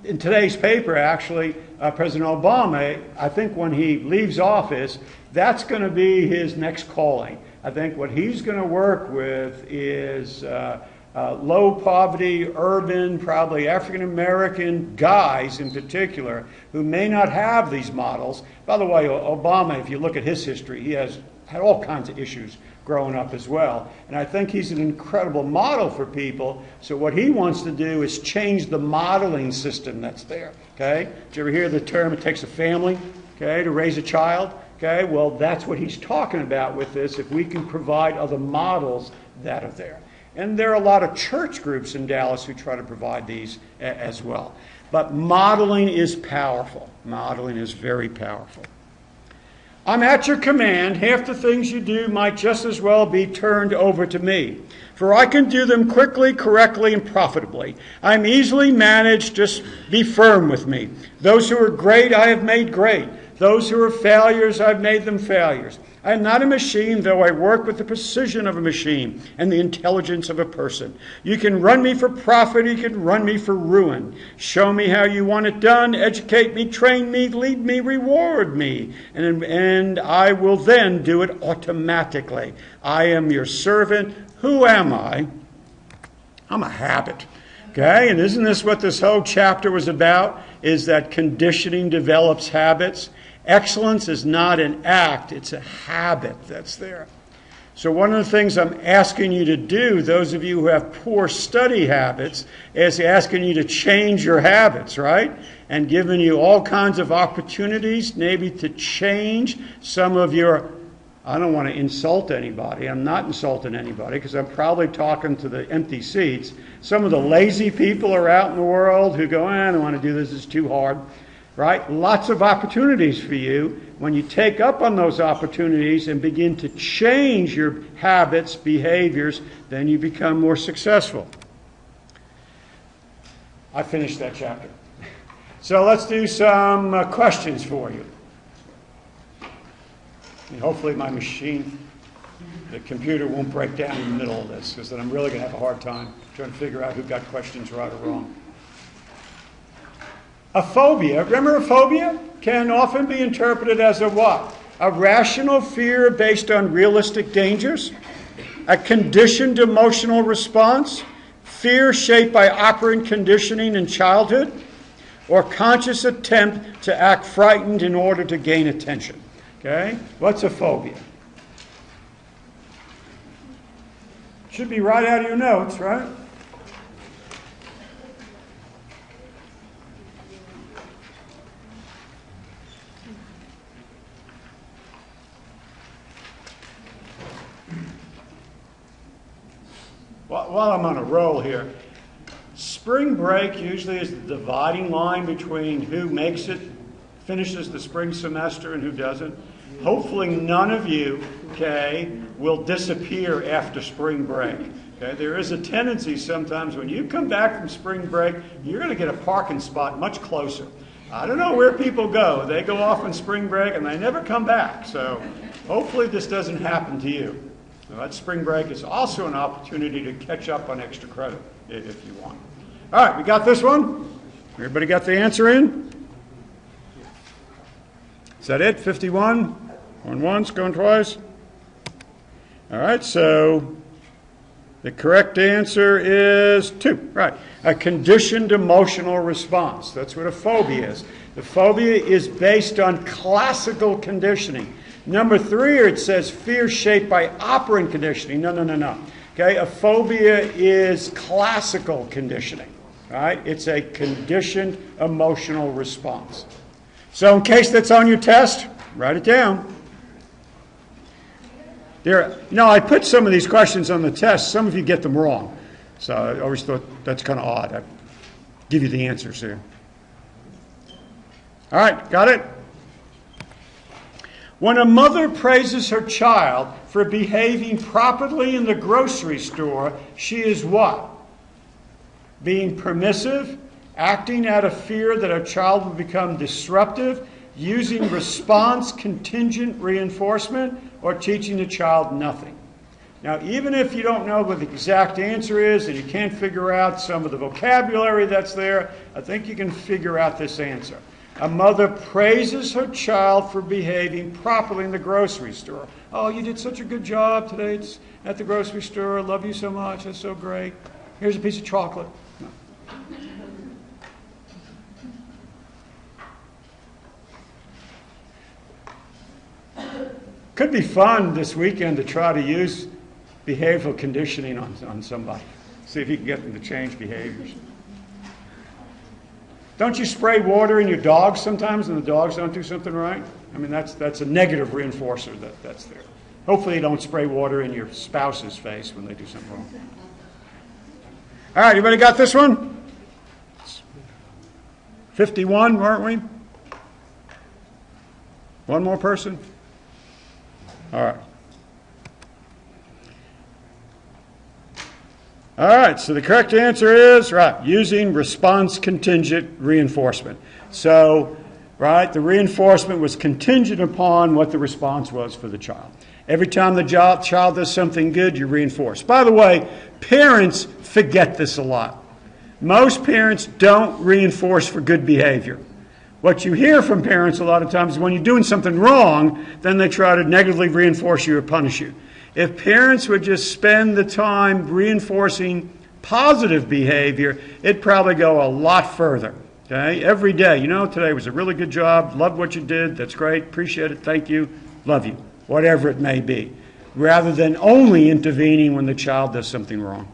In today's paper, actually, President Obama, I think when he leaves office, that's going to be his next calling. I think what he's going to work with is low poverty, urban, probably African American guys in particular, who may not have these models. By the way, Obama, if you look at his history, he has had all kinds of issues growing up as well. And I think he's an incredible model for people. So what he wants to do is change the modeling system that's there. Okay? Did you ever hear the term, it takes a family, okay, to raise a child? Okay? Well, that's what he's talking about with this, if we can provide other models that are there. And there are a lot of church groups in Dallas who try to provide these as well. But modeling is powerful. Modeling is very powerful. I'm at your command. Half the things you do might just as well be turned over to me. For I can do them quickly, correctly, and profitably. I'm easily managed. Just be firm with me. Those who are great, I have made great. Those who are failures, I've made them failures. I am not a machine, though I work with the precision of a machine and the intelligence of a person. You can run me for profit, you can run me for ruin. Show me how you want it done, educate me, train me, lead me, reward me, and I will then do it automatically. I am your servant. Who am I? I'm a habit. Okay, and isn't this what this whole chapter was about? Is that conditioning develops habits? Excellence is not an act, it's a habit that's there. So one of the things I'm asking you to do, those of you who have poor study habits, is asking you to change your habits, right? And giving you all kinds of opportunities maybe to change some of your, I don't want to insult anybody, I'm not insulting anybody because I'm probably talking to the empty seats. Some of the lazy people are out in the world who go, I don't want to do this, it's too hard. Right? Lots of opportunities for you. When you take up on those opportunities and begin to change your habits, behaviors, then you become more successful. I finished that chapter. So let's do some questions for you. And hopefully my machine, the computer won't break down in the middle of this, because then I'm really going to have a hard time trying to figure out who got questions right or wrong. A phobia, remember a phobia, can often be interpreted as a what? A rational fear based on realistic dangers, a conditioned emotional response, fear shaped by operant conditioning in childhood, or conscious attempt to act frightened in order to gain attention. Okay? What's a phobia? Should be right out of your notes, right? While I'm on a roll here, spring break usually is the dividing line between who makes it, finishes the spring semester, and who doesn't. Hopefully none of you, okay, will disappear after spring break. Okay? There is a tendency sometimes when you come back from spring break, you're going to get a parking spot much closer. I don't know where people go. They go off on spring break and they never come back. So hopefully this doesn't happen to you. That spring break is also an opportunity to catch up on extra credit if you want. All right, we got this one? Everybody got the answer in? Is that it? 51? Going once, going twice? All right, so the correct answer is 2. Right. A conditioned emotional response. That's what a phobia is. The phobia is based on classical conditioning. Number 3, it says fear shaped by operant conditioning. No. Okay, a phobia is classical conditioning. Right? It's a conditioned emotional response. So in case that's on your test, write it down. I put some of these questions on the test. Some of you get them wrong. So I always thought that's kind of odd. I give you the answers here. All right, got it? When a mother praises her child for behaving properly in the grocery store, she is what? Being permissive, acting out of fear that her child will become disruptive, using response contingent reinforcement, or teaching the child nothing. Now, even if you don't know what the exact answer is and you can't figure out some of the vocabulary that's there, I think you can figure out this answer. A mother praises her child for behaving properly in the grocery store. Oh, you did such a good job today at the grocery store. I love you so much. That's so great. Here's a piece of chocolate. No. Could be fun this weekend to try to use behavioral conditioning on somebody. See if you can get them to change behaviors. Don't you spray water in your dogs sometimes and the dogs don't do something right? I mean, that's a negative reinforcer that's there. Hopefully you don't spray water in your spouse's face when they do something wrong. All right, everybody got this one? 51, weren't we? One more person? All right. All right, so the correct answer is, right, using response contingent reinforcement. So, right, the reinforcement was contingent upon what the response was for the child. Every time the child does something good, you reinforce. By the way, parents forget this a lot. Most parents don't reinforce for good behavior. What you hear from parents a lot of times is when you're doing something wrong, then they try to negatively reinforce you or punish you. If parents would just spend the time reinforcing positive behavior, it'd probably go a lot further. Okay? Every day, today was a really good job, love what you did, that's great, appreciate it, thank you, love you, whatever it may be, rather than only intervening when the child does something wrong.